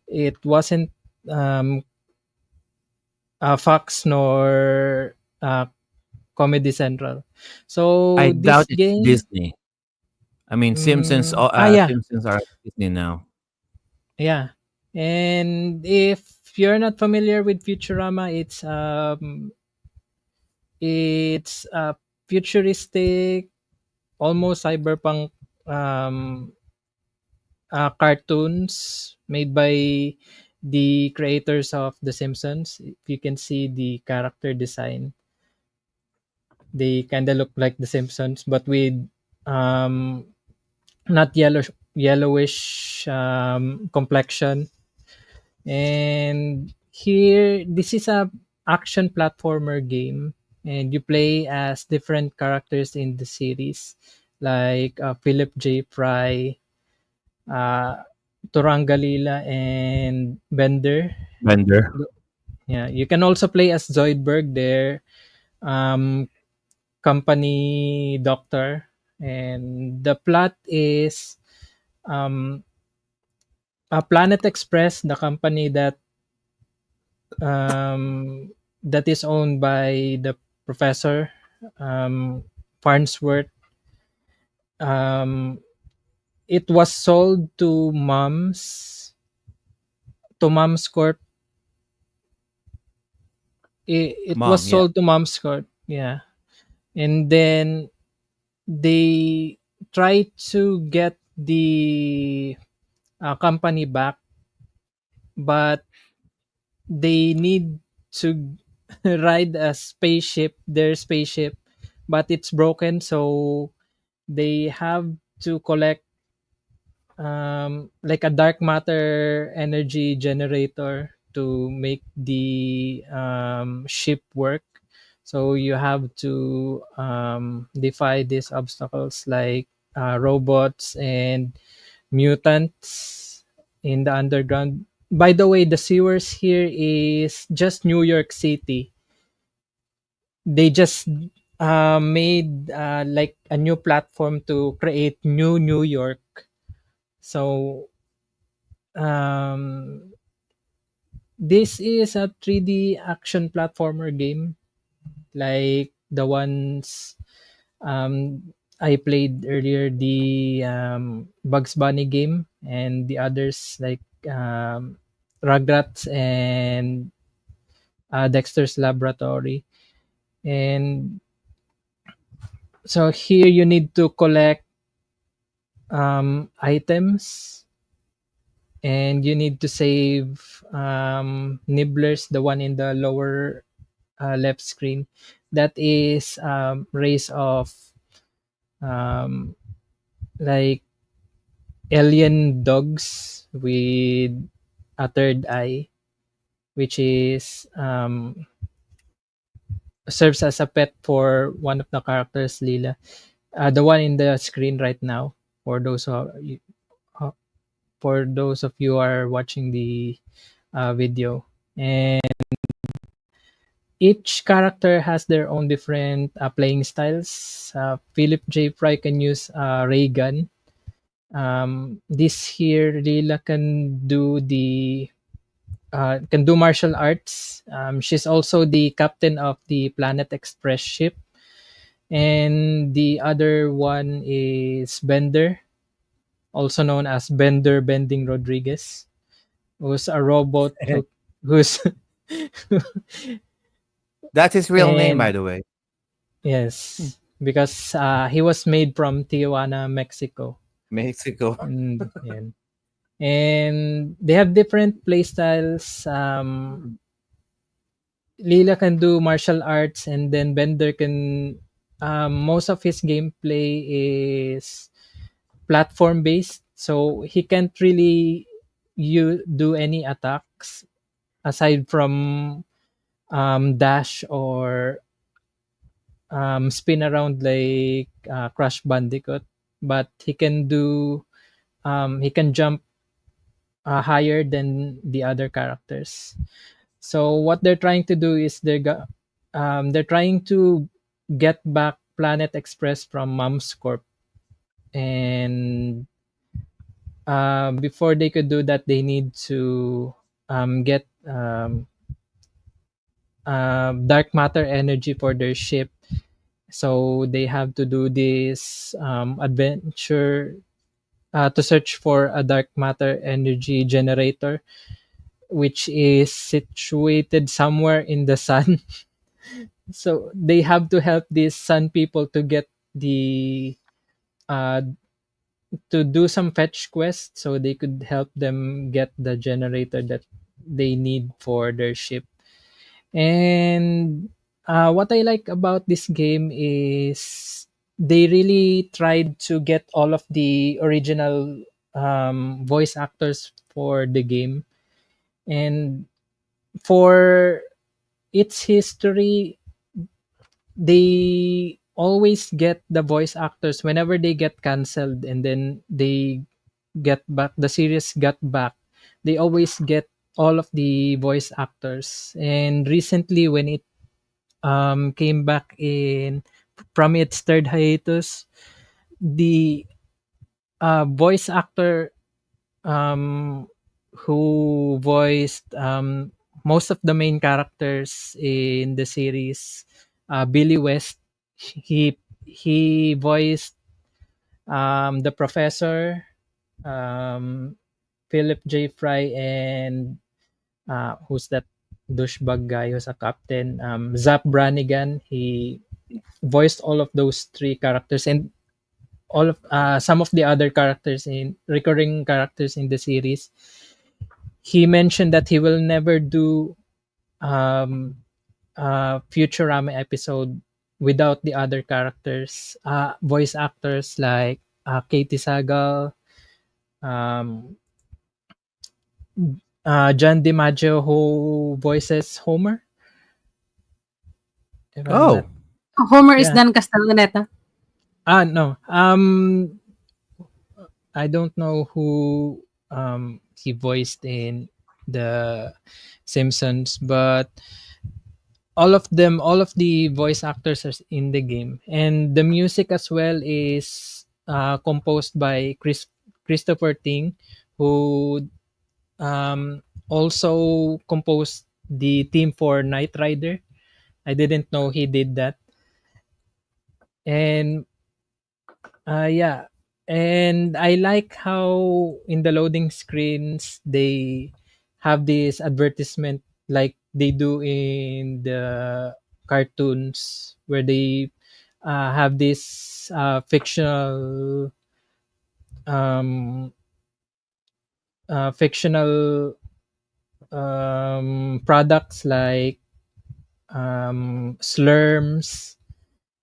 it wasn't um, Fox nor Comedy Central. I So doubt this it's game, Disney. I mean, Simpsons. yeah, Simpsons are Disney now. Yeah. And if you're not familiar with Futurama, it's futuristic, almost cyberpunk um, cartoons made by the creators of The Simpsons. If you can see the character design, they kind of look like The Simpsons, but with um, not yellowish complexion. And here, this is a action platformer game, and you play as different characters in the series, like Philip J. Fry, uh, Turangalila, and Bender. Bender. Yeah, you can also play as Zoidberg, their um, company doctor. And the plot is um, Planet Express, the company that is owned by the professor um, Farnsworth. Um, it was sold to Mom's Corp. It was Mom, yeah. sold to Mom's Corp. Yeah, and then they tried to get the company back, but they need to ride their spaceship, but it's broken, so they have to collect like a dark matter energy generator to make the ship work. So you have to defy these obstacles like robots and mutants in the underground. By the way, the sewers here is just New York City. They just made like a new platform to create New York. So um, this is a 3D action platformer game like the ones um, I played earlier, the Bugs Bunny game, and the others like Rugrats and Dexter's Laboratory. And so here you need to collect items, and you need to save Nibblers, the one in the lower left screen. That is race of um, like alien dogs with a third eye, which is serves as a pet for one of the characters, Lila. The one in the screen right now, for uh, those of you who are watching the video. And each character has their own different playing styles. Philip J. Fry can use ray gun. This here, Lila can do martial arts. She's also the captain of the Planet Express ship. And the other one is Bender, also known as Bender Bending Rodriguez, who's a robot who's That's his real name, by and the way. yes, because he was made from Tijuana, Mexico. Mexico. And they have different play styles. Lila can do martial arts, and then Bender can. Most of his gameplay is platform based, so he can't really you do any attacks aside from dash or spin around like Crash Bandicoot. But he can jump higher than the other characters. So what they're trying to do is they're trying to get back Planet Express from Mom's Corp, and before they could do that, they need to get dark matter energy for their ship. So they have to do this adventure to search for a dark matter energy generator, which is situated somewhere in the sun. So they have to help these sun people to get the uh, to do some fetch quests so they could help them get the generator that they need for their ship. And what I like about this game is they really tried to get all of the original voice actors for the game. And for its history, they always get the voice actors whenever they get canceled, and then they get back, the series got back, they always get all of the voice actors. And recently when it came back in from its third hiatus, the voice actor um, who voiced most of the main characters in the series, Billy West, he voiced the professor, um, Philip J. Fry, and who's that douchebag guy who's a captain, Zap Brannigan. He voiced all of those three characters, and all of some of the other characters in recurring characters in the series. He mentioned that he will never do um, Futurama episode without the other characters, voice actors like Katie Sagal, um, John DiMaggio, who voices Homer. If I'm not, Oh, Homer is yeah. Dan Castellaneta. No. I don't know who he voiced in the Simpsons, but all of them, all of the voice actors are in the game, and the music as well is composed by Christopher Ting, who also composed the theme for Knight Rider. I didn't know he did that. And yeah, and I like how in the loading screens they have this advertisement like they do in the cartoons, where they have this um, fictional products like slurms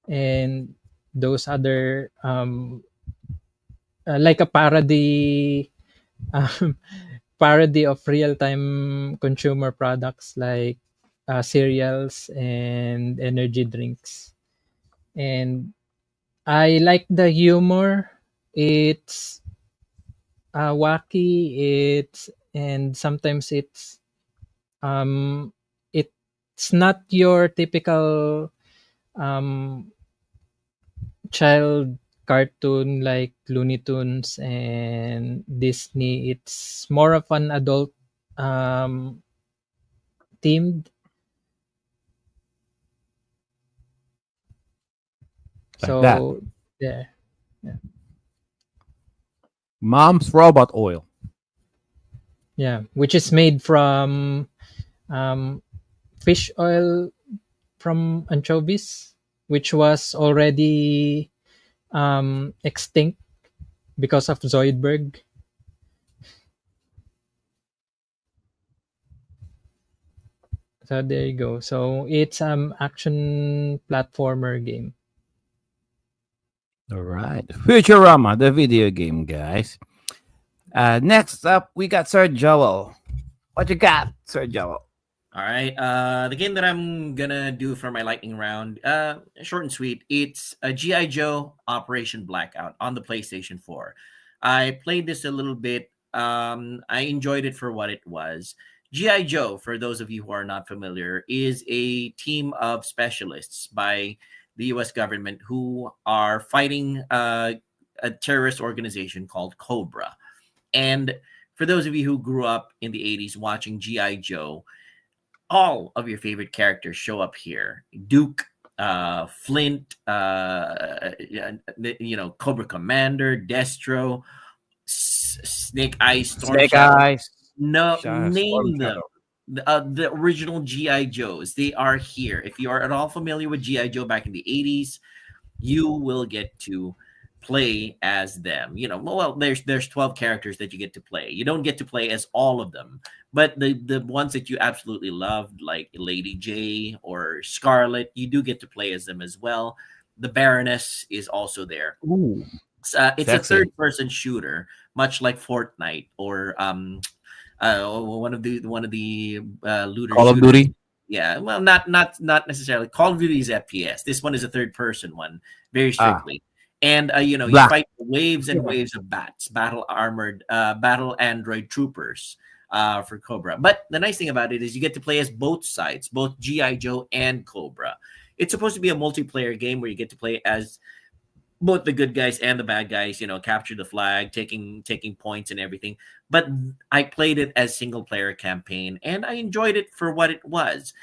and those other like a um, parody of real-time consumer products like cereals and energy drinks. And I like the humor. It's wacky. It's and sometimes um it's not your typical um child cartoon like Looney Tunes and Disney. It's more of an adult um themed. like that. So yeah, yeah, Mom's robot oil. yeah. Which is made from um fish oil from anchovies, which was already extinct because of Zoidberg. So there you go. So it's action platformer game. All right. Futurama, the video game, guys. Next up, we got Sir Joel. What you got, Sir Joel? All right. The game that I'm gonna do for my lightning round, short and sweet. It's a GI Joe Operation Blackout on the PlayStation 4. I played this a little bit. I enjoyed it for what it was. GI Joe, for those of you who are not familiar, is a team of specialists by the U.S. government who are fighting a terrorist organization called Cobra. And for those of you who grew up in the 80s watching GI Joe, all of your favorite characters show up here. Duke, Flint, Cobra Commander, Destro, Snake Eyes, Storm Snake Shadow. Eyes. No, Storm name them. Shadow. The original GI Joes. They are here. If you are at all familiar with GI Joe back in the 80s, you will get to play as them. Well, there's 12 characters that you get to play. You don't get to play as all of them, but the ones that you absolutely loved, like Lady J or Scarlet, you do get to play as them as well. The Baroness is also there. Ooh, It's a sexy. third person shooter, much like Fortnite or one of the looter Call of shooters. Duty. Yeah, well, not necessarily. Call of Duty is FPS. This one is a third person one, very Ah, strictly. And you Black. fight waves and waves of bats, battle android troopers for Cobra. But the nice thing about it is you get to play as both sides, both GI Joe and Cobra. It's supposed to be a multiplayer game where you get to play as both the good guys and the bad guys, capture the flag, taking points and everything. But I played it as single player campaign and I enjoyed it for what it was.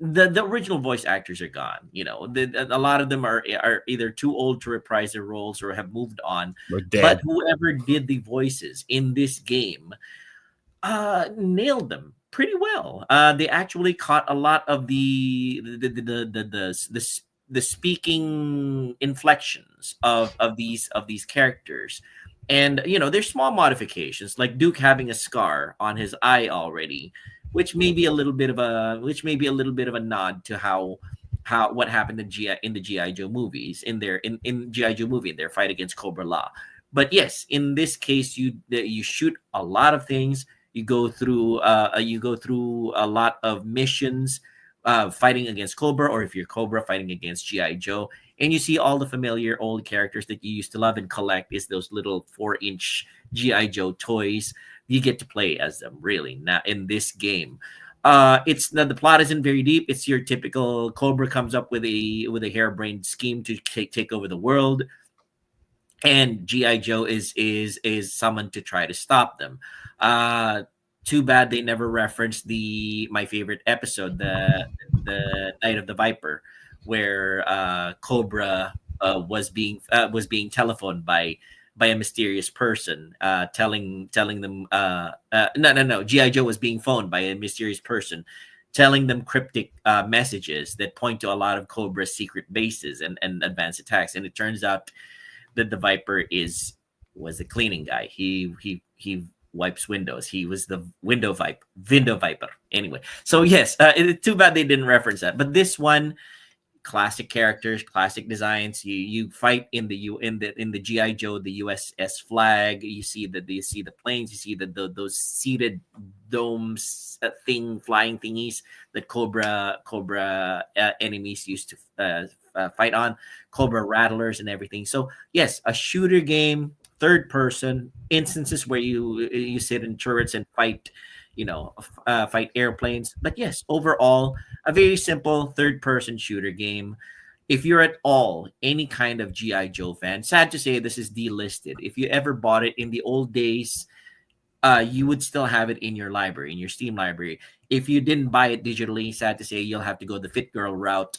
The original voice actors are gone. A lot of them are either too old to reprise their roles or have moved on. We're But dead. whoever did the voices in this game nailed them pretty well. They actually caught a lot of the speaking inflections of these characters. And there's small modifications like Duke having a scar on his eye already, which may be a little bit of a nod to how what happened in the GI Joe movies in GI Joe movie in their fight against Cobra Law. But yes, in this case, you shoot a lot of things. You go through a lot of missions, fighting against Cobra, or if you're Cobra, fighting against GI Joe, and you see all the familiar old characters that you used to love and collect. Is those little 4-inch GI Joe toys. You get to play as them really now in this game. It's the plot isn't very deep. It's your typical Cobra comes up with a harebrained scheme to take over the world, and GI Joe is summoned to try to stop them. Too bad they never referenced my favorite episode, the Night of the Viper, where Cobra was being telephoned by a mysterious person, telling them no, GI Joe was being phoned by a mysterious person, telling them cryptic messages that point to a lot of Cobra's secret bases and advanced attacks. And it turns out that the Viper was a cleaning guy. He wipes windows. He was the window viper. Anyway, so yes, too bad they didn't reference that. But this one, classic characters, classic designs. You fight in the GI Joe, the USS flag. You see the planes. You see those seated domes flying thingies that Cobra enemies used to fight on. Cobra rattlers and everything. So yes, a shooter game, third person, instances where you sit in turrets and fight, fight airplanes. But yes, overall, a very simple third person shooter game. If you're at all any kind of GI Joe fan, sad to say this is delisted. If you ever bought it in the old days, you would still have it in your library, in your Steam library. If you didn't buy it digitally, sad to say, you'll have to go the Fit Girl route,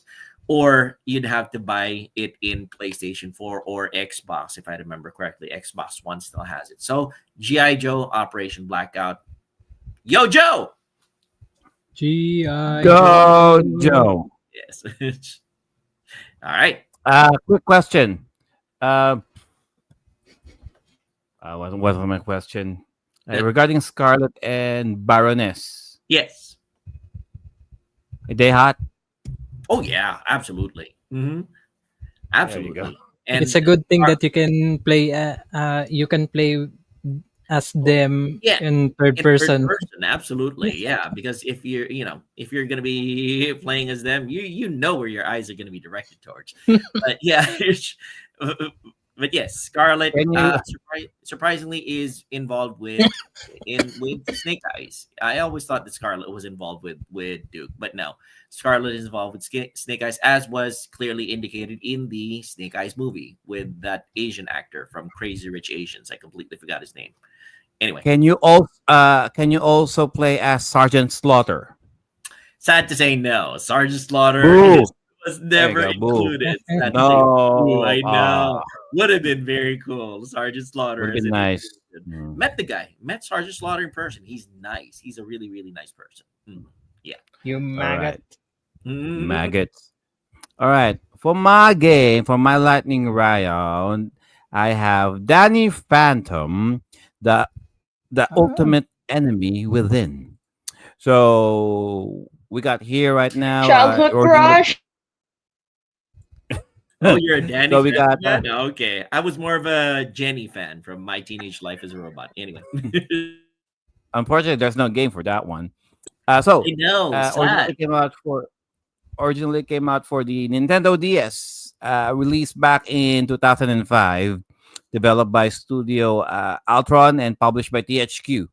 or you'd have to buy it in PlayStation 4 or Xbox. If I remember correctly, Xbox One still has it. So GI Joe, Operation Blackout. Yo, Joe! G.I. Go, Joe. Joe. Yes. All right. Quick question. What was my question? Regarding Scarlet and Baroness. Yes. Are they hot? Oh, yeah, absolutely. There you Absolutely. go. And It's a good thing that you can play as them yeah, in third in third person. person, absolutely, yeah. Because if you're gonna be playing as them, you know where your eyes are gonna be directed towards. But yeah, but yes, Scarlet Can you surprisingly is involved with Snake Eyes. I always thought that Scarlet was involved with Duke, but no, Scarlet is involved with Snake Eyes, as was clearly indicated in the Snake Eyes movie with that Asian actor from Crazy Rich Asians. I completely forgot his name. Anyway, can you also play as Sergeant Slaughter? sad to say, no. Sergeant Slaughter Ooh. was There you never go. Boom. included. Sadly. Ooh, No. I know. Would have been very cool. Sergeant Would Slaughter have as been an nice. inclusion. Mm. Met the guy. Met Sergeant Slaughter in person. He's nice. He's a really, really nice person. Yeah. You All maggot. right. Maggots. All right. For my game, for my lightning round, I have Danny Phantom, the Ah. ultimate enemy within. So we got here right now. Childhood Originally, crush. Oh, you're a Danny so we Phantom got fan? Okay. I was more of a Jenny fan from My Teenage Life as a Robot. Anyway. unfortunately there's no game for that one. I know. Sad. Originally came out for the Nintendo DS, released back in 2005, developed by Studio Altron and published by THQ.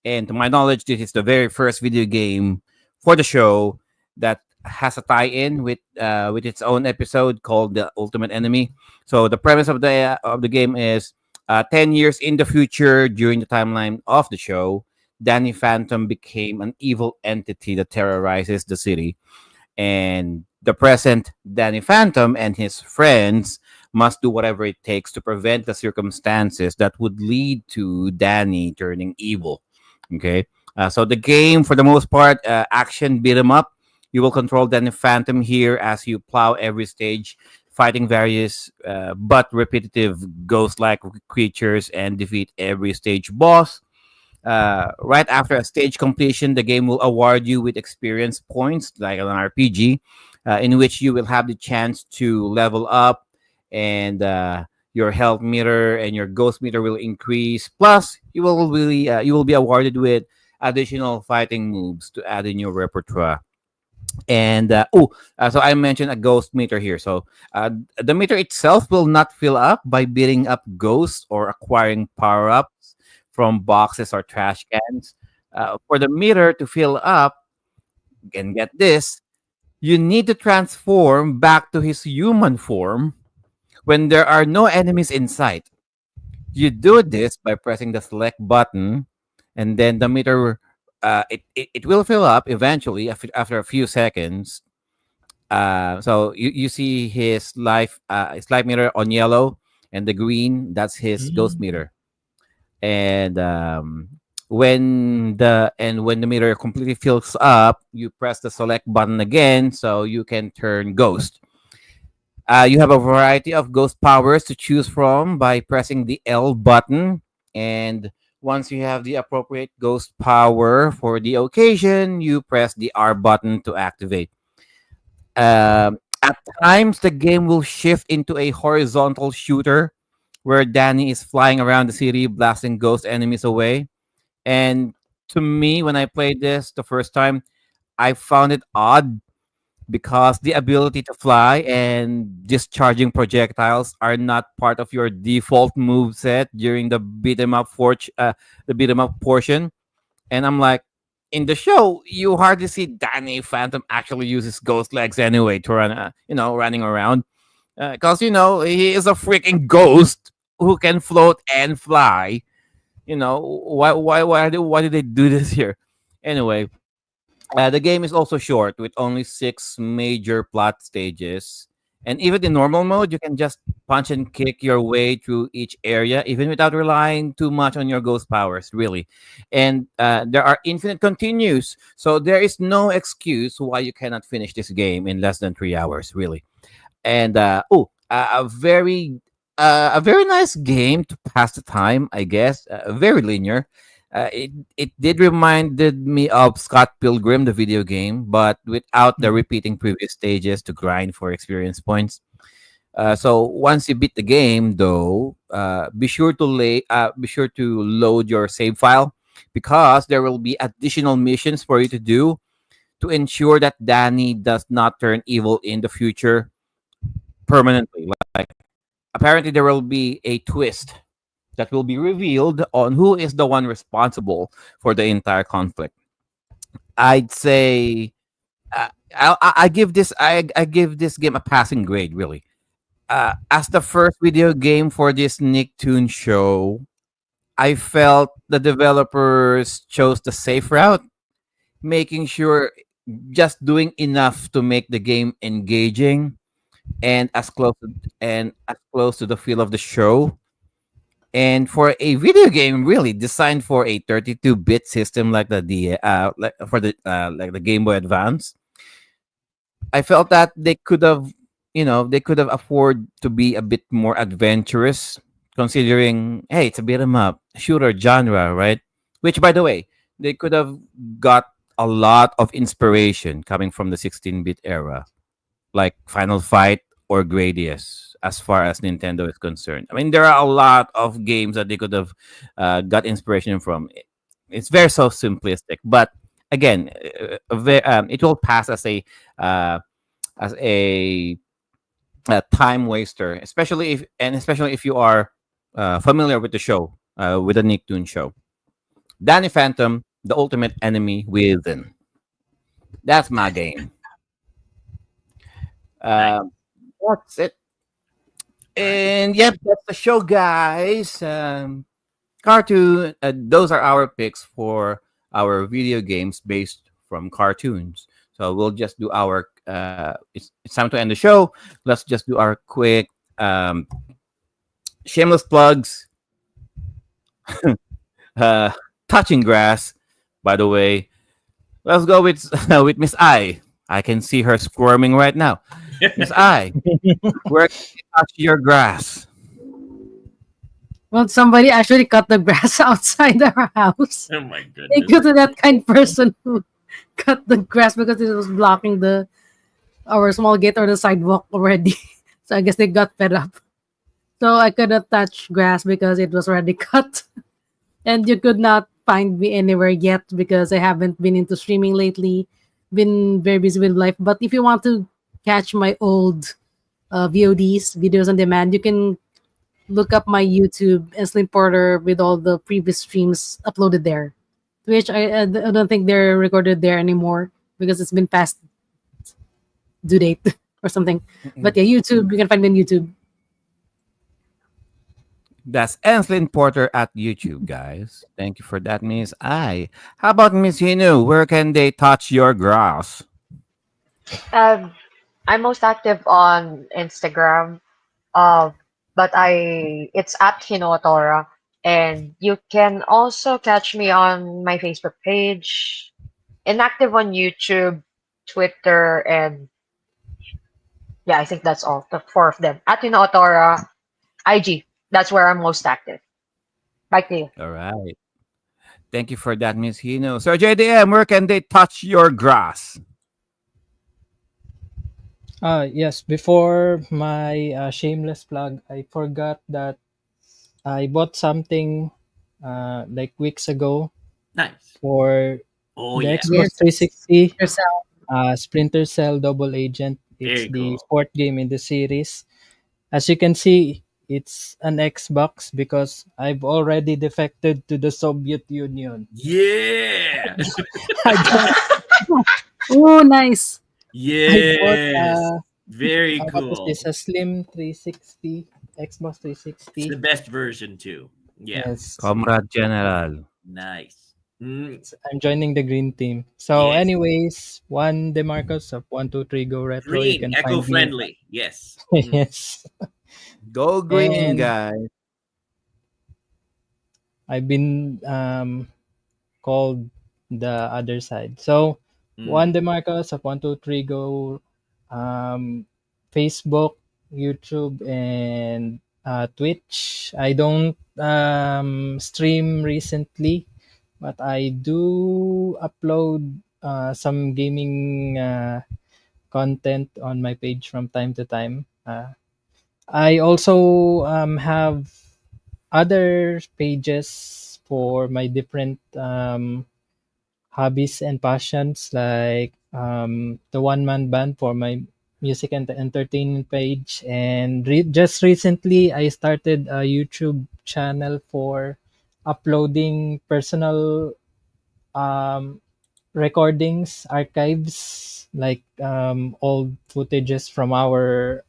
And to my knowledge, this is the very first video game for the show that has a tie-in with its own episode called The Ultimate Enemy. So the premise of the game is 10 years in the future, during the timeline of the show, Danny Phantom became an evil entity that terrorizes the city, and the present Danny Phantom and his friends must do whatever it takes to prevent the circumstances that would lead to Danny turning evil. Okay, so the game, for the most part, action beat 'em up. You will control Danny Phantom here as you plow every stage, fighting various but repetitive ghost-like creatures and defeat every stage boss. Right after a stage completion, the game will award you with experience points, like an RPG, in which you will have the chance to level up, and your health meter and your ghost meter will increase. Plus, you will be awarded with additional fighting moves to add in your repertoire. And so I mentioned a ghost meter here. So the meter itself will not fill up by beating up ghosts or acquiring power ups from boxes or trash cans. For the meter to fill up, and get this, you need to transform back to his human form when there are no enemies in sight. You do this by pressing the select button, and then the meter it will fill up eventually after a few seconds. So you see his life meter on yellow, and the green, that's his ghost Mm. meter. And when the meter completely fills up, you press the select button again so you can turn ghost. You have a variety of ghost powers to choose from by pressing the L button. And once you have the appropriate ghost power for the occasion, you press the R button to activate. At times, the game will shift into a horizontal shooter where Danny is flying around the city, blasting ghost enemies away. And to me, when I played this the first time, I found it odd because the ability to fly and discharging projectiles are not part of your default move set during the beat 'em up portion. And I'm like, in the show, you hardly see Danny Phantom actually uses ghost legs anyway to run, running around. Because he is a freaking ghost who can float and fly. Why did they do this here? Anyway, the game is also short with only 6 major plot stages. And even in normal mode, you can just punch and kick your way through each area, even without relying too much on your ghost powers, really. And there are infinite continues, so there is no excuse why you cannot finish this game in less than 3 hours, really. And a very nice game to pass the time, I guess. Very linear. It did reminded me of Scott Pilgrim, the video game, but without the repeating previous stages to grind for experience points. So once you beat the game, though, be sure to load your save file, because there will be additional missions for you to do to ensure that Danny does not turn evil in the future permanently. Like, apparently, there will be a twist that will be revealed on who is the one responsible for the entire conflict. I'd say I give this game a passing grade, really. As the first video game for this Nicktoon show, I felt the developers chose the safe route, making sure just doing enough to make the game engaging and as close to the feel of the show. And for a video game really designed for a 32-bit system like like the Game Boy Advance, I felt that they could have afford to be a bit more adventurous, considering, hey, it's a beat 'em up shooter genre, right? Which, by the way, they could have got a lot of inspiration coming from the 16-bit era, like Final Fight or Gradius, as far as Nintendo is concerned. I mean, there are a lot of games that they could have got inspiration from. It's very so simplistic, but again, it will pass uh, as a time waster, especially if you are familiar with the show, with the Nicktoon show. Danny Phantom, the ultimate enemy within. That's my game. Nice. That's it. And yep, that's the show, guys. Cartoon. Those are our picks for our video games based from cartoons. So we'll just do our. It's time to end the show. Let's just do our quick shameless plugs. Uh, Touching grass. By the way, let's go with with Miss I. I can see her squirming right now. Miss I, where can you touch your grass? Well, somebody actually cut the grass outside our house. Oh my Thank goodness. you to that kind person who cut the grass because it was blocking the our small gate or the sidewalk already. So I guess they got fed up. So I could not touch grass because it was already cut. And you could not find me anywhere yet because I haven't been into streaming lately. Been very busy with life. But if you want to catch my old VODs, videos on demand, you can look up my YouTube and Slim Porter with all the previous streams uploaded there. Which I don't think they're recorded there anymore because it's been past due date or something. But yeah, YouTube, you can find me on YouTube. That's Enslin Porter at YouTube, guys. Thank you for that, Miss I. How about Miss Hinu? Where can they touch your grass? Um, I'm most active on Instagram. Uh, but it's at Hinotora. And you can also catch me on my Facebook page, inactive on YouTube, Twitter, and yeah, I think that's all. The four of them. At Hinotora, IG. That's where I'm most active. Back to you. All right. Thank you for that, Miss Hino. So, JDM, where can they touch your grass? Yes, before my shameless plug, I forgot that I bought something like weeks ago Nice. for Oh the yeah. Xbox Yes, 360, yourself. Splinter Cell Double Agent. It's Very the cool. fourth game in the series. As you can see, it's an Xbox because I've already defected to the Soviet Union. Yeah. I bought, Oh, nice. I bought Yes. Very what was cool. this? A Slim 360, Xbox It's 360. the best version too. Yeah. Yes, Comrade General. Nice. Mm, I'm joining the green team. So, yes. anyways, one Demarcus of 123 Go Retro. You Green, can find me. eco-friendly. Yes. Mm. Yes, Go green, and guys. I've been called the other side. So, one Mm. Demarcus of 123 Go, um, Facebook, YouTube, and Twitch. I don't stream recently, but I do upload some gaming content on my page from time to time. I also have other pages for my different hobbies and passions, like the one man band for my music and entertainment page. And just recently, I started a YouTube channel for uploading personal um, recordings, archives, like old footages from our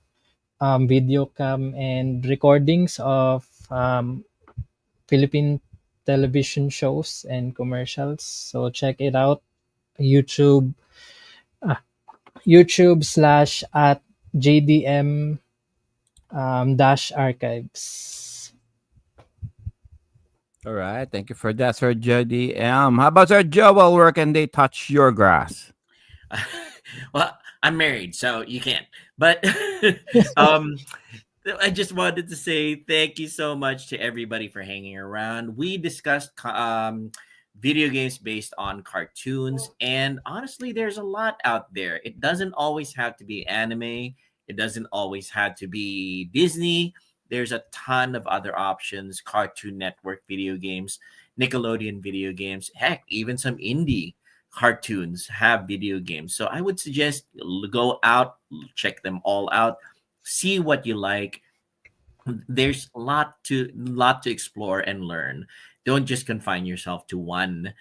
video cam and recordings of Philippine television shows and commercials. So check it out, YouTube YouTube slash at JDM dash archives. All right. Thank you for that, Sir JDM. How about Sir Joel? Where can they touch your grass? Well, I'm married, so you can't. But um, I just wanted to say thank you so much to everybody for hanging around. We discussed video games based on cartoons, and honestly, there's a lot out there. It doesn't always have to be anime. It doesn't always have to be Disney. There's a ton of other options: Cartoon Network video games, Nickelodeon video games, heck, even some indie cartoons have video games. So I would suggest go out, check them all out, see what you like. There's a lot to explore and learn. Don't just confine yourself to one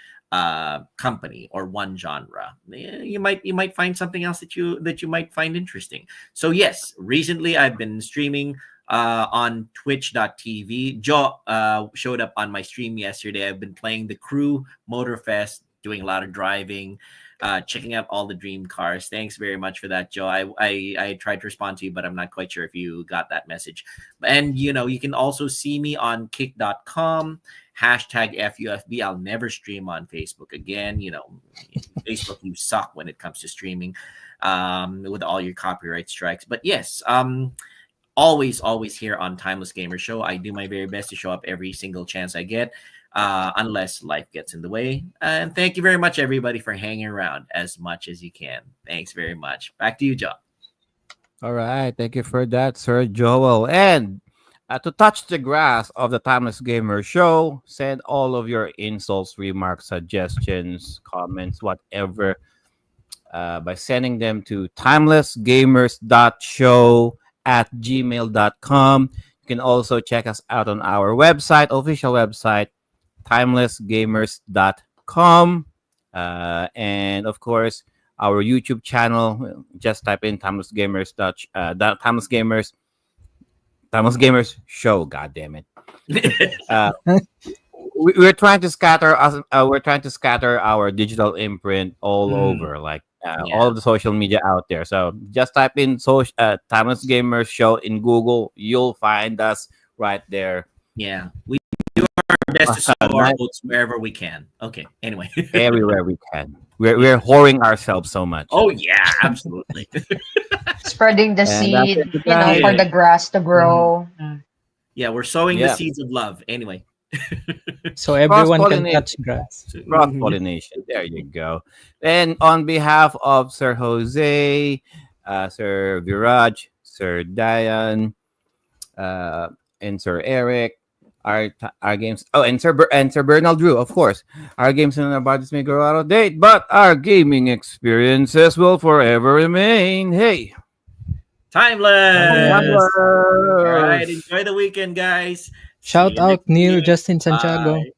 company or one genre. You might find something else that you might find interesting. So yes, recently I've been streaming on twitch.tv. Joe showed up on my stream yesterday. I've been playing the Crew Motorfest, doing a lot of driving, checking out all the dream cars. Thanks very much for that, Joe. I tried to respond to you, but I'm not quite sure if you got that message. And you can also see me on kick.com, hashtag FUFB. I'll never stream on Facebook again. Facebook, you suck when it comes to streaming, with all your copyright strikes. But yes, always here on Timeless Gamer Show. I do my very best to show up every single chance I get, unless life gets in the way. And thank you very much, everybody, for hanging around as much as you can. Thanks very much. Back to you, Joe. All right. Thank you for that, Sir Joel. And to touch the grass of the Timeless Gamer Show, send all of your insults, remarks, suggestions, comments, whatever, by sending them to timelessgamers.show at gmail.com. You can also check us out on our website, official website, timelessgamers.com. And of course, our YouTube channel. Just type in Timeless Gamers. Timeless Gamers Show. God damn it. We're trying to scatter us. We're trying to scatter our digital imprint all over, like all of the social media out there. So just type in Timeless Gamers Show in Google. You'll find us right there. Yeah, we do our best to sow our oats wherever we can. Okay, anyway. Everywhere we can. We're whoring ourselves so much. Oh yeah, absolutely. Spreading the seed, for the grass to grow. Yeah, we're sowing the seeds of love. Anyway. So everyone can touch grass. Cross pollination. There you go. And on behalf of Sir Jose, Sir Viraj, Sir Diane, and Sir Eric, our games. Oh, and Sir Bernal Drew, of course. Our games and our bodies may grow out of date, but our gaming experiences will forever remain. Hey, timeless. All right, enjoy the weekend, guys. Shout out Neil Justin Santiago. Bye.